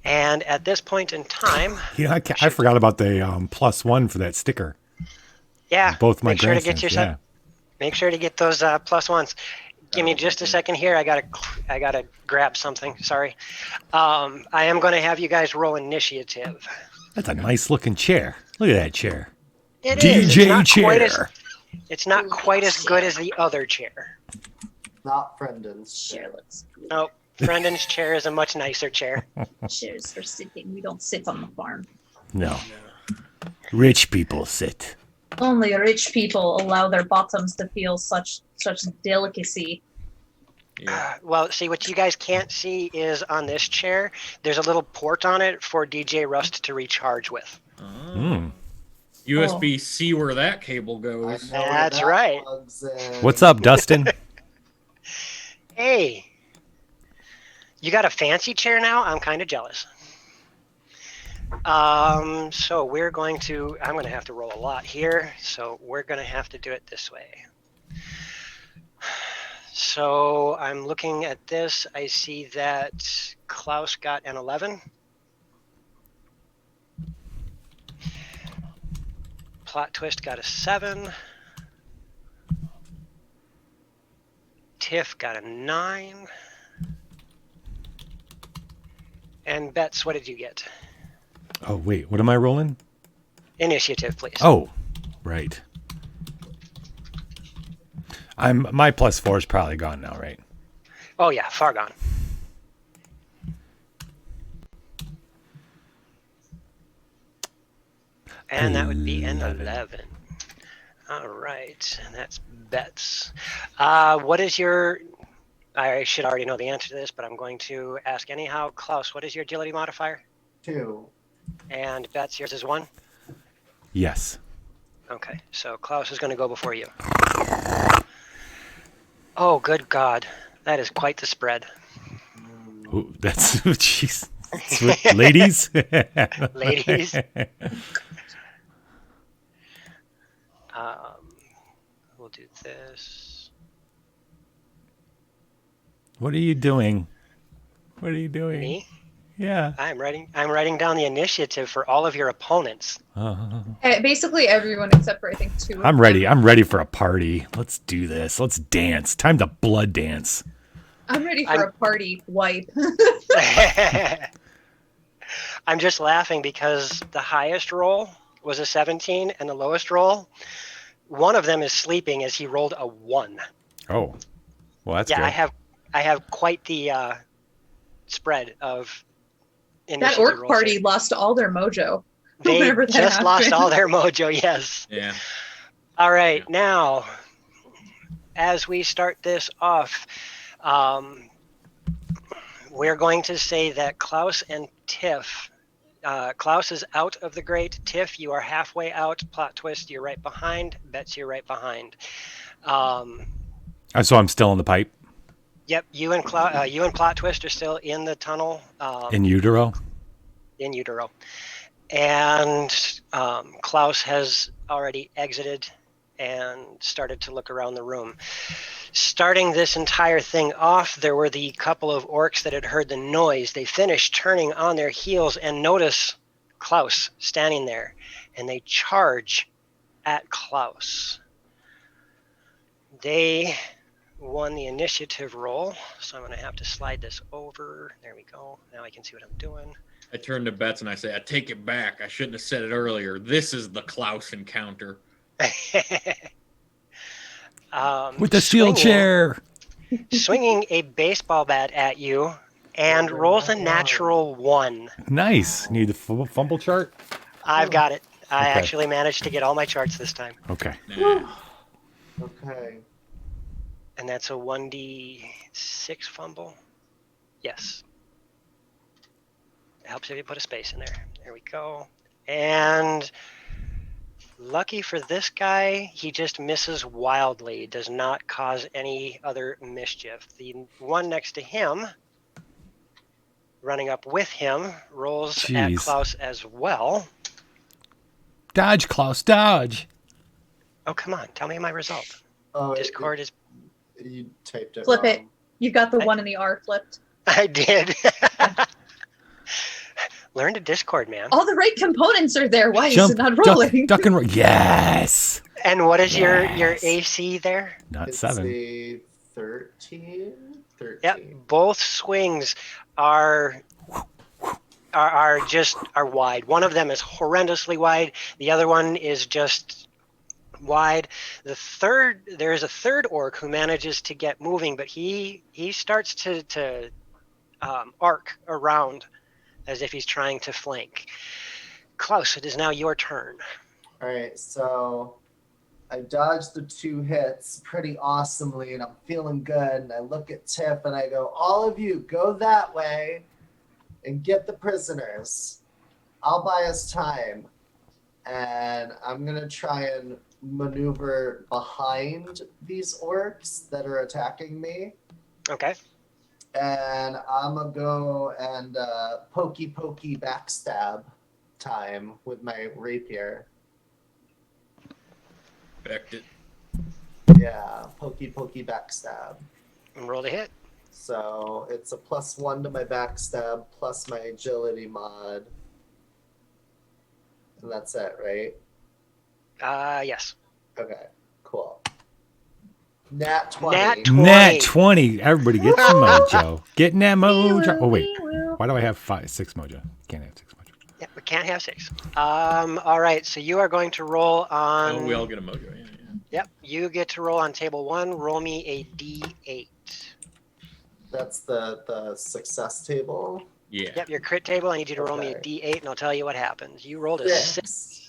And at this point in time... I forgot about the +1 for that sticker. Yeah, Both my make sure to grandsons, get yeah. Make sure to get those +1s. Give me just a second here. I gotta grab something. Sorry. I am going to have you guys roll initiative. That's a nice looking chair. Look at that chair. It DJ is. chair. It's not quite as good as the other chair. Not Brendan's chair. Nope. Brendan's chair is a much nicer chair. Chairs for sitting. We don't sit on the farm. No. Rich people sit. Only rich people allow their bottoms to feel such delicacy. Well, see, what you guys can't see is on this chair, there's a little port on it for DJ Rust to recharge with. USB-C where that cable goes. That's right. What's up, Dustin? Hey. You got a fancy chair now? I'm kind of jealous. So we're going to, I'm going to have to roll a lot here. So we're going to have to do it this way. So I'm looking at this. I see that Klaus got an 11. Plot Twist got a 7. Tiff got a 9. And Bets, what did you get? Oh, wait. What am I rolling? Initiative, please. Oh, right. My +4 is probably gone now, right? Oh, yeah. Far gone. And that would be an 11. All right. And that's Bets. What is your... I should already know the answer to this, but I'm going to ask anyhow. Klaus, what is your agility modifier? 2. And Bets, yours is 1? Yes. Okay, so Klaus is going to go before you. Oh, good God. That is quite the spread. Ooh, that's... Jeez. Ladies? Ladies. We'll do this. What are you doing? What are you doing? Me? Yeah. I'm writing down the initiative for all of your opponents. Basically everyone except for I think 2. I'm ready. I'm ready for a party. Let's do this. Let's dance. Time to blood dance. I'm ready for a party wipe. I'm just laughing because the highest roll was a 17 and the lowest roll, one of them is sleeping as he rolled a 1. Oh. Well, that's good. I have quite the spread of that orc party lost all their mojo. They just lost all their mojo, yes. Yeah. All right, now, as we start this off, we're going to say that Klaus and Tiff, Klaus is out of the grate. Tiff, you are halfway out. Plot Twist, you're right behind. Bets, you're right behind. So I'm still in the pipe? Yep, you and Plot Twist are still in the tunnel. In utero? In utero. And Klaus has already exited and started to look around the room. Starting this entire thing off, there were the couple of orcs that had heard the noise. They finished turning on their heels and notice Klaus standing there. And they charge at Klaus. They won the initiative roll, so I'm going to have to slide this over. There we go. Now I can see what I'm doing. I turn to Bets and I say, I take it back. I shouldn't have said it earlier. This is the Klaus encounter. With the steel chair. Swinging a baseball bat at you and rolls a natural 1. Nice. Need the fumble chart? I've got it. I Okay. actually managed to get all my charts this time. Okay. Okay. And that's a 1d6 fumble. Yes. It helps if you put a space in there. There we go. And Lucky for this guy, he just misses wildly, does not cause any other mischief. The one next to him, running up with him, rolls at Jeez. Klaus as well. Dodge, Klaus, dodge. Oh, come on. Tell me my result. Oh, Discord is... You typed it Flip wrong. it. You got the one in the R flipped. I did. Learn to Discord, man. All the right components are there. Why Jump, is it not rolling? duck and roll. Yes. And what is your Yes. AC there? Not It's 7. a 13? 13. Yep. Both swings are wide. One of them is horrendously wide. The other one is just wide. There is a third orc who manages to get moving, but he starts to arc around as if he's trying to flank. Klaus, it is now your turn. All right, so I dodged the 2 hits pretty awesomely, and I'm feeling good. And I look at Tiff and I go, all of you, go that way and get the prisoners. I'll buy us time. And I'm going to try and maneuver behind these orcs that are attacking me. Okay. And I'm going to go and pokey backstab time with my rapier. Backed it. Yeah, pokey backstab. And roll to hit. So it's a +1 to my backstab plus my agility mod. And that's it, right? Yes. Okay, cool. Nat 20. Nat 20. Everybody get some mojo. Getting that mojo. Oh, wait. Why do I have 6 mojo? Can't have 6 mojo. Yeah, we can't have 6. All right, so you are going to roll on... Oh, we all get a mojo. Yeah. Yep, you get to roll on table 1. Roll me a D8. That's the success table? Yeah. Yep, your crit table. I need you to roll me a D8, and I'll tell you what happens. You rolled a 6.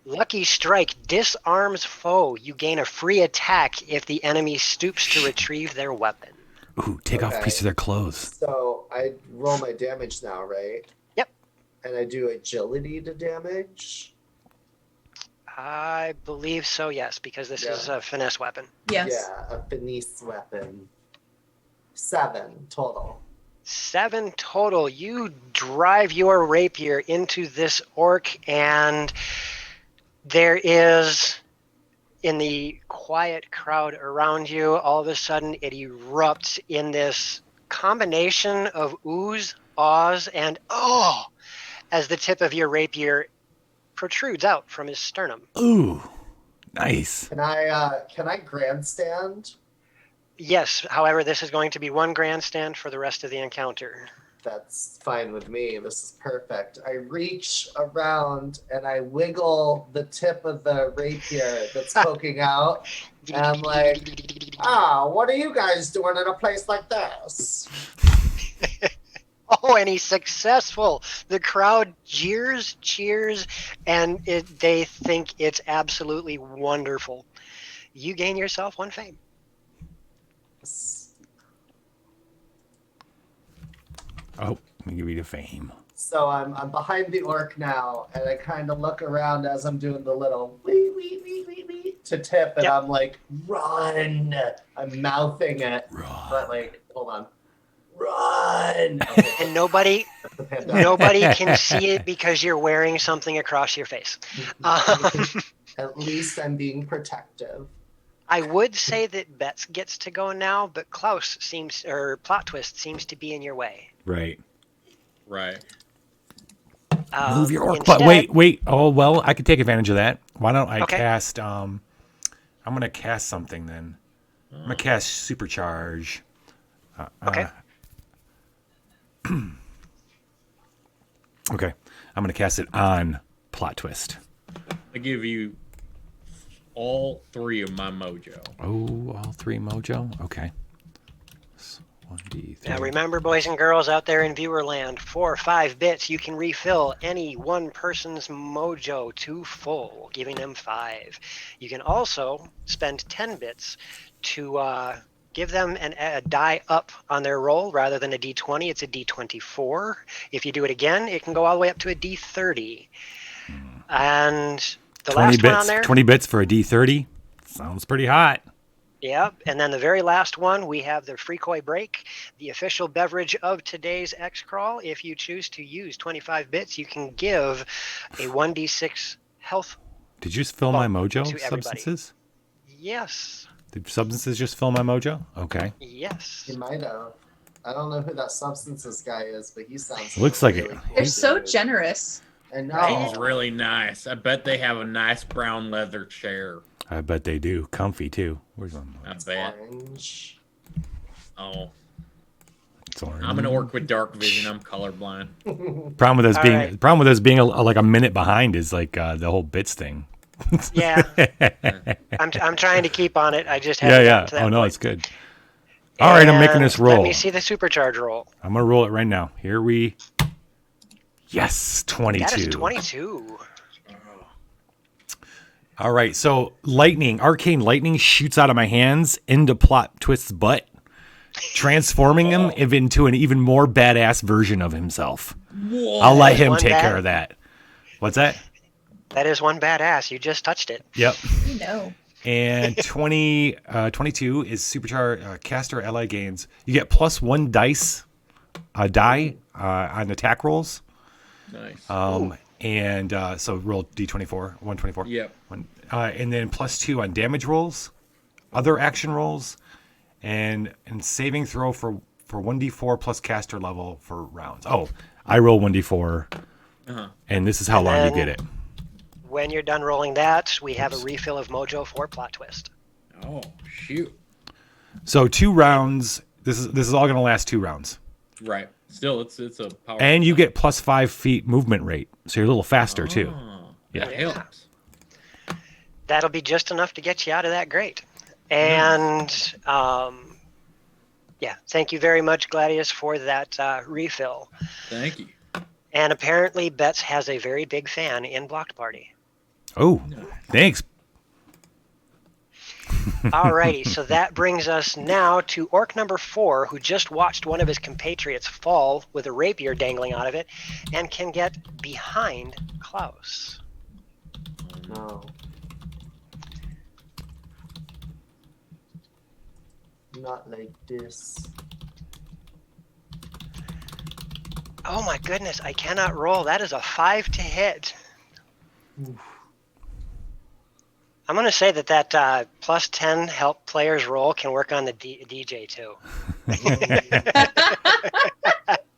Lucky strike disarms foe. You gain a free attack if the enemy stoops to retrieve their weapon. Ooh, take off a piece of their clothes. So I roll my damage now, right? Yep. And I do agility to damage? I believe so, yes, because this is a finesse weapon. Yes. Yeah, a finesse weapon. 7 total. 7 total. You drive your rapier into this orc, and there is, in the quiet crowd around you, all of a sudden it erupts in this combination of oohs, ahs, and oh, as the tip of your rapier protrudes out from his sternum. Ooh, nice. Can I grandstand? Yes, however, this is going to be 1 grandstand for the rest of the encounter. That's fine with me. This is perfect. I reach around and I wiggle the tip of the rapier that's poking out. And I'm like, what are you guys doing in a place like this? Oh, and he's successful. The crowd jeers, cheers, and they think it's absolutely wonderful. You gain yourself 1 fame. Oh, let me give you the fame. So I'm behind the orc now, and I kind of look around as I'm doing the little wee to tip, and I'm like, run! I'm mouthing it, but like, hold on. Run! Okay. And nobody can see it because you're wearing something across your face. At least I'm being protective. I would say that Betts gets to go now, but Klaus Plot Twist seems to be in your way. Right. Move your orc butt. Wait. Oh, well, I could take advantage of that. Why don't I cast, I'm going to cast something then. I'm going to cast Supercharge. Okay. Okay. I'm going to cast it on Plot Twist. I give you all 3 of my mojo. Oh, all 3 mojo? Okay. 1d3. Now remember, boys and girls out there in viewer land, 4 or 5 bits, you can refill any one person's mojo to full, giving them 5. You can also spend 10 bits to give them a die up on their roll. Rather than a d20, it's a d24. If you do it again, it can go all the way up to a d30. And The 20 last one on bits. there. 20 bits for a D30. Sounds pretty hot. Yep, and then the very last one, we have the Friki-Choo break, the official beverage of today's Xcrawl. If you choose to use 25 bits, you can give a 1d6 health. Did you just fill my mojo to everybody. substances? Yes. Did substances just fill my mojo? Okay. Yes. He might have. I don't know who that substances guy is, but he sounds. Looks like really it. cool. They're so generous. And He's really nice. I bet they have a nice brown leather chair. I bet they do. Comfy too. Where's one? I bet. Orange. Oh. It's orange. I'm an orc with dark vision. I'm colorblind. Problem with us All being right. problem with us being like a minute behind is like the whole bits thing. Yeah. I'm trying to keep on it. I just Yeah, haven't yeah. gotten to that Oh no, point. it's good. All right, I'm making this And roll. Let me see the supercharge roll. I'm gonna roll it right now. Here we. Yes, 22. That is 22. All right, so arcane lightning shoots out of my hands into Plot Twist's butt, transforming him into an even more badass version of himself. Whoa. I'll let him One take bad- care of that. What's that? That is one badass. You just touched it. Yep. No. And 22 is supercharged caster ally gains. You get +1 die on attack rolls. Nice. And so roll D24, 124. Yep. And then +2 on damage rolls, other action rolls, and saving throw for 1d4 plus caster level for rounds. Oh, I roll 1d4, and this is how long you get it. When you're done rolling that, we have a refill of Mojo for Plot Twist. Oh, shoot. So 2 rounds. This is all going to last 2 rounds. Right. Still, it's a power. And you get +5 feet movement rate, so you're a little faster too. Yeah. That helps. That'll be just enough to get you out of that grate. And yeah, thank you very much, Gladius, for that refill. Thank you. And apparently, Betts has a very big fan in Blocked Party. Oh, thanks. Alrighty, so that brings us now to Orc number 4, who just watched one of his compatriots fall with a rapier dangling out of it, and can get behind Klaus. No. Not like this. Oh my goodness, I cannot roll. That is a 5 to hit. Oof. I'm going to say that +10 help players roll can work on the DJ too.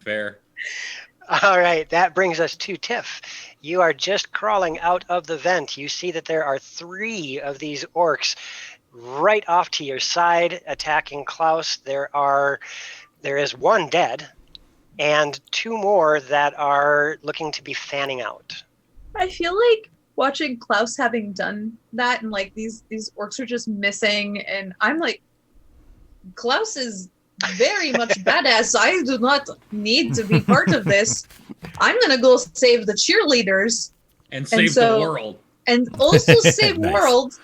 Fair. All right, that brings us to Tiff. You are just crawling out of the vent. You see that there are 3 of these orcs right off to your side attacking Klaus. There is 1 dead and 2 more that are looking to be fanning out. I feel like watching Klaus having done that and like these orcs are just missing and I'm like, Klaus is very much badass. I do not need to be part of this. I'm gonna go save the cheerleaders And save the world. and also save Nice. world.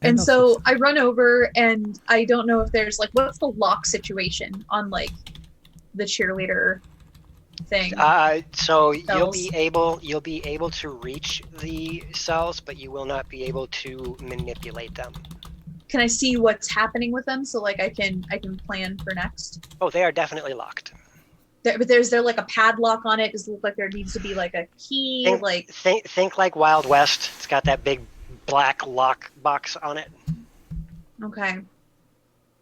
And so I run over and I don't know if there's like, what's the lock situation on like the cheerleader thing? So you'll Cells. be able to reach the cells, but you will not be able to manipulate them. Can I see what's happening with them so like I can plan for next? Oh, they are definitely locked. But is there like a padlock on it? Does it look like there needs to be like a key? Think like Wild West. It's got that big black lock box on it. Okay.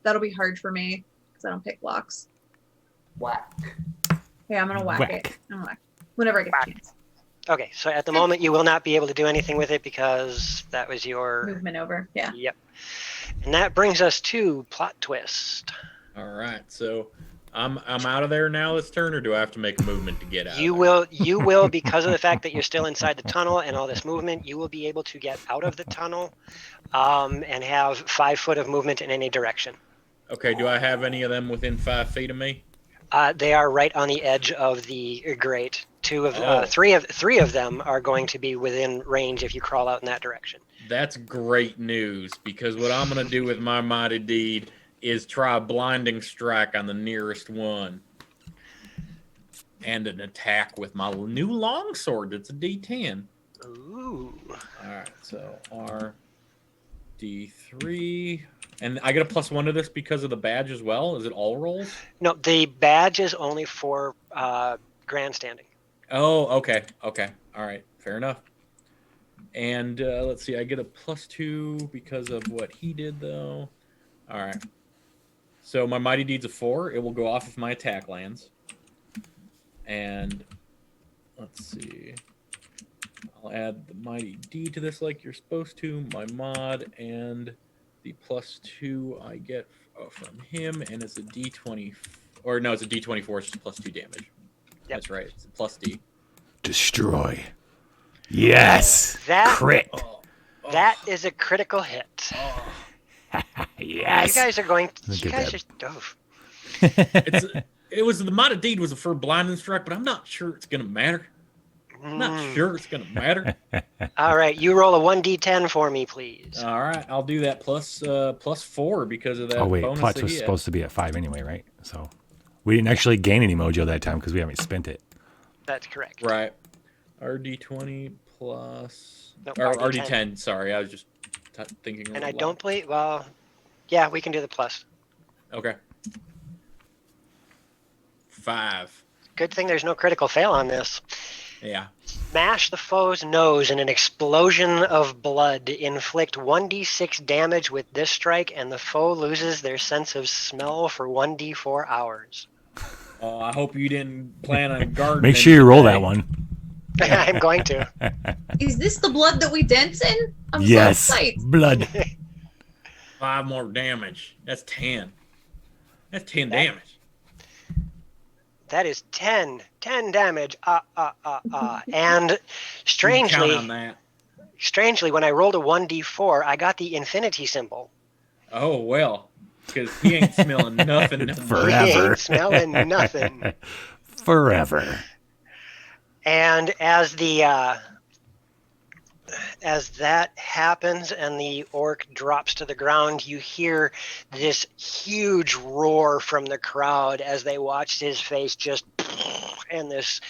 That'll be hard for me because I don't pick locks. Whack. Okay, I'm gonna whack it. I'm gonna whack whenever I get a chance. Okay, so at the moment you will not be able to do anything with it because that was your Movement over. Yeah. Yep. And that brings us to Plot Twist. All right, so I'm out of there now this turn, or do I have to make a movement to get out? You will because of the fact that you're still inside the tunnel and all this movement, you will be able to get out of the tunnel and have 5 foot of movement in any direction. Okay, do I have any of them within 5 feet of me? They are right on the edge of the grate. Three of them are going to be within range if you crawl out in that direction. That's great news, because what I'm going to do with my mighty deed is try a blinding strike on the nearest one. And an attack with my new longsword. It's a D10. Ooh. All right, so RD3. And I get a +1 to this because of the badge as well? Is it all rolls? No, the badge is only for grandstanding. Oh, okay. Okay. All right. Fair enough. And let's see. I get a +2 because of what he did, though. All right. So my Mighty Deed's a 4. It will go off if my attack lands. And let's see. I'll add the Mighty Deed to this like you're supposed to. My mod and the +2 I get from him. And it's a D20. Or no, it's a D24. It's just +2 damage. Yep. That's right. It's a +D. Destroy. Yes. Crit. That is a critical hit. Yes. You guys are going. Look You at guys that. are. Oof. It was the Mighty Deed was for blinding strike, but I'm not sure it's gonna matter. I'm not sure it's gonna matter. All right, you roll a 1d10 for me, please. All right, I'll do that +4 because of that. Oh wait, bonus Plot that was he had. supposed to be at 5 anyway, right? So we didn't actually gain any mojo that time because we haven't spent it. That's correct. Right. RD20 plus. Nope, or RD10. RD10. Sorry, I was just thinking. And I don't believe. Well, yeah, we can do the plus. Okay. 5. Good thing there's no critical fail on this. Yeah. Smash the foe's nose in an explosion of blood. Inflict 1d6 damage with this strike, and the foe loses their sense of smell for 1d4 hours. Oh, I hope you didn't plan on gardening. Make sure you roll that one. I'm going to. Is this the blood that we dance in? I'm Yes, so excited. blood. 5 more damage. That's 10. That's 10 damage. That is 10 damage. And Count strangely, on that. when I rolled a 1d4, I got the infinity symbol. Oh well, because he ain't smelling nothing. No more. Forever. He ain't smelling nothing. Forever. And as that happens and the orc drops to the ground, you hear this huge roar from the crowd as they watched his face just, and this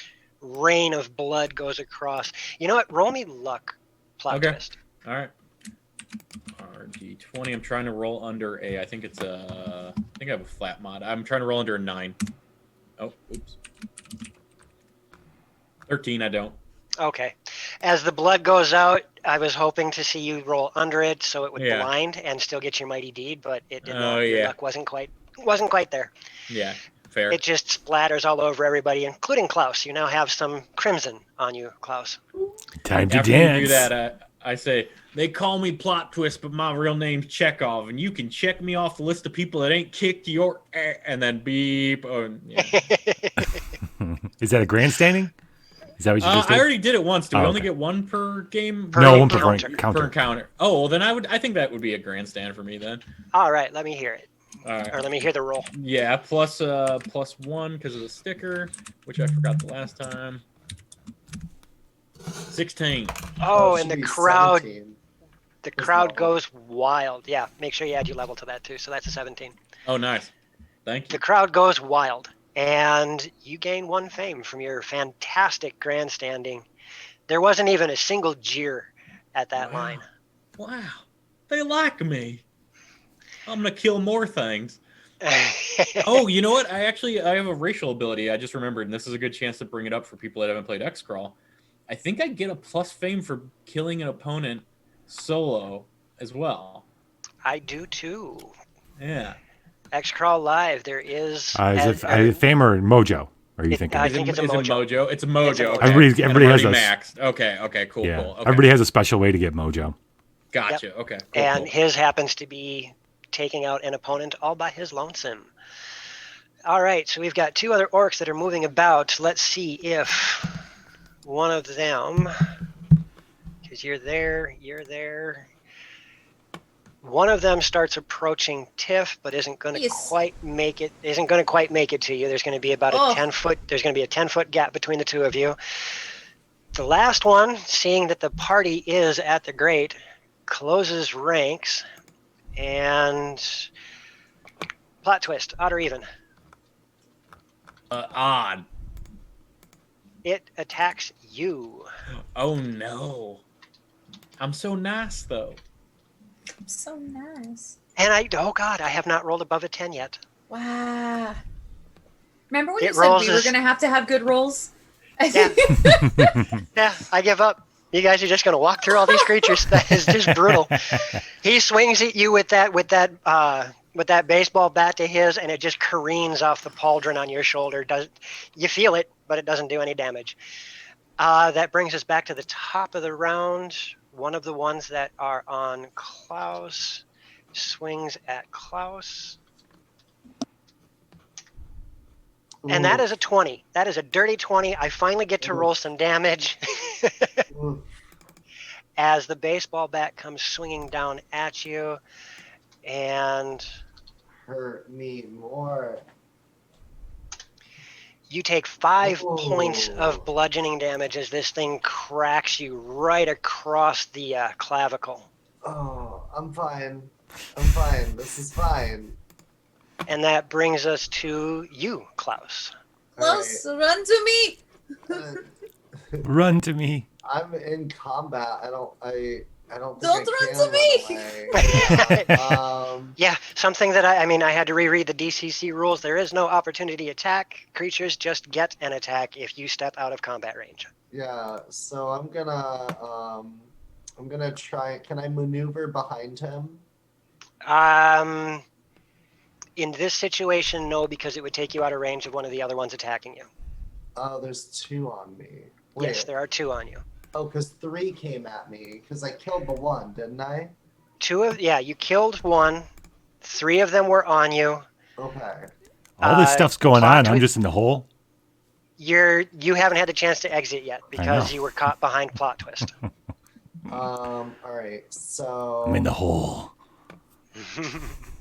rain of blood goes across. You know what? Roll me luck. Plot twist. All right. RD20. I'm trying to roll under a. I think it's a. I think I have a flat mod. I'm trying to roll under a 9. Oh, oops. 13. I don't. Okay. As the blood goes out, I was hoping to see you roll under it so it would Yeah. blind and still get your mighty deed, but it did Oh, not. Your yeah. luck wasn't quite there. Yeah. Fair. It just splatters all over everybody, including Klaus. You now have some crimson on you, Klaus. Time to After dance. you do that, I say they call me Plot Twist, but my real name's Chekhov, and you can check me off the list of people that ain't kicked your and then beep. Oh, yeah. Is that a grandstanding? Is that what you just did? I already did it once. Do we Oh, only okay. get one per game? No, one per counter. Per encounter. Oh, well, then I think that would be a grandstand for me then. All right, let me hear it. All right. Or let me hear the roll. Yeah, +1 because of the sticker, which I forgot the last time. 16. Oh, it and should the be crowd, 17. the crowd goes wild. Yeah, make sure you add your level to that too. So that's a 17. Oh, nice. Thank you. The crowd goes wild, and you gain 1 fame from your fantastic grandstanding. There wasn't even a single jeer at that line. Wow, they like me. I'm gonna kill more things. Oh, you know what? I have a racial ability. I just remembered, and this is a good chance to bring it up for people that haven't played Xcrawl. I think I get a plus fame for killing an opponent solo as well. I do too. Yeah. Xcrawl Live, there is. Is it fame or mojo? Are you thinking? I think it's a mojo. It's a mojo. Okay. Everybody has already a maxed. Okay, cool, yeah. cool. Okay. Everybody has a special way to get mojo. Gotcha. Yep. Okay. Cool, And cool. his happens to be taking out an opponent all by his lonesome. All right, so we've got 2 other orcs that are moving about. Let's see if one of them, because you're there. One of them starts approaching Tiff, but isn't going to quite make it. Isn't going to quite make it to you. There's going to be about a 10-foot. There's going to be a 10-foot gap between the 2 of you. The last one, seeing that the party is at the grate, closes ranks, and plot twist: odd or even? Odd. It attacks you. Oh no. I'm so nice though. I'm so nice. And oh god, I have not rolled above a 10 yet. Wow. Remember when It you said rolls we were as- going to have good rolls? Yeah. Yeah, I give up. You guys are just gonna walk through all these creatures. That is just brutal. He swings at you with that baseball bat to his, and it just careens off the pauldron on your shoulder. You feel it, but it doesn't do any damage. That brings us back to the top of the round. One of the ones that are on Klaus swings at Klaus. And that is a 20. That is a dirty 20. I finally get to roll some damage as the baseball bat comes swinging down at you. And hurt me more. You take 5 points of bludgeoning damage as this thing cracks you right across the clavicle. Oh, I'm fine. I'm fine. This is fine. And that brings us to you, Klaus. Klaus, run to me! Run to me. I'm in combat. I don't think Don't I run can to me! Yeah, something that I had to reread the DCC rules. There is no opportunity attack. Creatures just get an attack if you step out of combat range. Yeah, so I'm gonna try. Can I maneuver behind him? In this situation, no, because it would take you out of range of one of the other ones attacking you. Oh, there's 2 on me. Yes, there are 2 on you. Oh, because 3 came at me because I killed the one, didn't I? You killed 1. 3 of them were on you. Okay. All this stuff's going on. I'm just in the hole. You haven't had the chance to exit yet because you were caught behind plot twist. All right. So I'm in the hole.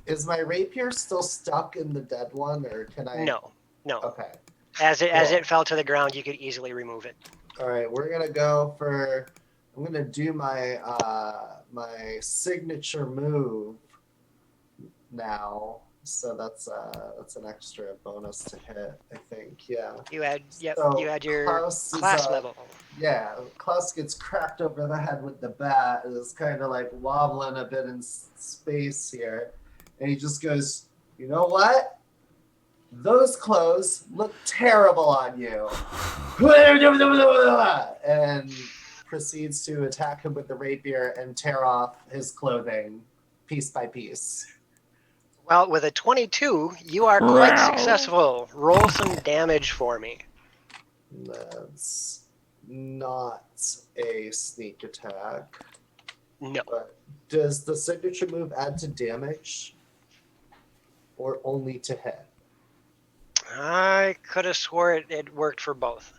Is my rapier still stuck in the dead one, or can I? No. Okay. As it fell to the ground, you could easily remove it. All right, we're gonna go for. I'm gonna do my my signature move now. So that's an extra bonus to hit, I think. Yeah. You had So you had your Klaus is, class level. Yeah, Klaus gets cracked over the head with the bat. It's kind of like wobbling a bit in space here, and he just goes, "You know what? Those clothes look terrible on you," and proceeds to attack him with the rapier and tear off his clothing piece by piece. Well, with a 22, you are quite successful. Roll some damage for me. That's not a sneak attack. No. But does the signature move add to damage or only to hit? I could have swore it worked for both.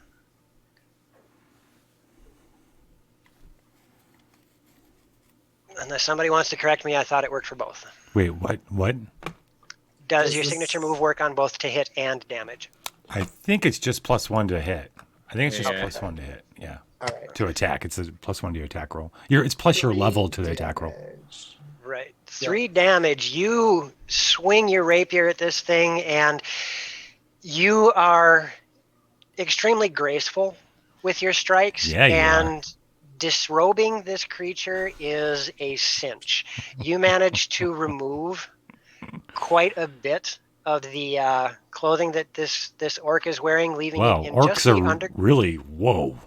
Unless somebody wants to correct me, I thought it worked for both. Wait, what? What? Does your signature move work on both to hit and damage? I think it's just +1 to hit. I think it's just +1 to hit. Yeah. All right. To attack. It's a +1 to your attack roll. It's plus your level to the attack roll. Right. 3 damage. You swing your rapier at this thing, and you are extremely graceful with your strikes. Yeah, you and disrobing this creature is a cinch. You manage to remove quite a bit of the clothing that this orc is wearing, leaving Wow, it in orcs just the are really whoa.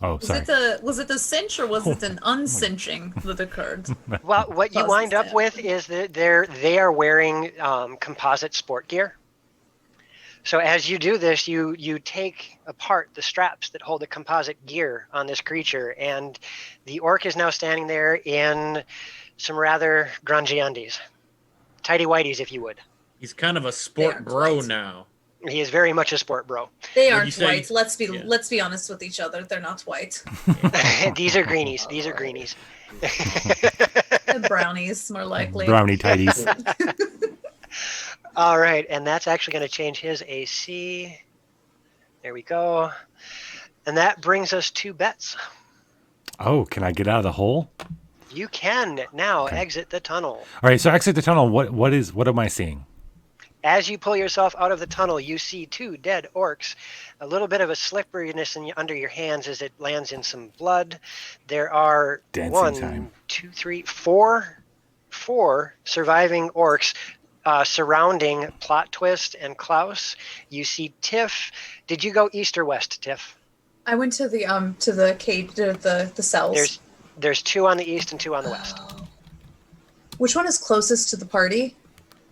Oh, sorry. Was it a cinch or was it an uncinching that occurred? Well, what you wind up with is that they are wearing composite sport gear. So as you do this, you take apart the straps that hold the composite gear on this creature, and the orc is now standing there in some rather grungy undies. Tighty whities, if you would. He's kind of a sport bro now. He is very much a sport bro. They aren't white. Let's be honest with each other. They're not white. These are greenies. These are greenies. They're brownies, more likely. Brownie tighties. All right, and that's actually going to change his AC. There we go. And that brings us to bets. Oh, can I get out of the hole? You can now exit the tunnel. All right, so exit the tunnel. What am I seeing? As you pull yourself out of the tunnel, you see 2 dead orcs. A little bit of a slipperiness under your hands as it lands in some blood. There are Dancing time. four surviving orcs surrounding Plot Twist and Klaus. You see Tiff. Did you go east or west, Tiff? I went to the cage, the cells. There's 2 on the east and 2 on the west. Which one is closest to the party?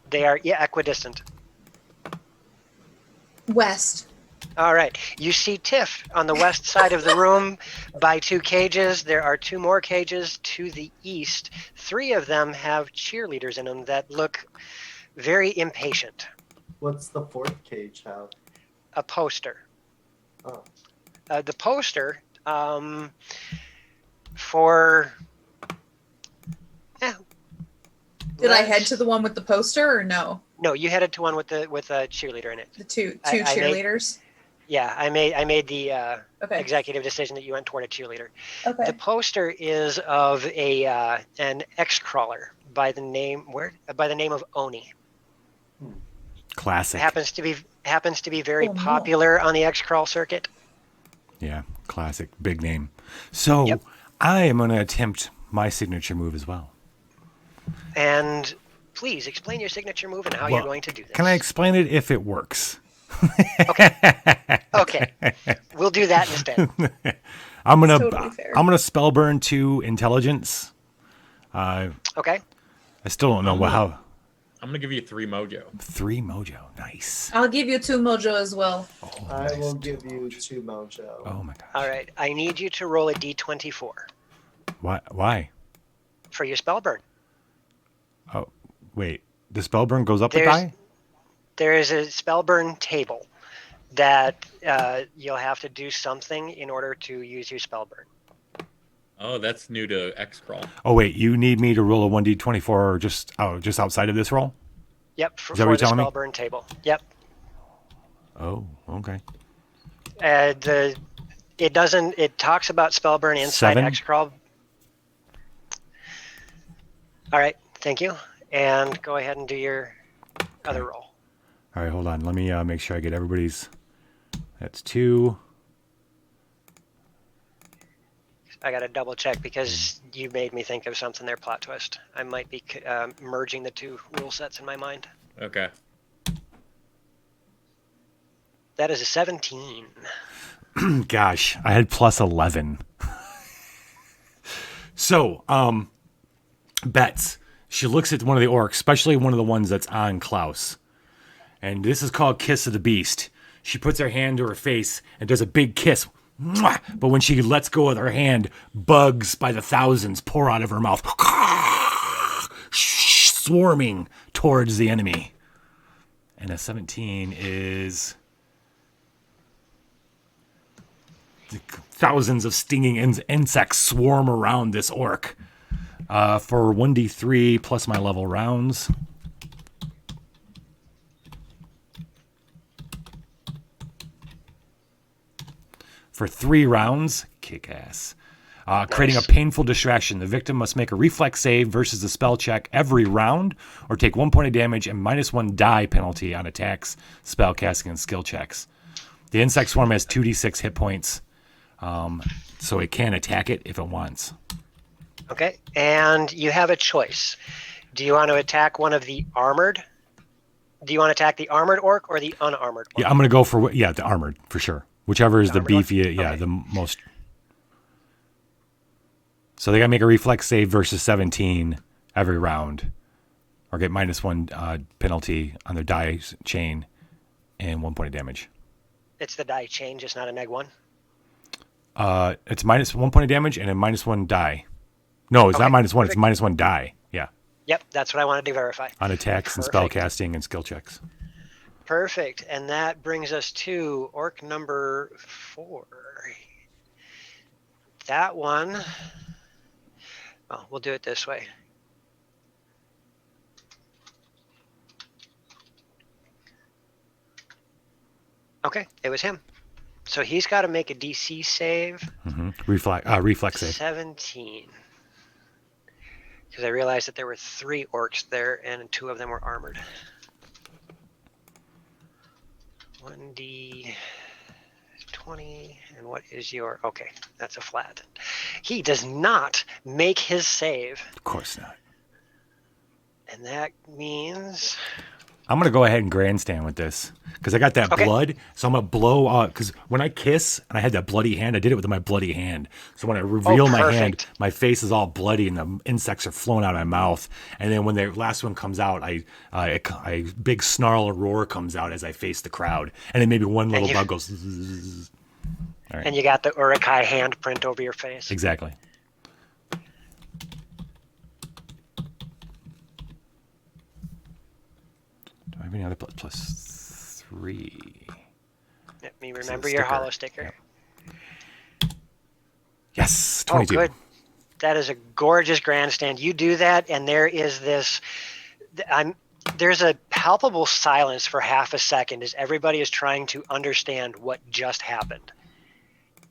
They are equidistant. West. All right. You see Tiff on the west side of the room by 2 cages. There are 2 more cages to the east. 3 of them have cheerleaders in them that look very impatient. What's the 4th cage have? A poster. Oh. The poster for... Did I head to the one with the poster or no? No, you headed to one with a cheerleader in it. The two cheerleaders? I made the executive decision that you went toward a cheerleader. Okay. The poster is of an Xcrawler by the name of Oni. Classic. Happens to be very popular on the Xcrawl circuit. Yeah, classic, big name. So I am going to attempt my signature move as well. And please explain your signature move and how you're going to do this. Can I explain it if it works? Okay. We'll do that instead. I'm gonna spellburn 2 intelligence. Okay. I still don't know how. I'm gonna give you 3 mojo. 3 mojo, nice. I'll give you 2 mojo as well. I will give you 2 mojo. Oh my god. All right. I need you to roll a d24. Why? For your spellburn. Oh, wait. The spellburn goes up the die? There is a spellburn table that you'll have to do something in order to use your spellburn. Oh, that's new to Xcrawl. Oh, wait. You need me to roll a 1d24 just outside of this roll? Yep, Is that what you're the telling me? spellburn table. Yep. Oh, okay. It talks about spellburn inside 7? Xcrawl. All right, thank you. And go ahead and do your other roll. All right, hold on. Let me make sure I get everybody's. That's 2. I got to double check because you made me think of something there, Plot Twist. I might be merging the 2 rule sets in my mind. Okay. That is a 17. Gosh, I had plus 11. So, Bets. She looks at one of the orcs, especially one of the ones that's on Klaus. And this is called Kiss of the Beast. She puts her hand to her face and does a big kiss. Mwah! But when she lets go of her hand, bugs by the thousands pour out of her mouth, swarming towards the enemy. And a 17 is... thousands of stinging insects swarm around this orc. For 1d3 plus my level rounds. For 3 rounds, kick ass. Creating a painful distraction. The victim must make a reflex save versus a spell check every round, or take 1 point of damage and -1 die penalty on attacks, spell casting, and skill checks. The insect swarm has 2d6 hit points, so it can attack it if it wants. Okay, and you have a choice. Do you want to attack one of the armored? Do you want to attack the armored orc or the unarmored orc? Yeah, I'm going to go for the armored for sure. Whichever is the beefiest, the most. So they got to make a reflex save versus 17 every round, or get -1 penalty on their die chain and 1 point of damage. It's the die chain, just not a -1. It's -1 point of damage and a -1 die. No, it's not -1. It's -1 die. Yeah. Yep, that's what I wanted to verify. On attacks and spell casting and skill checks. Perfect, and that brings us to orc number 4. That one. Well, we'll do it this way. Okay, it was him. So he's got to make a DC save. Mm-hmm. Reflex save. 17. Because I realized that there were 3 orcs there, and 2 of them were armored. 1d20, and what is your... Okay, that's a flat. He does not make his save. Of course not. And that means... I'm going to go ahead and grandstand with this because I got that blood. So I'm going to blow out because when I kiss and I had that bloody hand, I did it with my bloody hand. So when I reveal my hand, my face is all bloody and the insects are flowing out of my mouth. And then when the last one comes out, a big snarl or roar comes out as I face the crowd. And then maybe one little bug goes. Zzz. All right. And you got the Urukai handprint over your face. Exactly. Any other +3. Let me remember your hollow sticker. Yep. Yes, 22. Oh, good. That is a gorgeous grandstand. You do that, and there is this... there's a palpable silence for half a second as everybody is trying to understand what just happened.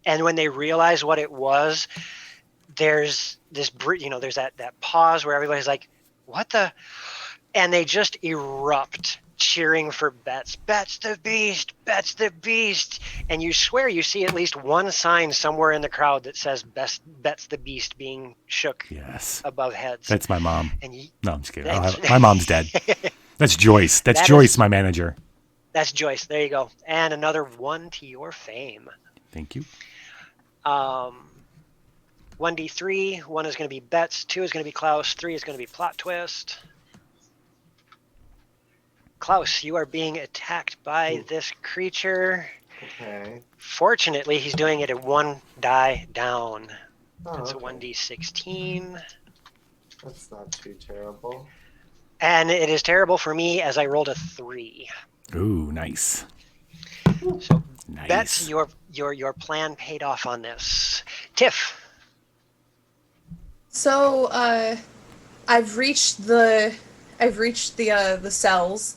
And when they realize what it was, there's this, there's that pause where everybody's like, what the... And they just erupt, cheering for Bets. Bets the Beast! Bets the Beast! And you swear you see at least one sign somewhere in the crowd that says Bets the Beast being shook above heads. That's my mom. And no, I'm just kidding. My mom's dead. That's Joyce. That's Joyce, my manager. That's Joyce. There you go. And another 1 to your fame. Thank you. 1d3. 1 is going to be Bets. 2 is going to be Klaus. 3 is going to be Plot Twist. Klaus, you are being attacked by this creature. Okay. Fortunately, he's doing it at 1 die down. Oh, That's a 1d16. That's not too terrible. And it is terrible for me as I rolled a 3. Ooh, nice. So, nice. Bets, your plan paid off on this. Tiff. So, I've reached the cells.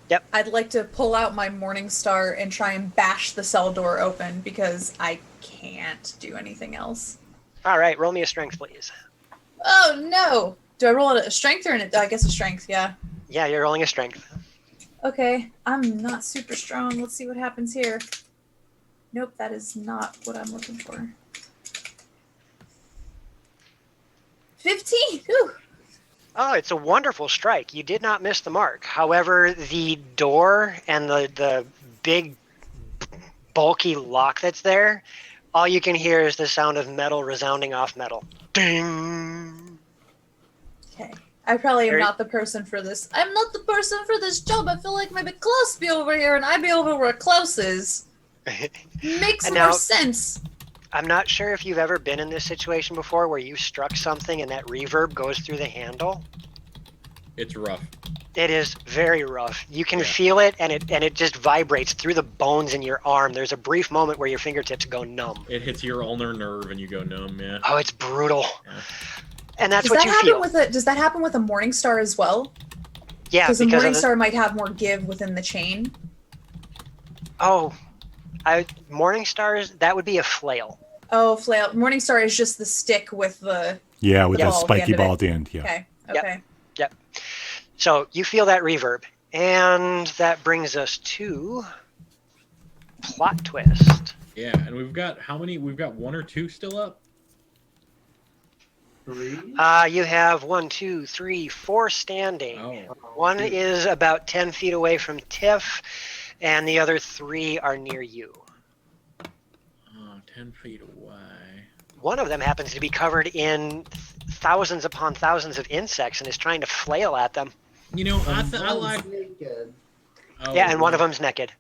Yep. I'd like to pull out my Morning Star and try and bash the cell door open because I can't do anything else. All right, roll me a strength, please. Oh no! Do I roll a strength or I guess a strength? Yeah. Yeah, you're rolling a strength. Okay, I'm not super strong. Let's see what happens here. Nope, that is not what I'm looking for. 15. Whew. Oh, it's a wonderful strike. You did not miss the mark. However, the door and the big, bulky lock that's there, all you can hear is the sound of metal resounding off metal. Ding! Okay. I probably am not the person for this. I'm not the person for this job. I feel like maybe Klaus be over here and I be over where Klaus is. Makes more sense. I'm not sure if you've ever been in this situation before where you struck something and that reverb goes through the handle. It's rough. It is very rough. You can feel it, and it just vibrates through the bones in your arm. There's a brief moment where your fingertips go numb. It hits your ulnar nerve and you go numb, yeah. Oh, it's brutal. Yeah. And that's what you feel. Does that happen with a Morning Star as well? Yeah, because a Morning Star might have more give within the chain. Oh, Morning Stars, that would be a flail. Oh, flail. Morning Star is just the stick with the with the spiky ball at the end. Yeah. Okay. Okay. Yep. So you feel that reverb, and that brings us to Plot Twist. Yeah, and we've got how many? We've got 1 or 2 still up. 3. You have 1, 2, 3, 4 standing. Oh. 1 is about 10 feet away from Tiff, and the other 3 are near you. 10 feet away. One of them happens to be covered in thousands upon thousands of insects and is trying to flail at them. You know, I like... Naked. Oh, yeah, and one of them's naked.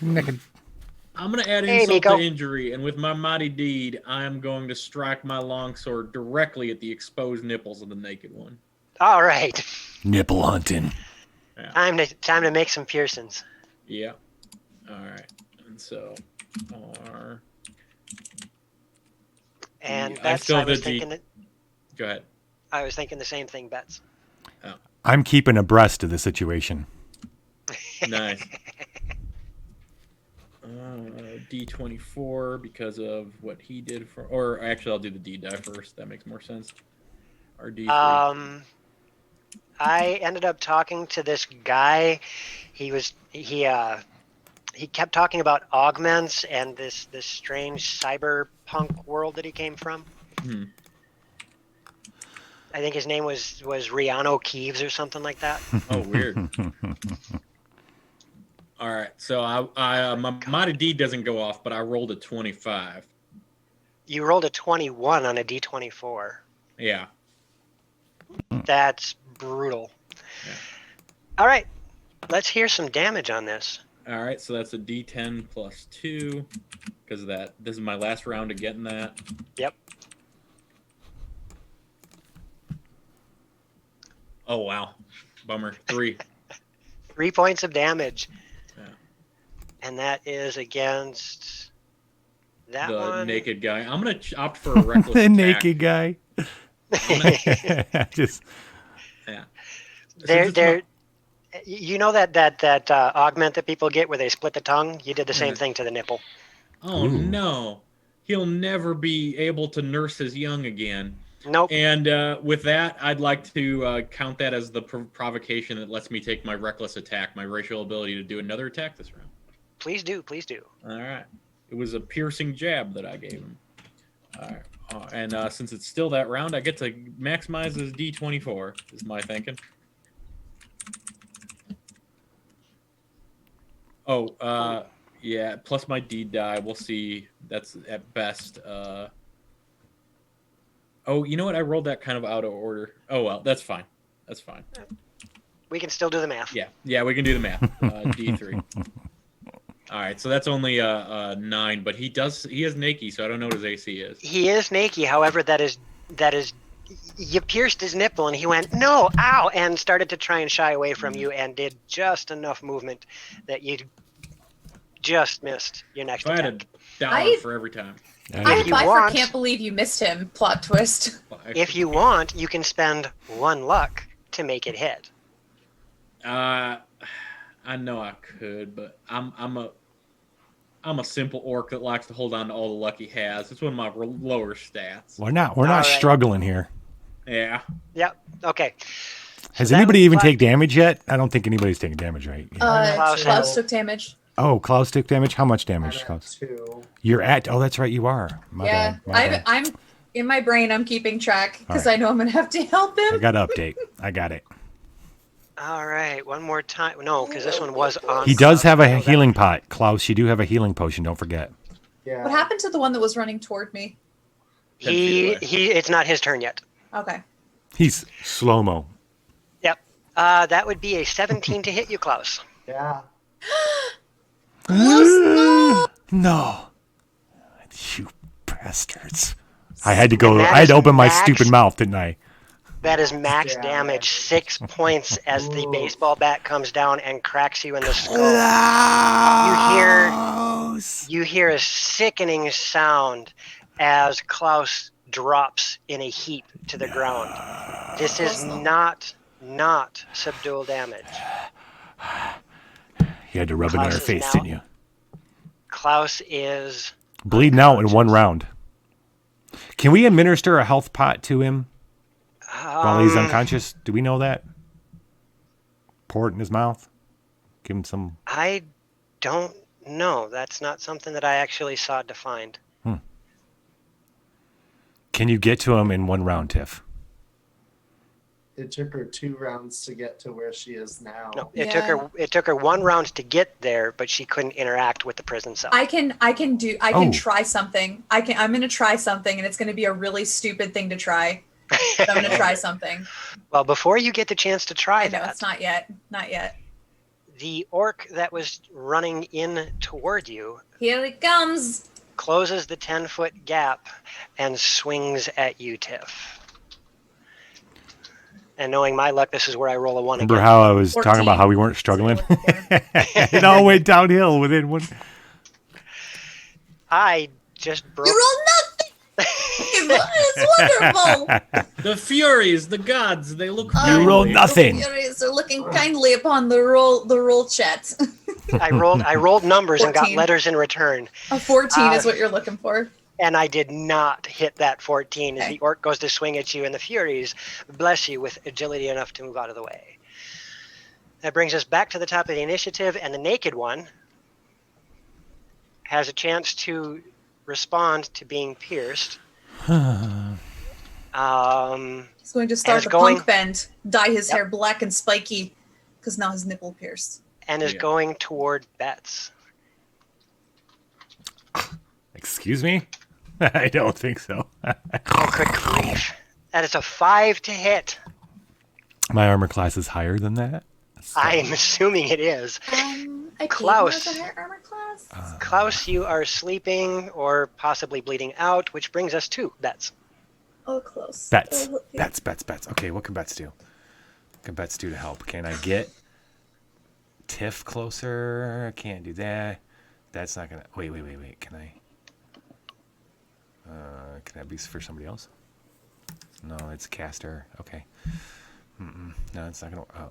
Naked. I'm going to add insult to injury, and with my mighty deed, I am going to strike my longsword directly at the exposed nipples of the naked one. All right. Nipple hunting. Yeah. Time to make some piercings. Yeah. All right. And so, R... And I Bets, still I have was the thinking that, Go ahead. I was thinking the same thing, Bets. Oh. I'm keeping abreast of the situation. Nice. D24 because of what he did for, or actually I'll do the D die first. That makes more sense. Or D3. I ended up talking to this guy. He he kept talking about augments and this strange cyberpunk world that he came from. Hmm. I think his name was Riano Keeves or something like that. Oh, weird. All right, so I my D doesn't go off, but I rolled a 25. You rolled a 21 on a D24. Yeah. That's brutal. Yeah. All right, let's hear some damage on this. All right, so that's a D10 plus 2 because of that. This is my last round of getting that. Yep. Oh, wow. Bummer. 3. 3 points of damage. Yeah. And that is against that The one. naked guy. I'm going to opt for a reckless The attack. naked guy. Just Yeah. They're you know that augment that people get where they split the tongue? You did the same thing to the nipple. Oh, no. He'll never be able to nurse his young again. Nope. And with that, I'd like to count that as the provocation that lets me take my reckless attack, my racial ability to do another attack this round. Please do. Please do. All right. It was a piercing jab that I gave him. All right. And since it's still that round, I get to maximize his D24, is my thinking. Oh, yeah, plus my D die. We'll see. That's at best. Oh, you know what? I rolled that kind of out of order. Oh, well, that's fine. That's fine. We can still do the math. Yeah, we can do the math. D3. All right, so that's only 9, but he has Nakey, so I don't know what his AC is. He is naked. However, that is you pierced his nipple and he went, no, ow, and started to try and shy away from you and did just enough movement that you just missed your next I attack. had a dollar for every time. I can't believe you missed him. Plot twist. If you want, you can spend 1 luck to make it hit. I know I could, but I'm a simple orc that likes to hold on to all the luck he has. It's one of my lower stats. We're not struggling here. Yeah. Yep. Okay. Has anybody even take damage yet? I don't think anybody's taking damage, right? Klaus took damage. Oh, Klaus took damage? How much damage, Klaus? 2. You're at... Oh, that's right, you are. My bad. I'm in my brain. I'm keeping track because All I know I'm gonna have to help him. I got to update. I got it. All right. One more time. No, because this one was on. He does have a healing pot. Klaus, you do have a healing potion. Don't forget. Yeah. What happened to the one that was running toward me? It's not his turn yet. Okay. He's slow-mo. Yep. That would be a 17 to hit you, Klaus. Yeah. No. You bastards. I had to open my stupid mouth, didn't I? That is max damage, 6 points as the baseball bat comes down and cracks you in the skull. You hear a sickening sound as Klaus drops in a heap to the ground. This is not subdual damage. You had to rub it in her face, didn't you? Klaus is bleeding out in 1 round. Can we administer a health pot to him while he's unconscious? Do we know that? Pour it in his mouth? Give him some... I don't know. That's not something that I actually saw defined. Can you get to him in 1 round, Tiff? It took her 2 rounds to get to where she is now. No, it took her 1 round to get there, but she couldn't interact with the prison cell. I can try something. I'm gonna try something, and it's gonna be a really stupid thing to try. But I'm gonna try something. Well, before you get the chance to try that, no, it's not yet. Not yet. The orc that was running in toward you, Here it comes. closes the 10-foot gap and swings at you, Tiff. And knowing my luck, this is where I roll a 1 Remember again. how I was talking about how we weren't struggling? It all went downhill within 1. I just broke. You rolled nothing. It's wonderful. The Furies, the gods, they look. You rolled nothing. The Furies are looking kindly upon the roll chat. I rolled numbers 14. And got letters in return. A 14 is what you're looking for. And I did not hit that 14 as the orc goes to swing at you, and the Furies bless you with agility enough to move out of the way. That brings us back to the top of the initiative, and the naked one has a chance to respond to being pierced. He's going to start the punk bend, dye his hair black and spiky, because now his nipple pierced. And is going toward Bets. Excuse me? I don't think so. Oh, good grief. That is a 5 to hit. My armor class is higher than that. So. I am assuming it is. Klaus. Klaus, you are sleeping or possibly bleeding out, which brings us to Bets. Oh, close. Bets. Oh, yeah. Bets. Okay, what can Bets do? What can Bets do to help? Can I get Tiff closer? I can't do that. That's not gonna. Wait. Can I? Can that be for somebody else? No, it's caster. Okay. No, it's not gonna. Oh.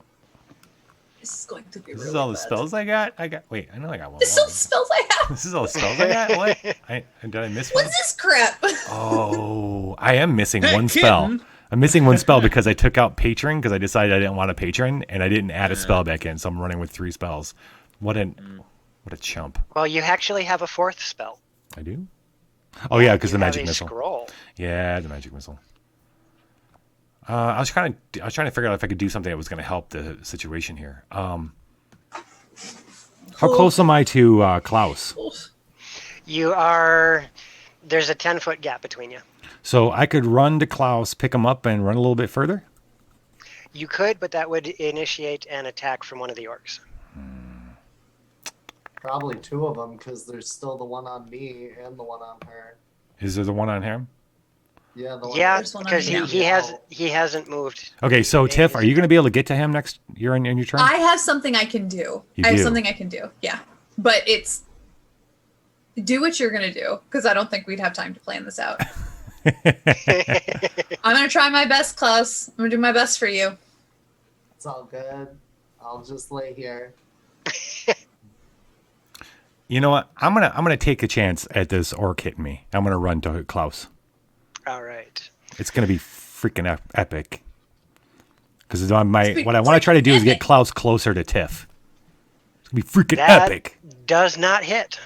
This is going to be. This really is all the bad. spells I got. Wait, I know I got one. This is all the spells I have. This is all the spells I got. What? Did I miss one? What's this crap? Oh, I am missing one spell. I'm missing one spell because I took out patron because I decided I didn't want a patron and I didn't add a spell back in, so I'm running with 3 spells. What a chump. Well, you actually have a 4th spell. I do? Oh yeah, because the have magic a missile. Scroll. Yeah, the magic missile. I was trying to figure out if I could do something that was going to help the situation here. How close am I to Klaus? You are. There's a 10-foot gap between you. So I could run to Klaus, pick him up, and run a little bit further? You could, but that would initiate an attack from one of the orcs. Probably 2 of them, because there's still the one on me and the one on her. Is there the one on him? Yeah, the one. Yeah, because he hasn't moved. Okay, so Tiff, are you going to be able to get to him next year in your turn? I have something I can do. I have something I can do. Yeah, but it's do what you're gonna do because I don't think we'd have time to plan this out. I'm gonna try my best, Klaus. I'm gonna do my best for you. It's all good. I'll just lay here. You know what? I'm gonna take a chance at this orc hitting me. I'm gonna run to Klaus. All right. It's gonna be freaking epic. Because what I want to try to do is get Klaus closer to Tiff. It's gonna be freaking epic. Does not hit.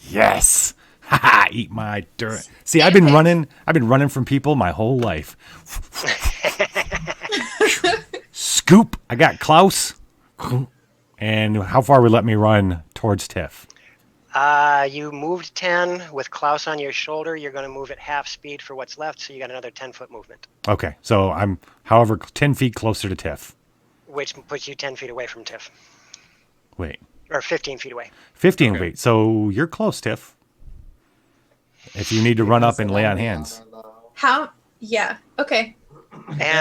Yes. Haha, eat my dirt. See, I've been running from people my whole life. Scoop. I got Klaus. And how far would let me run towards Tiff? You moved 10 with Klaus on your shoulder. You're going to move at half speed for what's left, so you got another 10-foot movement. Okay, so I'm, however, 10 feet closer to Tiff. Which puts you 10 feet away from Tiff. Wait. Or 15 feet away. 15 feet. So you're close, Tiff. If you need to run up and lay on hands. How? Yeah. Okay.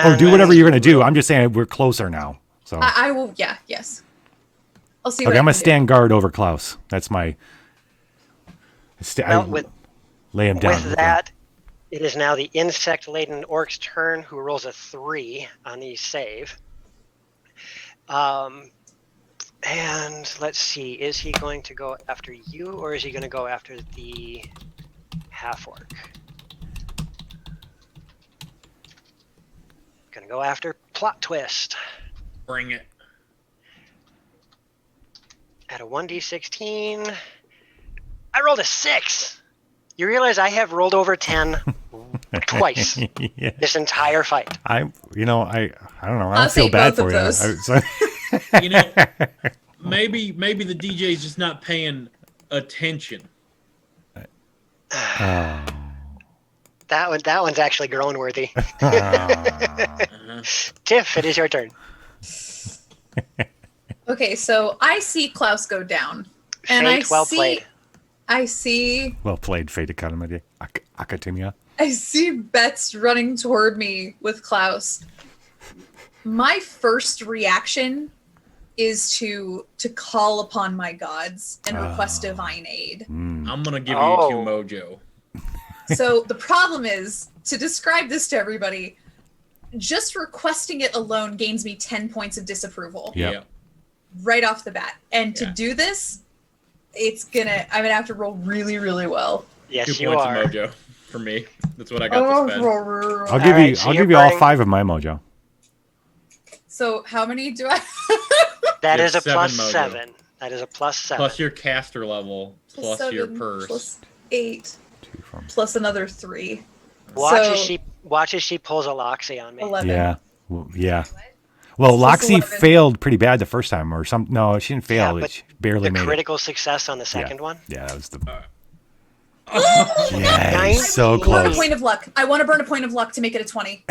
Or do whatever you're going to do. I'm just saying we're closer now. So I will. Yeah. Yes. I'll see. Okay, what I'm I going to stand guard over Klaus. That's my... lay him down. With that, it is now the insect-laden orc's turn, who rolls a 3 on the save. And let's see, is he going to go after you, or is he going to go after the half-orc? Going to go after plot twist. Bring it. At a 1d16, I rolled a 6. You realize I have rolled over 10 twice this entire fight. I don't know. I don't feel bad for you. You know, maybe the DJ is just not paying attention. That one's actually groan worthy. Tiff, it is your turn. Okay, so I see Klaus go down, and played. I see. Well played, Fate Academia. I see Bets running toward me with Klaus. My first reaction is to call upon my gods and request divine aid. I'm gonna give you 2 mojo. So the problem is, to describe this to everybody, just requesting it alone gains me 10 points of disapproval. Yeah. Right off the bat. And to do this, I'm gonna have to roll really, really well. Yes, 2 you points are. of mojo for me. That's what I got to spend. I'll give you all 5 of my mojo. So how many do I? That is a +7 +7. mojo. That is a +7. Plus your caster level, plus your 7, purse. plus 8, plus another 3. Watch as she pulls a Loxy on me. 11. Yeah. Yeah. Well, Loxy failed pretty bad the first time, or some. No, she didn't fail. Yeah, but She barely the made critical success on the second one. Yeah, that was the. Yes, Yes, so Burn a close. point of luck. I want to burn a point of luck to make it a 20.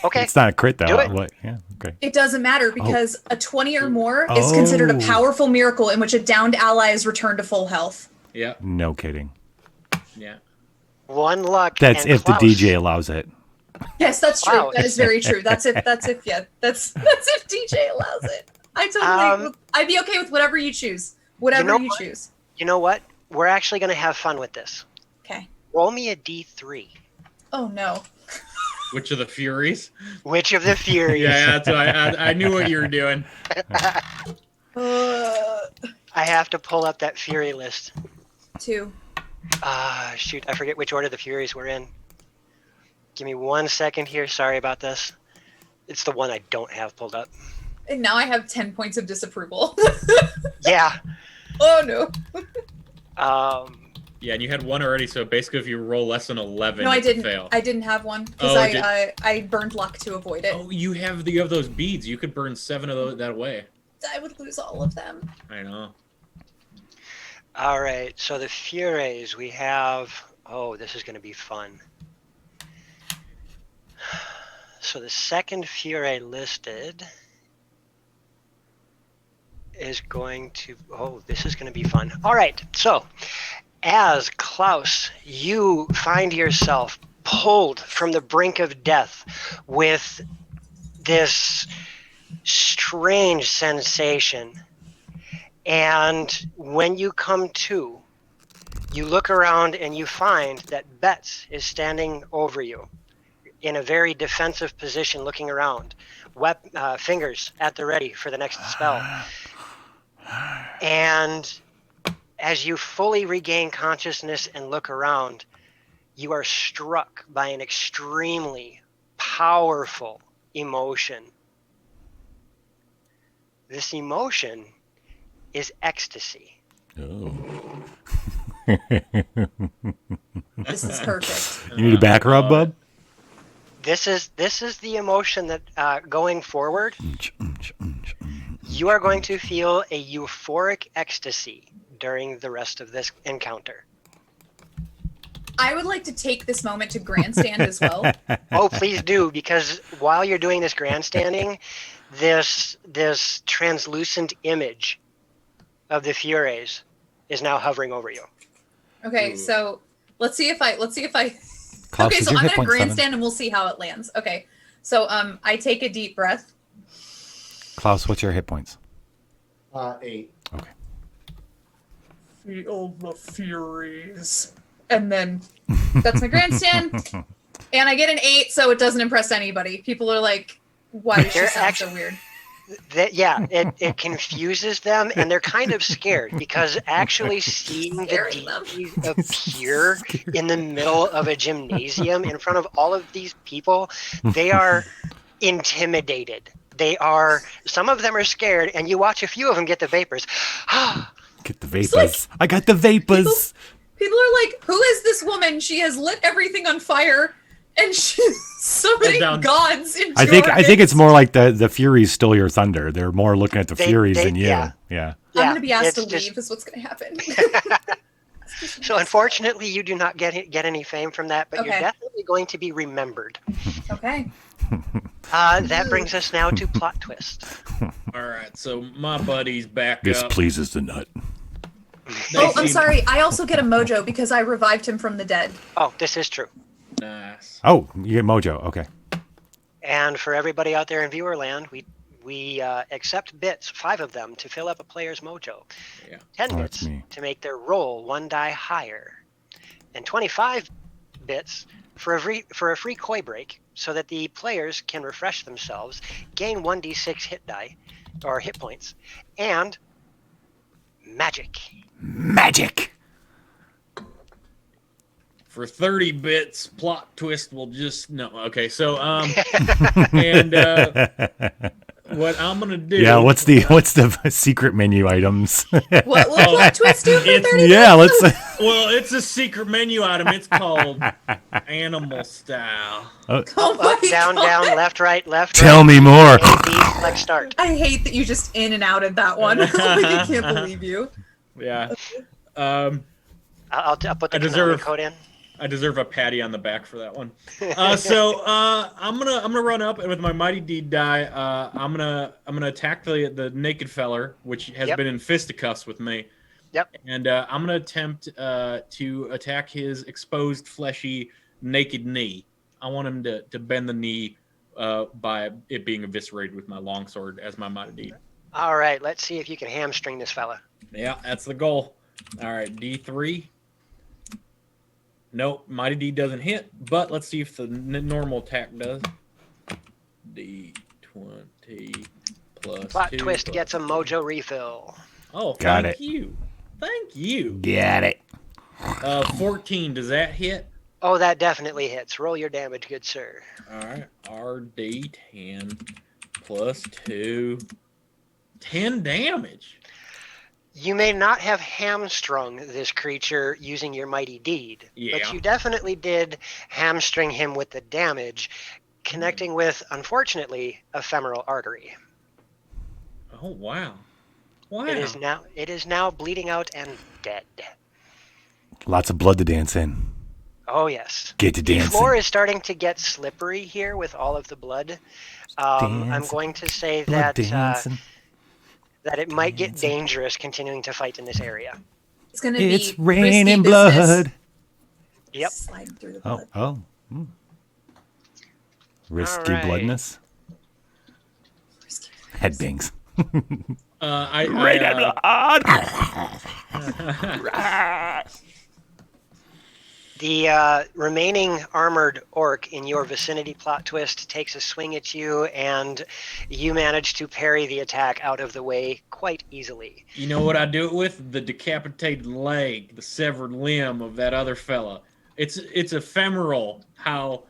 Okay. It's not a crit though. Do it. What? Yeah. Okay. It doesn't matter because a 20 or more is considered a Oh. powerful miracle in which a downed ally is returned to full health. Yeah. No kidding. Yeah. 1 luck. That's and if Klaus. the DJ allows it. Yes, that's true. Wow. That is very true. That's if if DJ allows it. I'd be okay with whatever you choose. Whatever you choose. You know what? We're actually going to have fun with this. Okay. Roll me a D3. Oh no. Which of the Furies? Which of the Furies? Yeah, that's what I knew what you were doing. I have to pull up that Fury list. 2. Shoot, I forget which order the Furies were in. Give me 1 second here. Sorry about this. It's the one I don't have pulled up. And now I have 10 points of disapproval. Yeah. Oh no. Yeah, and you had one already, so basically if you roll less than 11, No, I it's didn't. a fail. I didn't have one because I burned luck to avoid it. Oh, you have those beads. You could burn 7 of those that way. I would lose all of them. I know. All right, so the Furies, we have... Oh, this is going to be fun. So the second Fury listed is going to... Oh, this is going to be fun. All right, so as Klaus, you find yourself pulled from the brink of death with this strange sensation. And when you come to, you look around and you find that Betts is standing over you in a very defensive position looking around, fingers at the ready for the next spell. And as you fully regain consciousness and look around, you are struck by an extremely powerful emotion. This emotion is ecstasy. Oh. This is perfect. You need a back rub, bub? This is the emotion that going forward, you are going to feel a euphoric ecstasy during the rest of this encounter. I would like to take this moment to grandstand as well. Oh, please do, because while you're doing this grandstanding, this translucent image of the Furies is now hovering over you. Okay, so let's see if I Klaus, okay, is so your I'm hit gonna point grandstand 7? and we'll see how it lands. Okay. So I take a deep breath. Klaus, what's your hit points? 8. Okay. Feel the Furies. And then that's my grandstand. And I get an 8, so it doesn't impress anybody. People are like, why does she sound so weird? It confuses them, and they're kind of scared because actually seeing the deities appear in the middle of a gymnasium in front of all of these people, they are intimidated. Some of them are scared, and you watch a few of them get the vapors. Get the vapors. I got the vapors. People are like, who is this woman? She has lit everything on fire, and she's summoning gods into I think our it's more like the Furies stole your thunder. They're more looking at the Furies than you. Yeah. Yeah. I'm going to be asked to leave is what's going to happen. So unfortunately, you do not get any fame from that, but you're Okay. definitely going to be remembered. Okay. That brings us now to plot twist. All right, so my buddy's back This up. pleases the nut. Oh, I'm sorry. I also get a mojo because I revived him from the dead. Oh, this is true. Nice. Oh, you get mojo. Okay. And for everybody out there in Viewerland, we accept bits, 5 of them, to fill up a player's mojo. Yeah. 10 Oh, bits that's me. to make their roll 1 die higher. And 25 bits for a free koi break so that the players can refresh themselves, gain 1d6 hit die, or hit points, and magic. Magic. For 30 bits, plot twist will just no. Okay, so and what I'm gonna do? Yeah, what's the secret menu items? What plot twist do for 30 Yeah, minutes? let's. Well, it's a secret menu item. It's called Animal Style. Up, down, left, right, left. Tell me more. A, B, select start. I hate that you just in and outed that one. I can't believe you. Yeah. I'll put the Konami code in. I deserve a patty on the back for that one. So I'm gonna run up, and with my mighty deed die, I'm gonna attack the naked feller, which has been in fisticuffs with me. Yep. And I'm gonna attempt to attack his exposed, fleshy, naked knee. I want him to bend the knee by it being eviscerated with my longsword as my mighty deed. All right, let's see if you can hamstring this fella. Yeah, that's the goal. All right, D3. Nope, mighty deed doesn't hit, but let's see if the normal attack does. D20 plus Plot 2 twist plus... gets a mojo refill. Oh, Got thank it. you. Thank you. Got it. 14, does that hit? Oh, that definitely hits. Roll your damage, good sir. All right, RD10 plus 2. 10 damage. You may not have hamstrung this creature using your mighty deed, but you definitely did hamstring him with the damage, connecting with, unfortunately, a femoral artery. Oh, wow. Wow. It is now bleeding out and dead. Lots of blood to dance in. Oh, yes. Get to dancing. The floor is starting to get slippery here with all of the blood. I'm going to say that that it might get dangerous continuing to fight in this area. It's going to be It's raining blood. Yep. Sliding through the blood. Risky bloodness. Headbangs. Raining blood. The remaining armored orc in your vicinity, plot twist, takes a swing at you, and you manage to parry the attack out of the way quite easily. You know what I do it with? The decapitated leg, the severed limb of that other fella. It's ephemeral how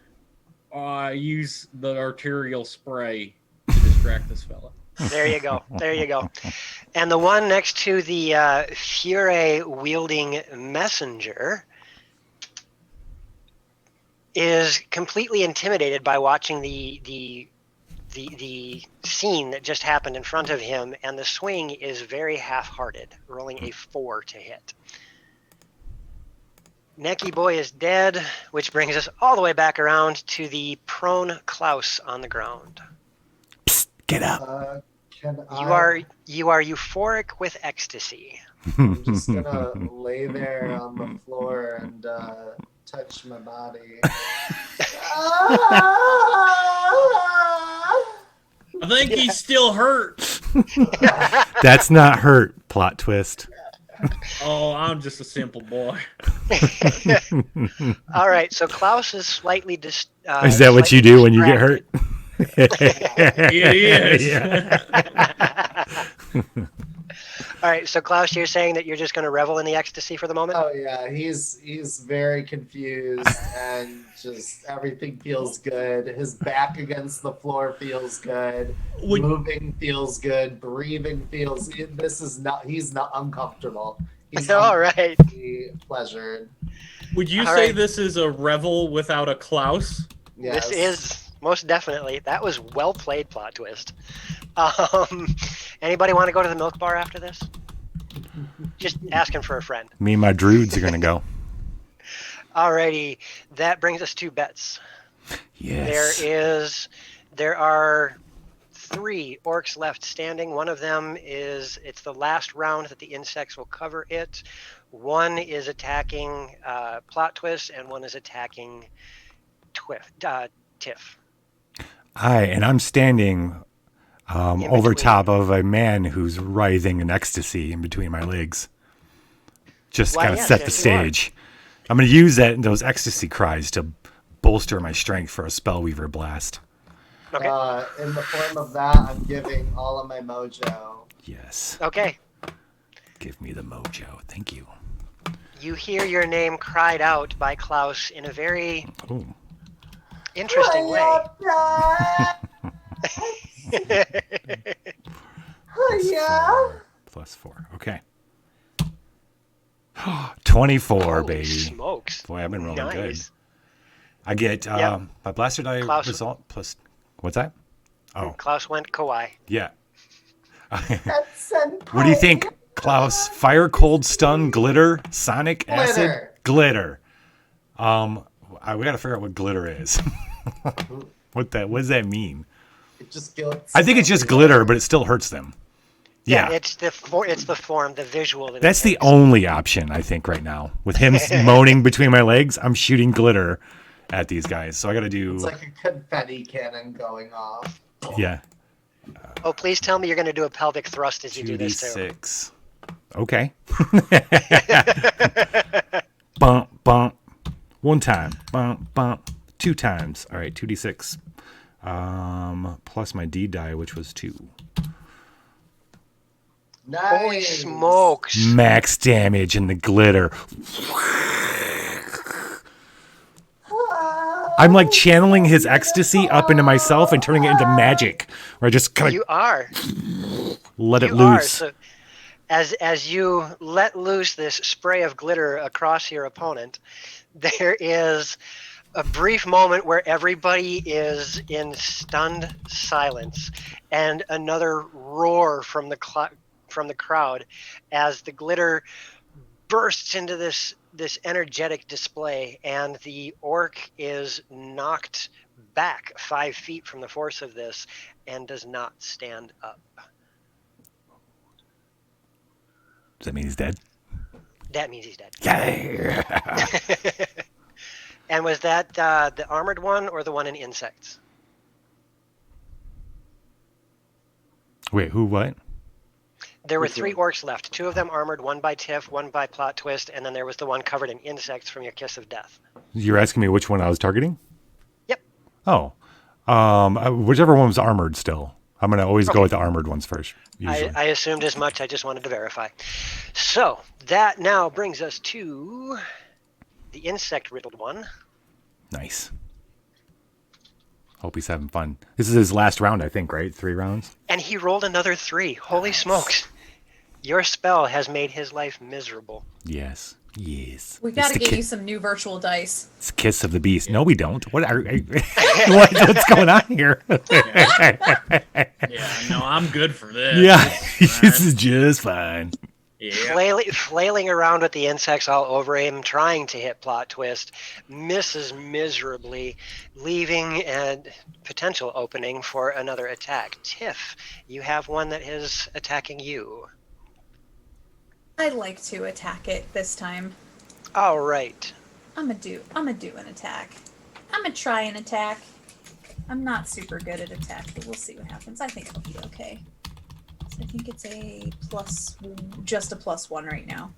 I use the arterial spray to distract this fella. There you go. There you go. And the one next to the Fury-wielding messenger is completely intimidated by watching the scene that just happened in front of him, and the swing is very half-hearted, rolling a 4 to hit. Necky Boy is dead, which brings us all the way back around to the prone Klaus on the ground. Psst, get up. You are euphoric with ecstasy. I'm just gonna lay there on the floor and touch my body. I think he's still hurt. That's not hurt. Plot twist. Oh, I'm just a simple boy. All right, so Klaus is slightly is that what you do when you get hurt? It is. Yeah. All right, so Klaus, you're saying that you're just going to revel in the ecstasy for the moment? Oh yeah, he's very confused and just everything feels good. His back against the floor feels good. Moving feels good. Breathing feels. He's not uncomfortable. He's all right. Pleasured. Would you say this is a revel without a Klaus? Yes. This is most definitely. That was well played, plot twist. Anybody want to go to the milk bar after this? Just asking for a friend. Me and my druids are gonna go. Alrighty, that brings us to bets. Yes. There are 3 orcs left standing. One of them it's the last round that the insects will cover it. One is attacking plot twist, and one is attacking Tiff. And I'm standing over top of a man who's writhing in ecstasy in between my legs. Just kind of set the stage. I'm going to use those ecstasy cries to bolster my strength for a Spellweaver blast. Okay. In the form of that, I'm giving all of my mojo. Yes. Okay. Give me the mojo. Thank you. You hear your name cried out by Klaus in a very interesting way. Yeah. +4. Okay. 24, Holy baby. smokes. Boy, I've been rolling Nice. good. I get my blaster die Klaus- result plus. What's that? Oh, Klaus went kawaii. yeah. That's What do you think, Klaus? Fire, cold, stun, glitter, sonic, acid, glitter. We gotta figure out what glitter is. What does that mean? It just goes. I think it's just glitter, but it still hurts them. Yeah. It's the form, the visual. That That's the only option, I think, right now. With him moaning between my legs, I'm shooting glitter at these guys. So I got to do... It's like a confetti cannon going off. Yeah. Oh, please tell me you're going to do a pelvic thrust as you do this, too. 2d6. Okay. Bump, bump. One time. Bump, bump. 2 times. All right, 2d6. Plus my D die, which was 2. Nice. Holy smokes. Max damage in the glitter. I'm like channeling his ecstasy up into myself and turning it into magic. Where I just kind You of are. let it You are. loose. So, as you let loose this spray of glitter across your opponent, there is a brief moment where everybody is in stunned silence, and another roar from the crowd as the glitter bursts into this energetic display, and the orc is knocked back 5 feet from the force of this and does not stand up. Does that mean he's dead? That means he's dead. Yeah. And was that the armored one or the one in insects? Wait, who? What? There were 3 orcs left. 2 of them armored, 1 by Tiff, 1 by Plot Twist, and then there was the one covered in insects from your Kiss of Death. You're asking me which one I was targeting? Yep. Oh, whichever one was armored. Still, I'm gonna always go with the armored ones first. Usually. I assumed as much. I just wanted to verify. So that now brings us to the insect riddled one. Nice. Hope he's having fun. This is his last round, I think, right? 3 rounds? And he rolled another 3. Holy smokes. Your spell has made his life miserable. Yes. Yes. We gotta get you some new virtual dice. It's Kiss of the Beast. No, we don't. What's going on here? Yeah, no, I'm good for this. Yeah, this is just fine. Yeah. Flailing around with the insects all over him, trying to hit Plot Twist, misses miserably, leaving a potential opening for another attack. Tiff, you have one that is attacking you. I'd like to attack it this time. All right. I'm gonna do an attack. I'm gonna try an attack. I'm not super good at attack, but we'll see what happens. I think it'll be okay. I think it's just a +1 right now.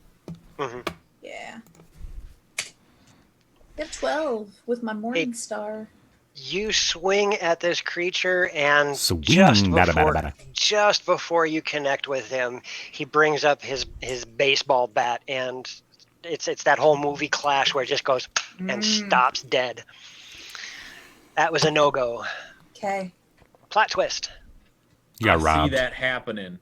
Mm-hmm. Yeah. I have 12 with my Morning Star. You swing at this creature, and Swing. just before you connect with him, he brings up his baseball bat, and it's that whole movie Clash where it just goes and stops dead. That was a no-go. Okay. Plot twist. You got I robbed. see that happening.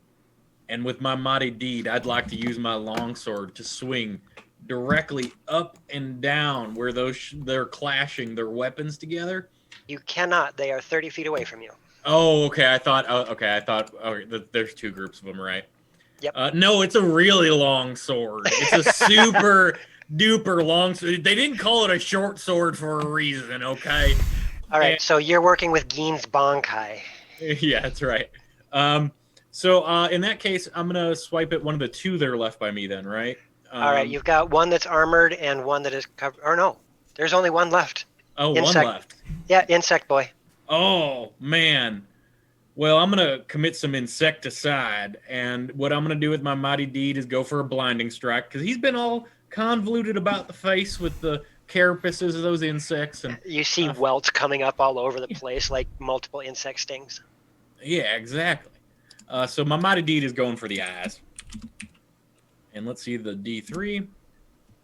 And with my mighty deed, I'd like to use my longsword to swing directly up and down where they're clashing their weapons together. You cannot. They are 30 feet away from you. Oh, okay. I thought there's 2 groups of them, right? Yep. No, it's a really long sword. It's a super duper long sword. They didn't call it a short sword for a reason, okay? All right, so you're working with Gein's Bankai. Yeah, that's right. So in that case, I'm gonna swipe at one of the 2 that are left by me then, right? All right, you've got one that's armored and one that is covered. Or no, there's only one left. Oh, Insect. one left. Yeah, insect boy. Oh man. Well, I'm gonna commit some insecticide, and what I'm gonna do with my mighty deed is go for a blinding strike because he's been all convoluted about the face with the carapaces of those insects, and you see welts coming up all over the place like multiple insect stings. Yeah, exactly. So my mighty deed is going for the eyes, and let's see the D3.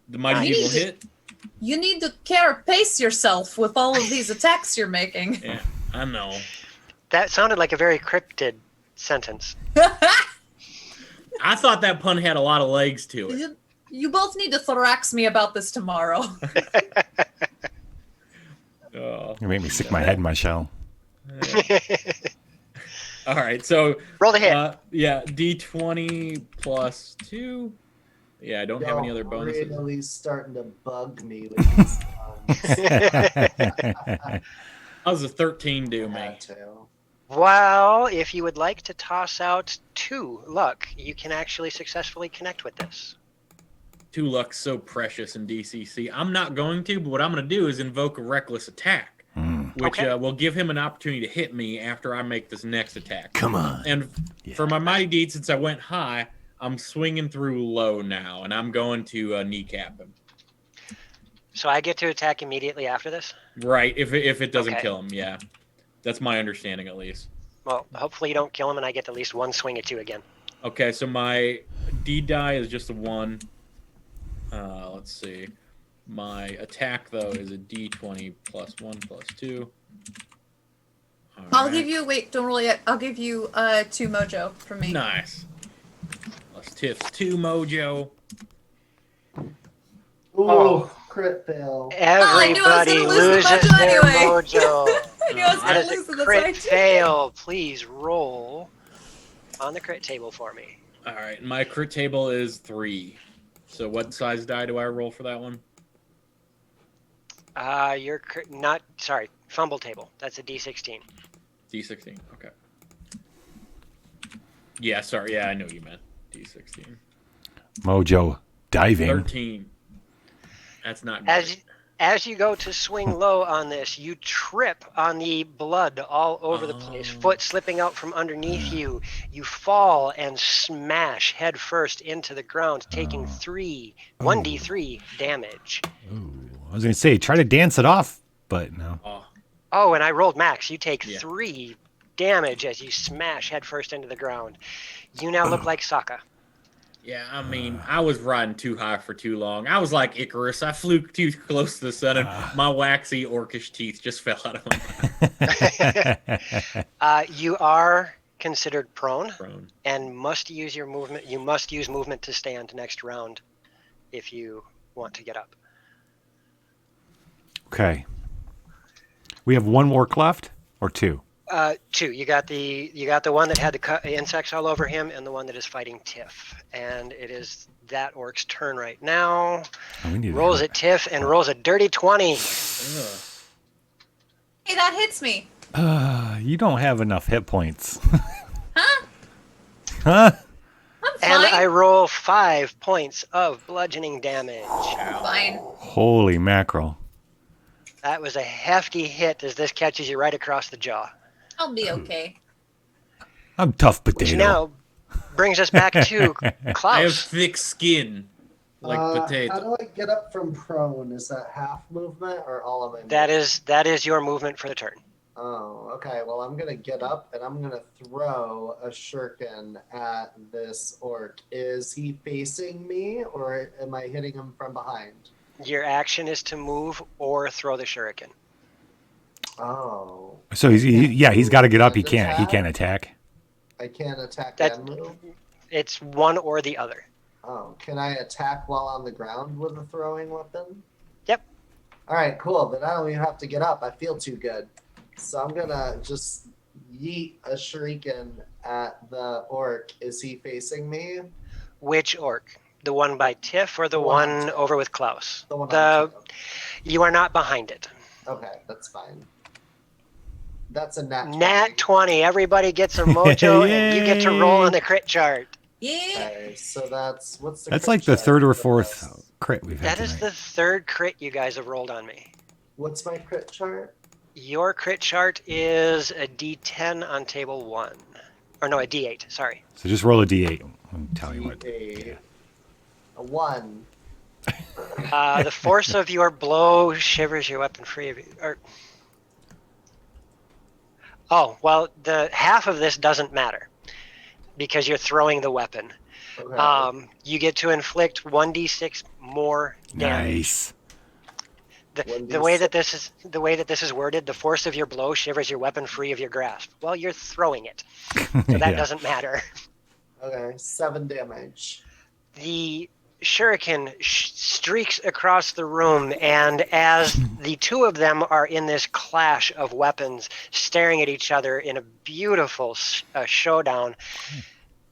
The mighty deed will hit. You need to carapace yourself with all of these attacks you're making. Yeah, I know. That sounded like a very cryptid sentence. I thought that pun had a lot of legs to it. You both need to thorax me about this tomorrow. Oh, You make me stick my head in my shell. All right, so roll the hit. Yeah, D20 plus 2. Yeah, I don't have any other bonuses. Really starting to bug me with these puns. How's a 13 do me? Well, if you would like to toss out 2 luck, you can actually successfully connect with this. 2 luck's so precious in DCC. I'm not going to, but what I'm going to do is invoke a reckless attack, which will give him an opportunity to hit me after I make this next attack. Come on. And for my mighty deed, since I went high, I'm swinging through low now, and I'm going to kneecap him. So I get to attack immediately after this? Right, if it doesn't Okay. kill him, yeah. That's my understanding, at least. Well, hopefully you don't kill him and I get at least 1 swing at you again. Okay, so my D die is just a 1. Let's see. My attack, though, is a D20 plus 1 plus 2. All I'll right. give you, wait, don't roll yet. I'll give you 2 mojo from me. Nice. Plus Tiff's 2 mojo. Ooh, crit fail. Everybody lose the loses mojo their anyway. mojo. I knew I was That gonna is lose a it, that's crit why I did. fail. Please roll on the crit table for me. All right, my crit table is 3. So what size die do I roll for that one? Your fumble table. That's a D16. D16, okay. Yeah, sorry. Yeah, I know what you meant. D16. Mojo diving. 13. That's not good. As you go to swing low on this, you trip on the blood all over the place, foot slipping out from underneath you. You fall and smash head first into the ground, taking 1d3 damage. I was going to say, try to dance it off, but no. Oh, and I rolled max. You take 3 damage as you smash head first into the ground. You now look like Sokka. Yeah, I mean, I was riding too high for too long. I was like Icarus. I flew too close to the sun, and my waxy orcish teeth just fell out of my mouth. You are considered prone and must use your movement. You must use movement to stand next round if you want to get up. Okay. We have 1 orc left, or 2? 2. You got the one that had the insects all over him, and the one that is fighting Tiff. And it is that orc's turn right now. Rolls at Tiff and rolls a dirty 20. Hey, that hits me. You don't have enough hit points. Huh? Huh? And I roll 5 points of bludgeoning damage. Fine. Holy mackerel. That was a hefty hit as this catches you right across the jaw. I'll be okay. I'm tough Which potato. now brings us back to Klaus. I have thick skin, like potato. How do I get up from prone? Is that half movement or all of it? That is your movement for the turn. Oh, okay. Well, I'm gonna get up and I'm gonna throw a shuriken at this orc. Is he facing me, or am I hitting him from behind? Your action is to move or throw the shuriken. Oh. So he's got to get up. He can't attack. I can't attack and move. It's one or the other. Oh, can I attack while on the ground with a throwing weapon? Yep. All right, cool. Then I don't even have to get up. I feel too good. So I'm gonna just yeet a shuriken at the orc. Is he facing me? Which orc? The one by Tiff or the one over with Klaus? The one on You are not behind it. Okay, that's fine. That's a nat 20. Nat 20. Everybody gets a mojo, and you get to roll on the crit chart. Yeah. Okay, so that's what's the? That's crit like the chart? 3rd or 4th crit we've had That is tonight. the 3rd crit you guys have rolled on me. What's my crit chart? Your crit chart is a D10 on table 1. Or no, a D8, sorry. So just roll a d8. I'll tell you what. A 1. The force of your blow shivers your weapon free of you. Oh, well, the half of this doesn't matter because you're throwing the weapon. Okay. You get to inflict 1d6 more damage. Nice. The way that this is worded, the force of your blow shivers your weapon free of your grasp. Well, you're throwing it, so that doesn't matter. Okay, 7 damage. The shuriken streaks across the room, and as the two of them are in this clash of weapons, staring at each other in a beautiful showdown,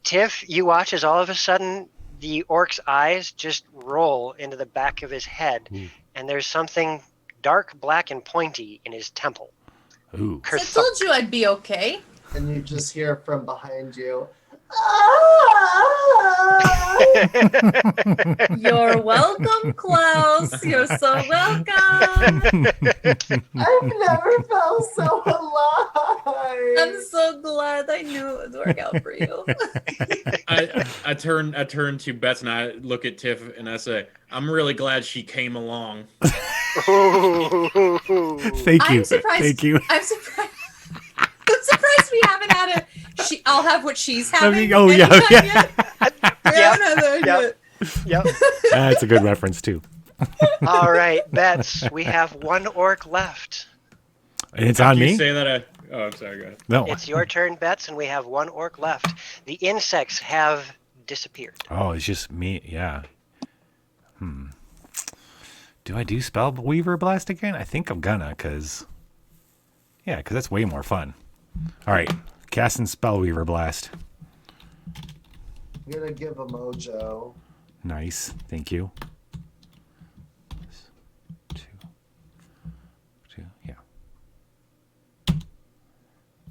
Tiff, you watch as all of a sudden the orc's eyes just roll into the back of his head, and there's something dark, black, and pointy in his temple. Ooh. I told you I'd be okay. And you just hear from behind you, You're welcome, Klaus. You're so welcome. I've never felt so alive. I'm so glad I knew it would work out for you. I turn to Bets and I look at Tiff and I say, I'm really glad she came along. Thank you. I'm surprised. Thank you. I'm surprised. I'm surprised we haven't had a. I'll have what she's having. Oh yeah. Yep. That's a good reference too. All right, Bets. We have one orc left. And it's on You me. say that I'm sorry, go ahead. No. It's your turn, Bets, and we have one orc left. The insects have disappeared. Oh, it's just me. Yeah. Do I do Spellweaver Blast again? I think I'm gonna, because that's way more fun. All right, casting Spellweaver Blast. I'm gonna give a mojo. Nice, thank you.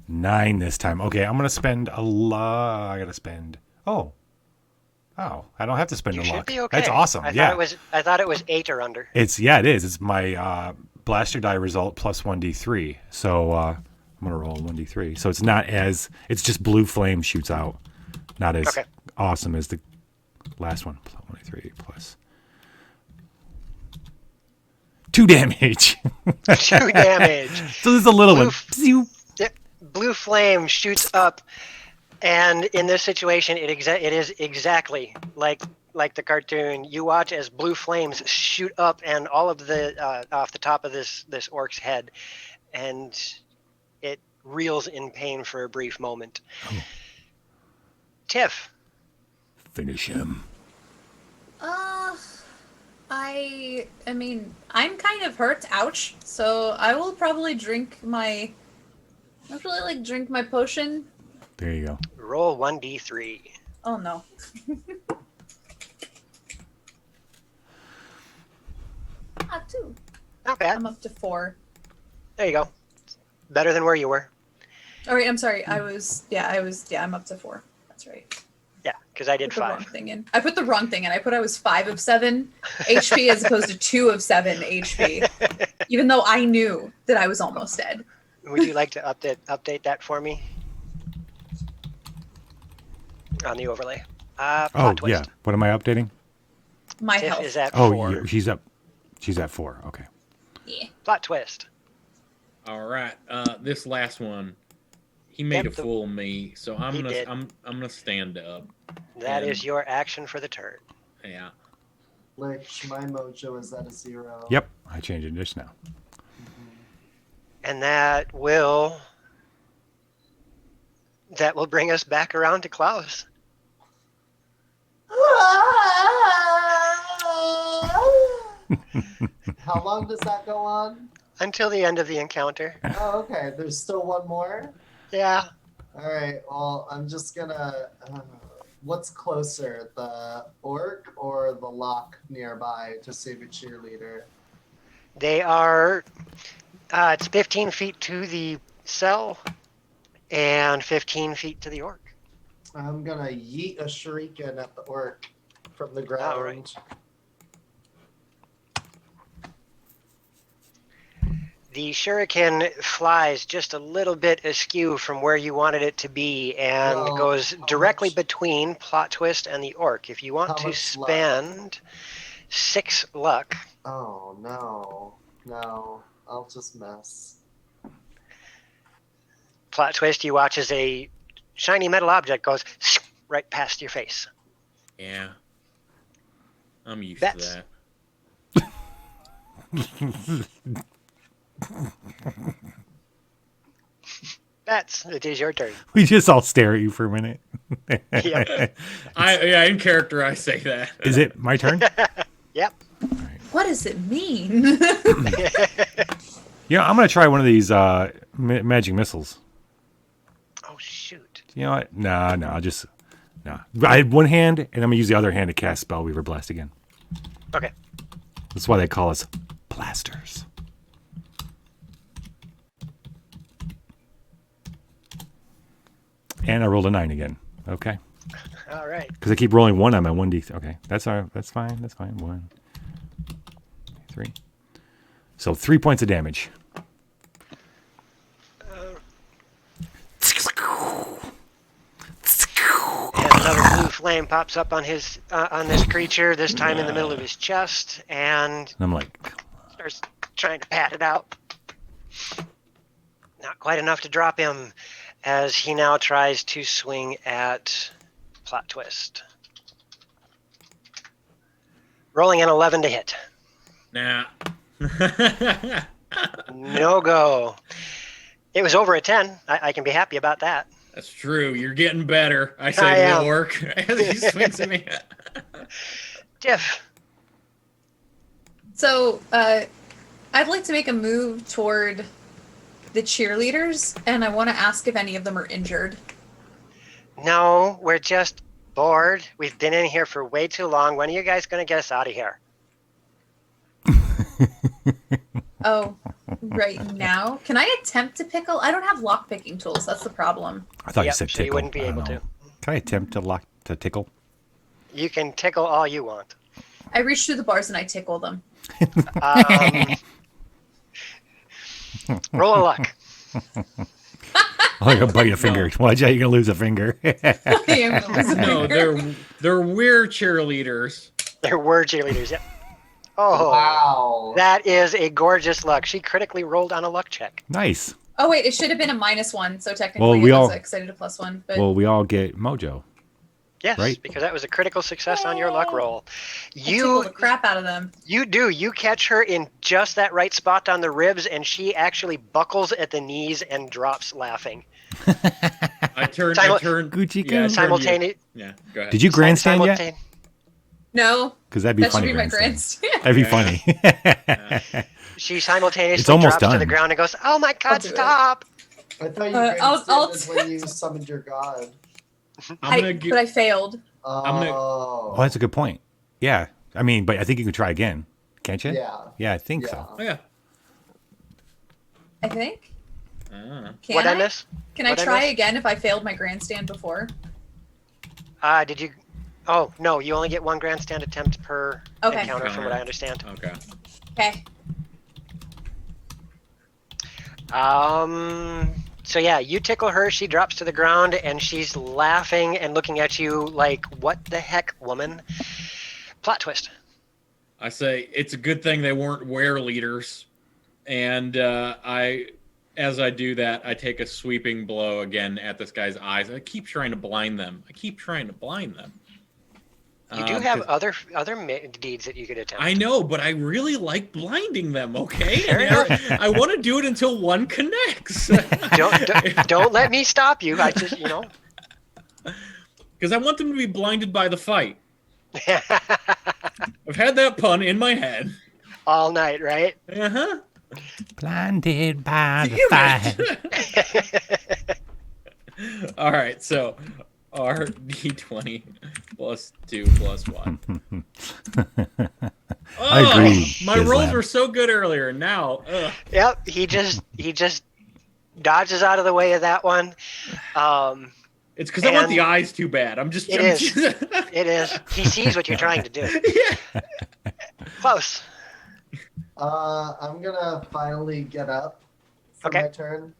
9 this time. Okay, I'm gonna spend a lot. I gotta spend. Oh, I don't have to spend You a should lot. be okay. That's awesome. I thought it was 8 or under. It is. It's my blaster die result plus 1d3. So I'm gonna roll 1d3. So it's not as. It's just blue flame shoots out. Not as awesome as the last one. Plus 1d3 plus 2 damage. 2 damage. So there's a little one. Blue flame shoots up, and in this situation, it is exactly like the cartoon. You watch as blue flames shoot up, and all of the off the top of this orc's head, and it reels in pain for a brief moment. Tiff, finish him. I mean, I'm kind of hurt. Ouch. So I will probably drink my. I really drink my potion. There you go. Roll 1d3. Oh no. Ah, 2. Not bad. I'm up to 4. There you go. Better than where you were. All right, I'm sorry. I'm up to 4. That's right. Yeah, because I did put the 5. wrong thing in. I put the wrong thing in. I put I was 5 of 7 HP as opposed to 2 of 7 HP. Even though I knew that I was almost dead. Would you like to update that for me? On the overlay. Plot twist. Yeah. What am I updating? My Tiff health. is at 4. Yeah, she's up. She's at 4. Okay. Yeah. Plot twist. All right. This last one, he made a fool of me, so I'm gonna stand up. That is your action for the turn. Yeah. Lich, my mojo is at a 0. Yep. I changed it just now. And that will bring us back around to Klaus. How long does that go on? Until the end of the encounter. Oh, okay. There's still one more? Yeah. All right. Well, I'm just gonna... what's closer, the orc or the lock nearby to save a cheerleader? They are... it's 15 feet to the cell and 15 feet to the orc. I'm gonna yeet a shuriken at the orc from the ground. All right. The shuriken flies just a little bit askew from where you wanted it to be and goes directly between Plot Twist and the orc. If you want to spend 6 luck. Oh, no. No. I'll just mess. Plot Twist, you watch as a shiny metal object goes right past your face. Yeah. I'm used to that. Bets, it is your turn. We just all stare at you for a minute. Yep. In character, I say that. Is it my turn? Yep. What does it mean? Yeah, I'm gonna try one of these magic missiles. Oh shoot! You know what? No. I had one hand, and I'm gonna use the other hand to cast Spellweaver Blast again. Okay. That's why they call us blasters. And I rolled a 9 again. Okay. All right. Because I keep rolling 1 on my 1d. Okay, that's fine. That's fine. 1, 3. So 3 points of damage. And another blue flame pops up on his on this creature. This time in the middle of his chest, and I'm like, starts trying to pat it out. Not quite enough to drop him, as he now tries to swing at Plot Twist. Rolling an 11 to hit. Nah. No go. It was over a 10. I can be happy about that. That's true. You're getting better. I say to the orc as he swings at me. Tiff. So, I'd like to make a move toward the cheerleaders, and I want to ask if any of them are injured. No, we're just bored. We've been in here for way too long. When are you guys going to get us out of here? Oh, right now? Can I attempt to pickle? I don't have lock picking tools. That's the problem. I thought you said so tickle. you wouldn't be able to. Can I attempt to tickle? You can tickle all you want. I reach through the bars and I tickle them. Roll a luck. Oh, you're gonna bite a finger. Watch out, you're gonna lose a finger. No, they're weird cheerleaders. There were cheerleaders, yep. Oh, wow. That is a gorgeous luck. She critically rolled on a luck check. Nice. Oh, wait, it should have been a -1, so technically Well, we it was all- excited a +1. But Well, we all get mojo. Yes, Right. because that was a critical success on your luck roll. I tickle the crap out of them. You do. You catch her in just that right spot on the ribs, and she actually buckles at the knees and drops laughing. I turn. Gucci Yeah, simultaneous. Yeah, go ahead. Did you grandstand yet? No. Because that'd be that funny. should be my grandstand. grandstand. That'd be funny. She simultaneously It's almost drops to the done. ground and goes, "Oh my God, do it. stop!" I thought you I'll grandstanded when you summoned your god. But I failed. Oh, that's a good point. Yeah. I mean, but I think you can try again. Can't you? Yeah. Yeah, I think so. Oh, yeah. I think. Can What I? I miss? Can I What I try miss? again if I failed my grandstand before? Did you? Oh no, you only get one grandstand attempt per Okay. encounter, from what I understand. Okay. Okay. So yeah, you tickle her, she drops to the ground, and she's laughing and looking at you like, "What the heck, woman?" Plot twist. I say it's a good thing they weren't were leaders, and as I do that, I take a sweeping blow again at this guy's eyes. I keep trying to blind them. You do have other deeds that you could attempt. I know, but I really like blinding them. Okay, Fair And enough. I want to do it until one connects. Don't let me stop you. I just, Because I want them to be blinded by the fight. I've had that pun in my head all night, right? Uh-huh. Blinded by the fire. All right, so our D20 plus 2 plus 1. I agree. My rolls were so good earlier. Now, Yep, he just dodges out of the way of that one. It's because I want the eyes too bad. I'm just. It is. It is. He sees what you're trying to do. Yeah. Close. I'm gonna finally get up for my turn.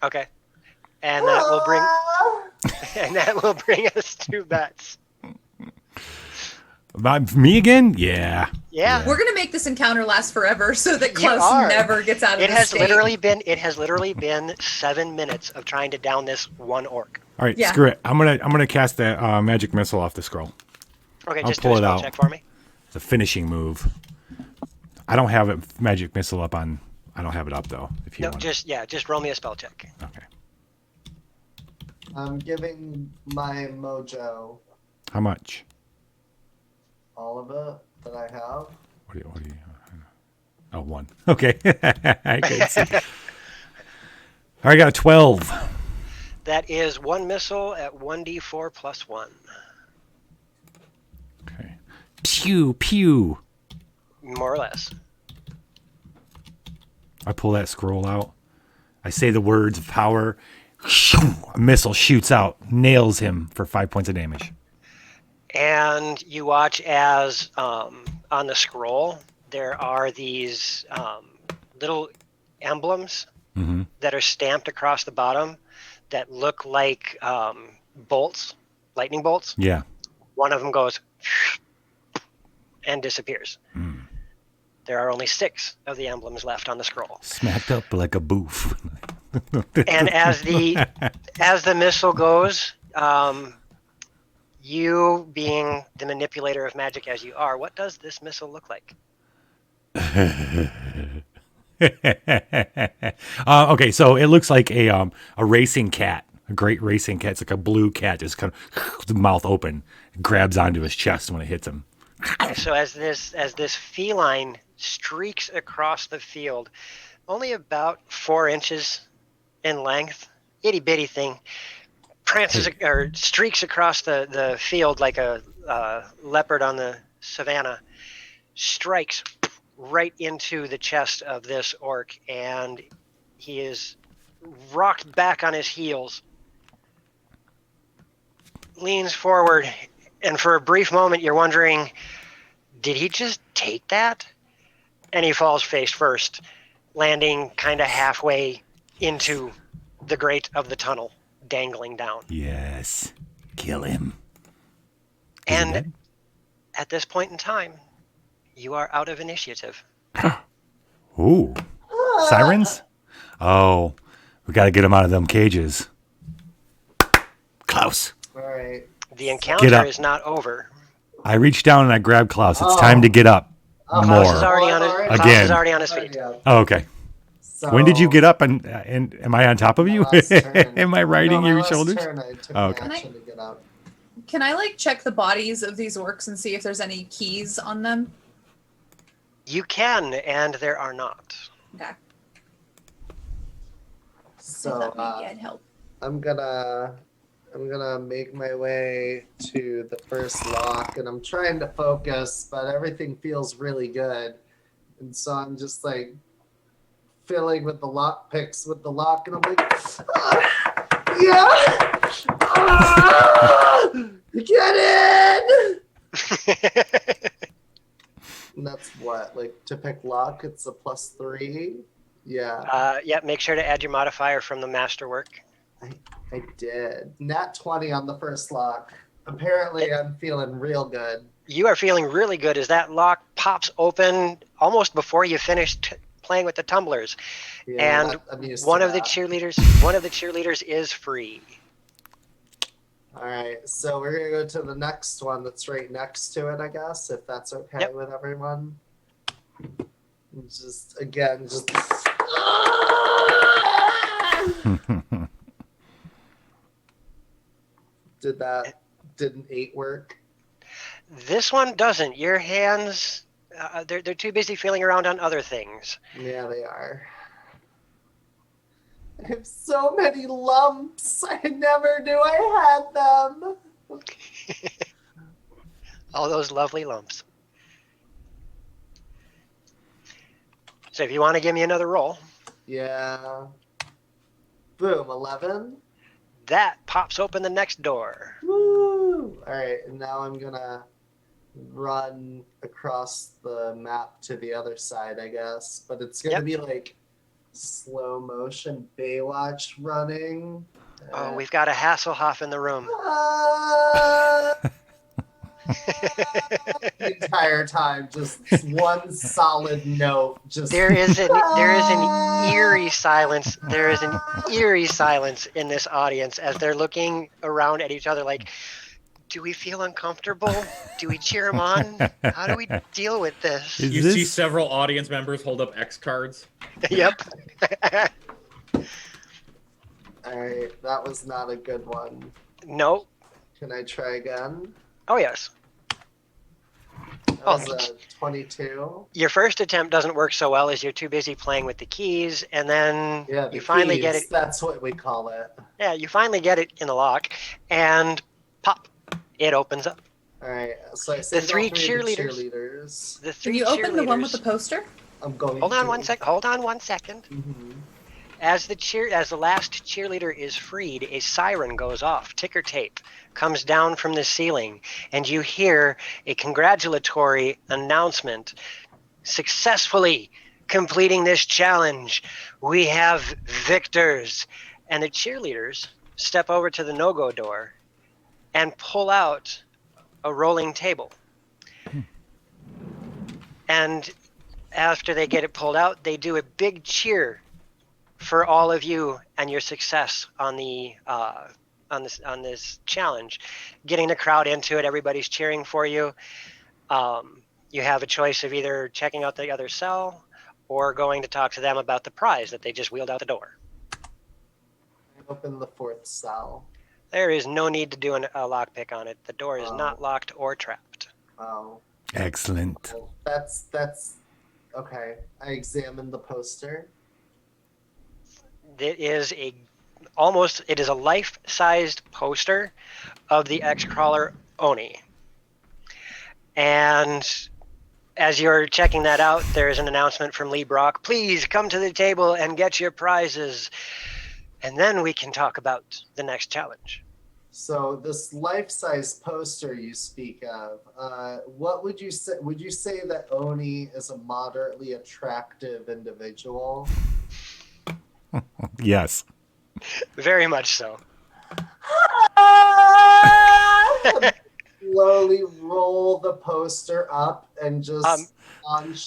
Okay. And that will bring us to bets. About me again? Yeah. Yeah. We're gonna make this encounter last forever so that You Klaus are. never gets out of It this has state. It has literally been 7 minutes of trying to down this one orc. All right, Yeah. screw it. I'm gonna cast that magic missile off the scroll. Okay, I'll just pull do a it spell out. check for me. It's a finishing move. I don't have a magic missile up on. I don't have it up though. If you No, want. just roll me a spell check. Okay. I'm giving my mojo How much? all of it that I have. What do you? Oh, 1. Okay. I can see. I got a 12. That is 1 missile at 1d4 plus 1. Okay. Pew pew. More or less. I pull that scroll out. I say the words of power. A missile shoots out, nails him for 5 points of damage. And you watch as on the scroll there are these little emblems that are stamped across the bottom that look like bolts, lightning bolts. Yeah. One of them goes and disappears. There are only 6 of the emblems left on the scroll. Smacked up like a boof. And as the missile goes, you being the manipulator of magic as you are, what does this missile look like? Okay, so it looks like a racing cat, a great racing cat. It's like a blue cat, just kind of the mouth open, grabs onto his chest when it hits him. So as this feline streaks across the field, only about 4 inches in length, itty bitty thing, prances or streaks across the field like a leopard on the savannah, strikes right into the chest of this orc, and he is rocked back on his heels, leans forward, and for a brief moment you're wondering, did he just take that? And he falls face first, landing kind of halfway into the grate of the tunnel, dangling down. Yes. Kill him. And at this point in time, you are out of initiative. Ooh. Sirens? Oh, we got to get him out of them cages. Klaus. All right. The encounter is not over. I reach down and I grab Klaus. It's time to get up. More. Klaus is already on his, Klaus Again. is already on his feet. Oh, okay. When did you get up? And am I on top of you? Am I riding your shoulders? Okay. Can I like check the bodies of these orcs and see if there's any keys on them? You can, and there are not. Okay. So maybe I'd help. I'm gonna make my way to the first lock, and I'm trying to focus, but everything feels really good, and so I'm just like filling with the lock picks with the lock, and I'm like, yeah, get in. And that's what, like, to pick lock, it's a +3. Yeah. Yeah, make sure to add your modifier from the masterwork. I did. Nat 20 on the first lock. Apparently, I'm feeling real good. You are feeling really good as that lock pops open almost before you finish playing with the tumblers. Yeah, and one of the cheerleaders is free. All right, so we're gonna go to the next one that's right next to it, I guess, if that's okay with everyone. Just didn't 8 work? This one doesn't. Your hands, they're too busy feeling around on other things. Yeah, they are. I have so many lumps. I never knew I had them. All those lovely lumps. So if you want to give me another roll. Yeah. Boom, 11. That pops open the next door. Woo! All right, and now I'm gonna run across the map to the other side, I guess. But it's gonna be like slow motion Baywatch running. Oh, we've got a Hasselhoff in the room. The entire time, just one solid note. Just there is an eerie silence. There is an eerie silence in this audience as they're looking around at each other like, Do we feel uncomfortable? Do we cheer him on? How do we deal with this? You see several audience members hold up X cards. Yep. Alright, that was not a good one. No. Can I try again? Oh, yes. That was a 22. Your first attempt doesn't work so well as you're too busy playing with the keys, and then you finally get it. That's what we call it. Yeah, you finally get it in the lock, and pop, it opens up. Alright, so I The saved three all three of the cheerleaders. The Can three you open the one with cheerleaders- the poster? I'm going. Hold on 1 second. Hold on 1 second. Mm-hmm. As the last cheerleader is freed, a siren goes off. Ticker tape comes down from the ceiling, and you hear a congratulatory announcement. Successfully completing this challenge, we have victors. And the cheerleaders step over to the no-go door and pull out a rolling table. And after they get it pulled out, they do a big cheer for all of you and your success on the on this challenge, getting the crowd into it. Everybody's cheering for you. You have a choice of either checking out the other cell or going to talk to them about the prize that they just wheeled out the door. Open the fourth cell. There is no need to do a lockpick on it. The door is not locked or trapped. Oh. Excellent. Well, that's okay. I examined the poster. It is a life-sized poster of the Xcrawler Oni. And as you're checking that out, there is an announcement from Lee Brock. Please come to the table and get your prizes. And then we can talk about the next challenge. So this life-size poster you speak of, what would you say? Would you say that Oni is a moderately attractive individual? Yes. Very much so. Slowly roll the poster up and just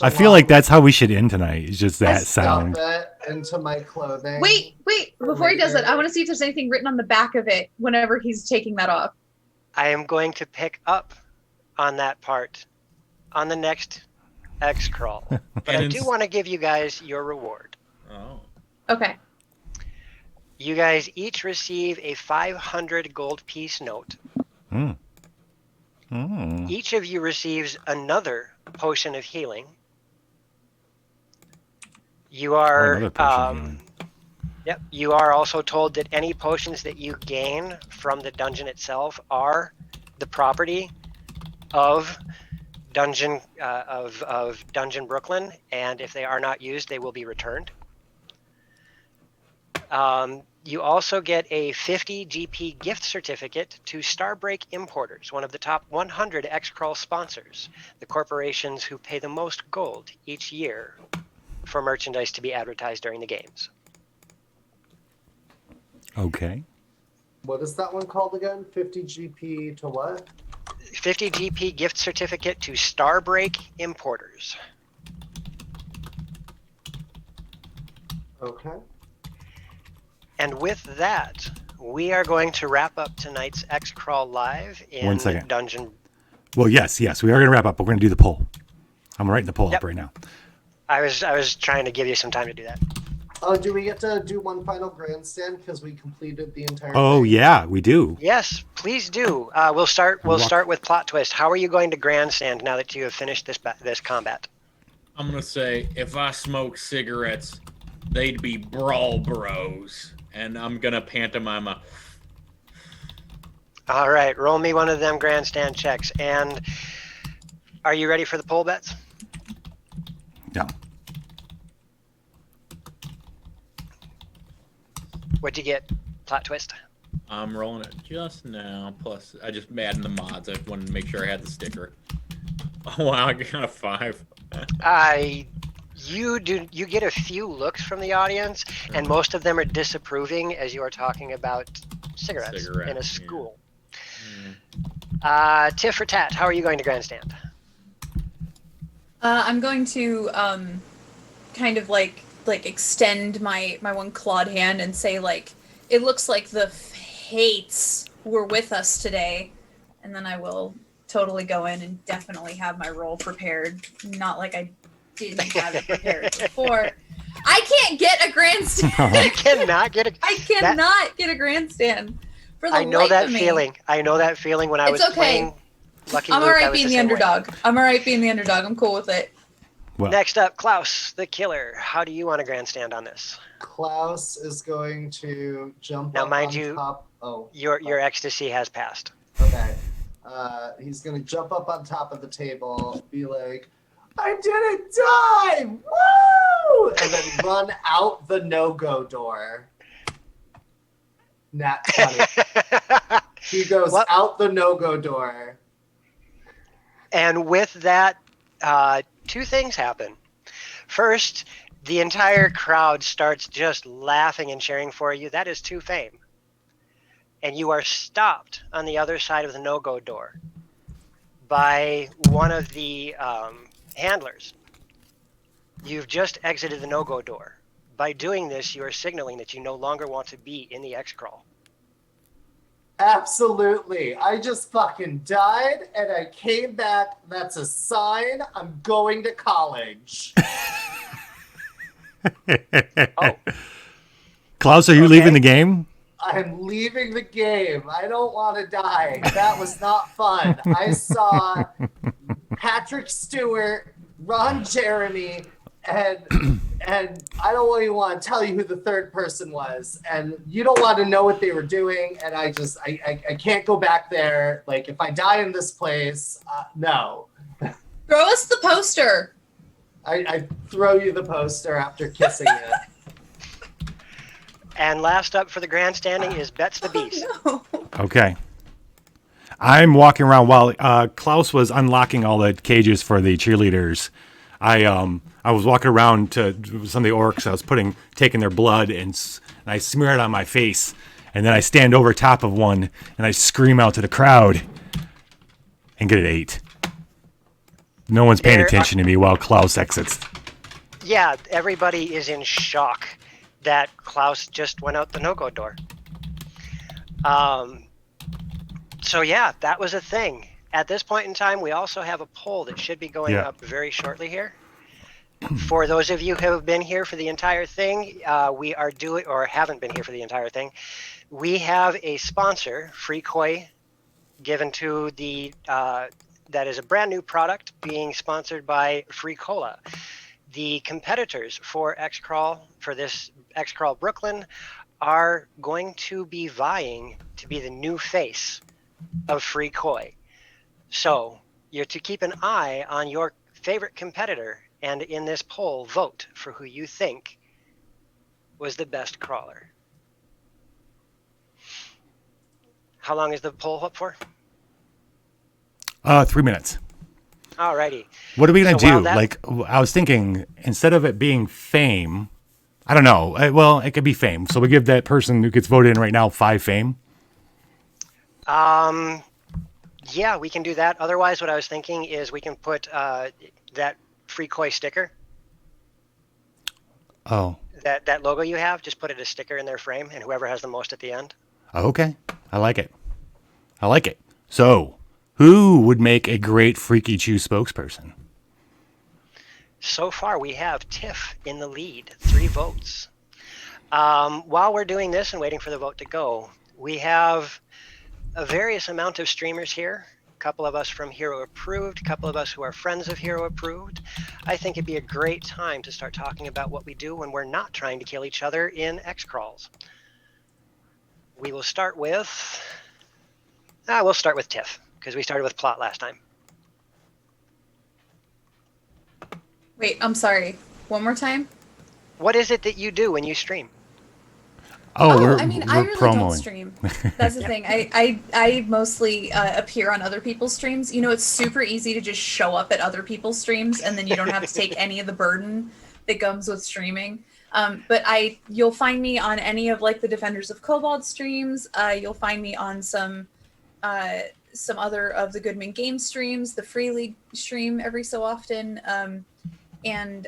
I feel like that's how we should end tonight. It's just that sound. stuff it into my clothing. Wait, before he does it, I want to see if there's anything written on the back of it whenever he's taking that off. I am going to pick up on that part on the next Xcrawl. But I do want to give you guys your reward. Oh. Okay. You guys each receive a 500 gold piece note. Each of you receives another potion of healing. You are yep, you are also told that any potions that you gain from the dungeon itself are the property of Dungeon Brooklyn, and if they are not used, they will be returned. You also get a 50 GP gift certificate to Starbreak Importers, one of the top 100 Xcrawl sponsors, the corporations who pay the most gold each year for merchandise to be advertised during the games. Okay. What is that one called again? 50 GP to what? 50 GP gift certificate to Starbreak Importers. Okay. And with that, we are going to wrap up tonight's Xcrawl Live in 1 second. Dungeon. Well, yes, we are going to wrap up, but we're going to do the poll. I'm writing the poll up right now. I was trying to give you some time to do that. Oh, do we get to do one final grandstand because we completed the entire Oh, thing? yeah, we do. Yes, please do. We'll start with plot twist. How are you going to grandstand now that you have finished this combat? I'm gonna say if I smoked cigarettes, they'd be brawl bros, and I'm gonna pantomime a. All right, roll me one of them grandstand checks. And are you ready for the poll bets? No. What'd you get? Plot twist. I'm rolling it just now. Plus, I just added the mods. I wanted to make sure I had the sticker. Oh wow, I got a 5. You get a few looks from the audience, and most of them are disapproving as you are talking about cigarettes in a school. Tit for tat, how are you going to grandstand? I'm going to kind of like extend my one clawed hand and say, like, it looks like the fates were with us today, and then I will totally go in and definitely have my roll prepared. Not like I didn't have it prepared before. I can't get a grandstand. You cannot get a. I cannot get a grandstand. For the I know life that of me. feeling. I know that feeling when I was It's okay. playing Lucky I'm Luke. alright I was being the same way. underdog. I'm alright being the underdog. I'm cool with it. Well, Next up, Klaus, the killer. How do you want to grandstand on this? Klaus is going to jump Now, up mind on you, top. Oh, your ecstasy has passed. okay. He's going to jump up on top of the table, be like, I didn't die! Woo! And then run out the no-go door. Nat 20. He goes out the no-go door. And with that, two things happen. First, the entire crowd starts just laughing and cheering for you. That is 2 fame. And you are stopped on the other side of the no-go door by one of the handlers. You've just exited the no-go door. By doing this, you are signaling that you no longer want to be in the Xcrawl. Absolutely. I just fucking died and I came back. That's a sign I'm going to college. Klaus, are you leaving the game? I'm leaving the game. I don't want to die. That was not fun. I saw Patrick Stewart, Ron Jeremy, and I don't even want to tell you who the third person was. And you don't want to know what they were doing. And I can't go back there. Like, if I die in this place, no. Throw us the poster. I throw you the poster after kissing it. And last up for the grandstanding is Bets the Beast. Okay. I'm walking around while Klaus was unlocking all the cages for the cheerleaders. I was walking around to some of the orcs. I was taking their blood and I smear it on my face. And then I stand over top of one and I scream out to the crowd and get an 8. No one's paying attention to me while Klaus exits. Yeah, everybody is in shock that Klaus just went out the no-go door. So yeah, that was a thing. At this point in time, we also have a poll that should be going up very shortly here. For those of you who have been here for the entire thing, we are doing, or haven't been here for the entire thing, we have a sponsor, Friki-Choo, given to the, that is a brand new product being sponsored by Friki-Cola. The competitors for Xcrawl, for this Xcrawl Brooklyn, are going to be vying to be the new face of Friki-Choo. So you're to keep an eye on your favorite competitor, and in this poll, vote for who you think was the best crawler. How long is the poll up for? 3 minutes. Alrighty. What are we going to So do? Like, I was thinking, instead of it being fame, I don't know. Well, it could be fame. So we give that person who gets voted in right now 5 fame. Yeah, we can do that. Otherwise, what I was thinking is we can put that Friki-Choo sticker. Oh. That logo you have, just put it as a sticker in their frame, and whoever has the most at the end. Okay. I like it. I like it. So, who would make a great Friki-Choo spokesperson? So far, we have Tiff in the lead, 3 votes. While we're doing this and waiting for the vote to go, we have a various amount of streamers here. A couple of us from Hero Approved, a couple of us who are friends of Hero Approved. I think it'd be a great time to start talking about what we do when we're not trying to kill each other in Xcrawls. We will start with... we'll start with Tiff, because we started with Plot last time. Wait, I'm sorry. One more time? What is it that you do when you stream? Oh, we're I really promoing. don't stream. That's the thing. I mostly appear on other people's streams. You know, it's super easy to just show up at other people's streams, and then you don't have to take any of the burden that comes with streaming. But you'll find me on any of like the Defenders of Cobalt streams. You'll find me on some other of the Goodman game streams, the Free League stream every so often, and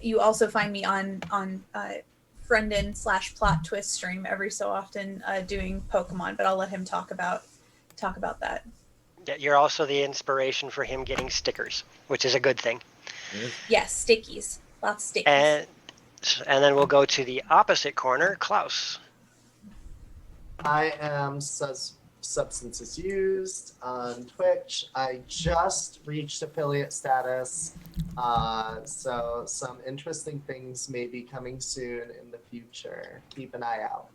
you also find me on Friendin /Plot Twist stream every so often doing Pokemon. But I'll let him talk about talk about that. Yeah, you're also the inspiration for him getting stickers, which is a good thing. Yes, stickies. Lots of stickies. And then we'll go to the opposite corner, Klaus. I am Substances Used on Twitch. I just reached affiliate status, so some interesting things may be coming soon in the future. Keep an eye out.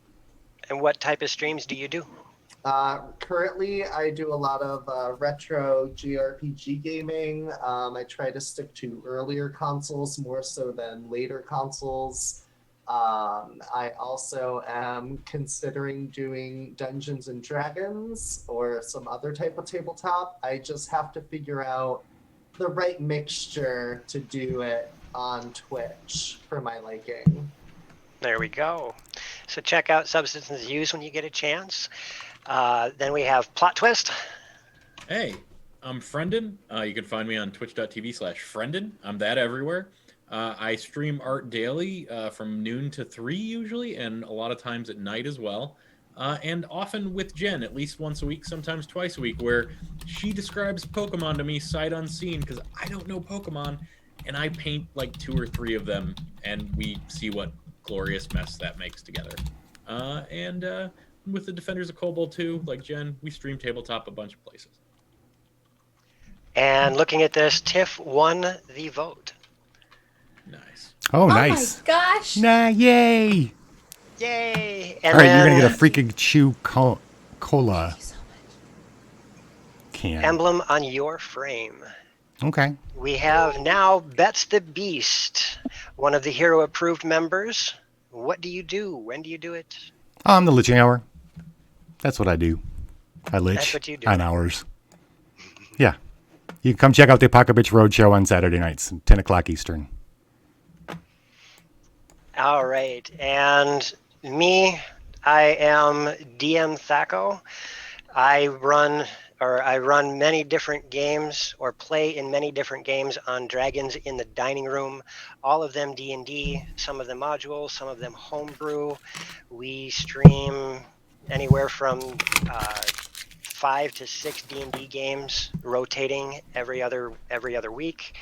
And what type of streams do you do? Currently, I do a lot of retro JRPG gaming. I try to stick to earlier consoles more so than later consoles. I also am considering doing Dungeons and Dragons or some other type of tabletop. I just have to figure out the right mixture to do it on Twitch for my liking. There we go. So check out Substances Used when you get a chance. Then we have Plot Twist. Hey, I'm Friendin. You can find me on twitch.tv/Friendin. I'm that everywhere. I stream art daily from noon to 3 usually, and a lot of times at night as well. And often with Jen, at least once a week, sometimes twice a week, where she describes Pokemon to me sight unseen because I don't know Pokemon, and I paint like 2 or 3 of them, and we see what glorious mess that makes together. And with the Defenders of Kobold too, like Jen, we stream tabletop a bunch of places. And looking at this, Tiff won the vote. Nice. Oh, nice. Oh my gosh. Nah, yay. Yay. All right, you're going to get a Friki-Choo cola can. Emblem on your frame. Okay. We have now Bets the Beast, one of the Hero Approved members. What do you do? When do you do it? I'm the Liching Hour. That's what I do. I lich That's what you do. on hours. Yeah. You can come check out the Apocalypse Roadshow on Saturday nights, 10 o'clock Eastern. All right. And me, I am DM THACO. I run many different games or play in many different games on Dragons in the Dining Room, all of them D&D, some of them modules, some of them homebrew. We stream anywhere from 5 to 6 D&D games, rotating every other week.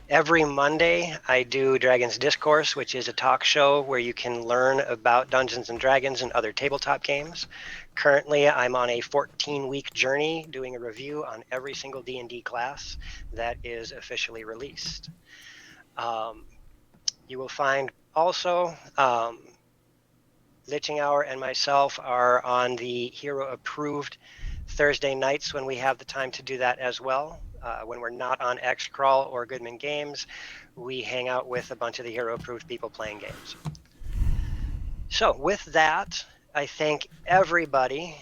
Every Monday, I do Dragons Discourse, which is a talk show where you can learn about Dungeons and Dragons and other tabletop games. Currently, I'm on a 14-week journey doing a review on every single D&D class that is officially released. You will find also Liching Hour and myself are on the Hero Approved Thursday nights when we have the time to do that as well. When we're not on Xcrawl or Goodman Games, we hang out with a bunch of the Hero Approved people playing games. So with that, I thank everybody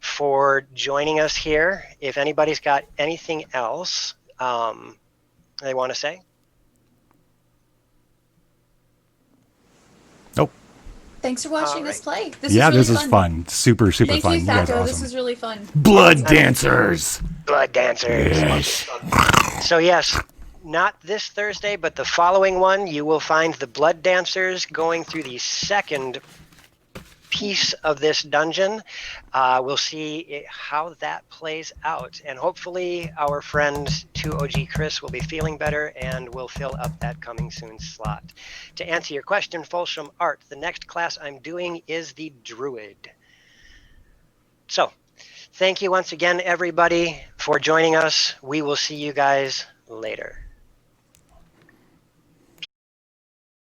for joining us here. If anybody's got anything else they want to say. Nope. Thanks for watching us play. This is fun. Super Thank fun. you, guys are THACO. awesome. This is really fun. Blood dancers. Blood dancers. Yes. So yes, not this Thursday, but the following one, you will find the Blood Dancers going through the second piece of this dungeon. We'll see how that plays out, and hopefully our friend 2OG Chris will be feeling better and will fill up that coming soon slot. To answer your question, Folsham Art, the next class I'm doing is the Druid. So, thank you once again, everybody, for joining us. We will see you guys later.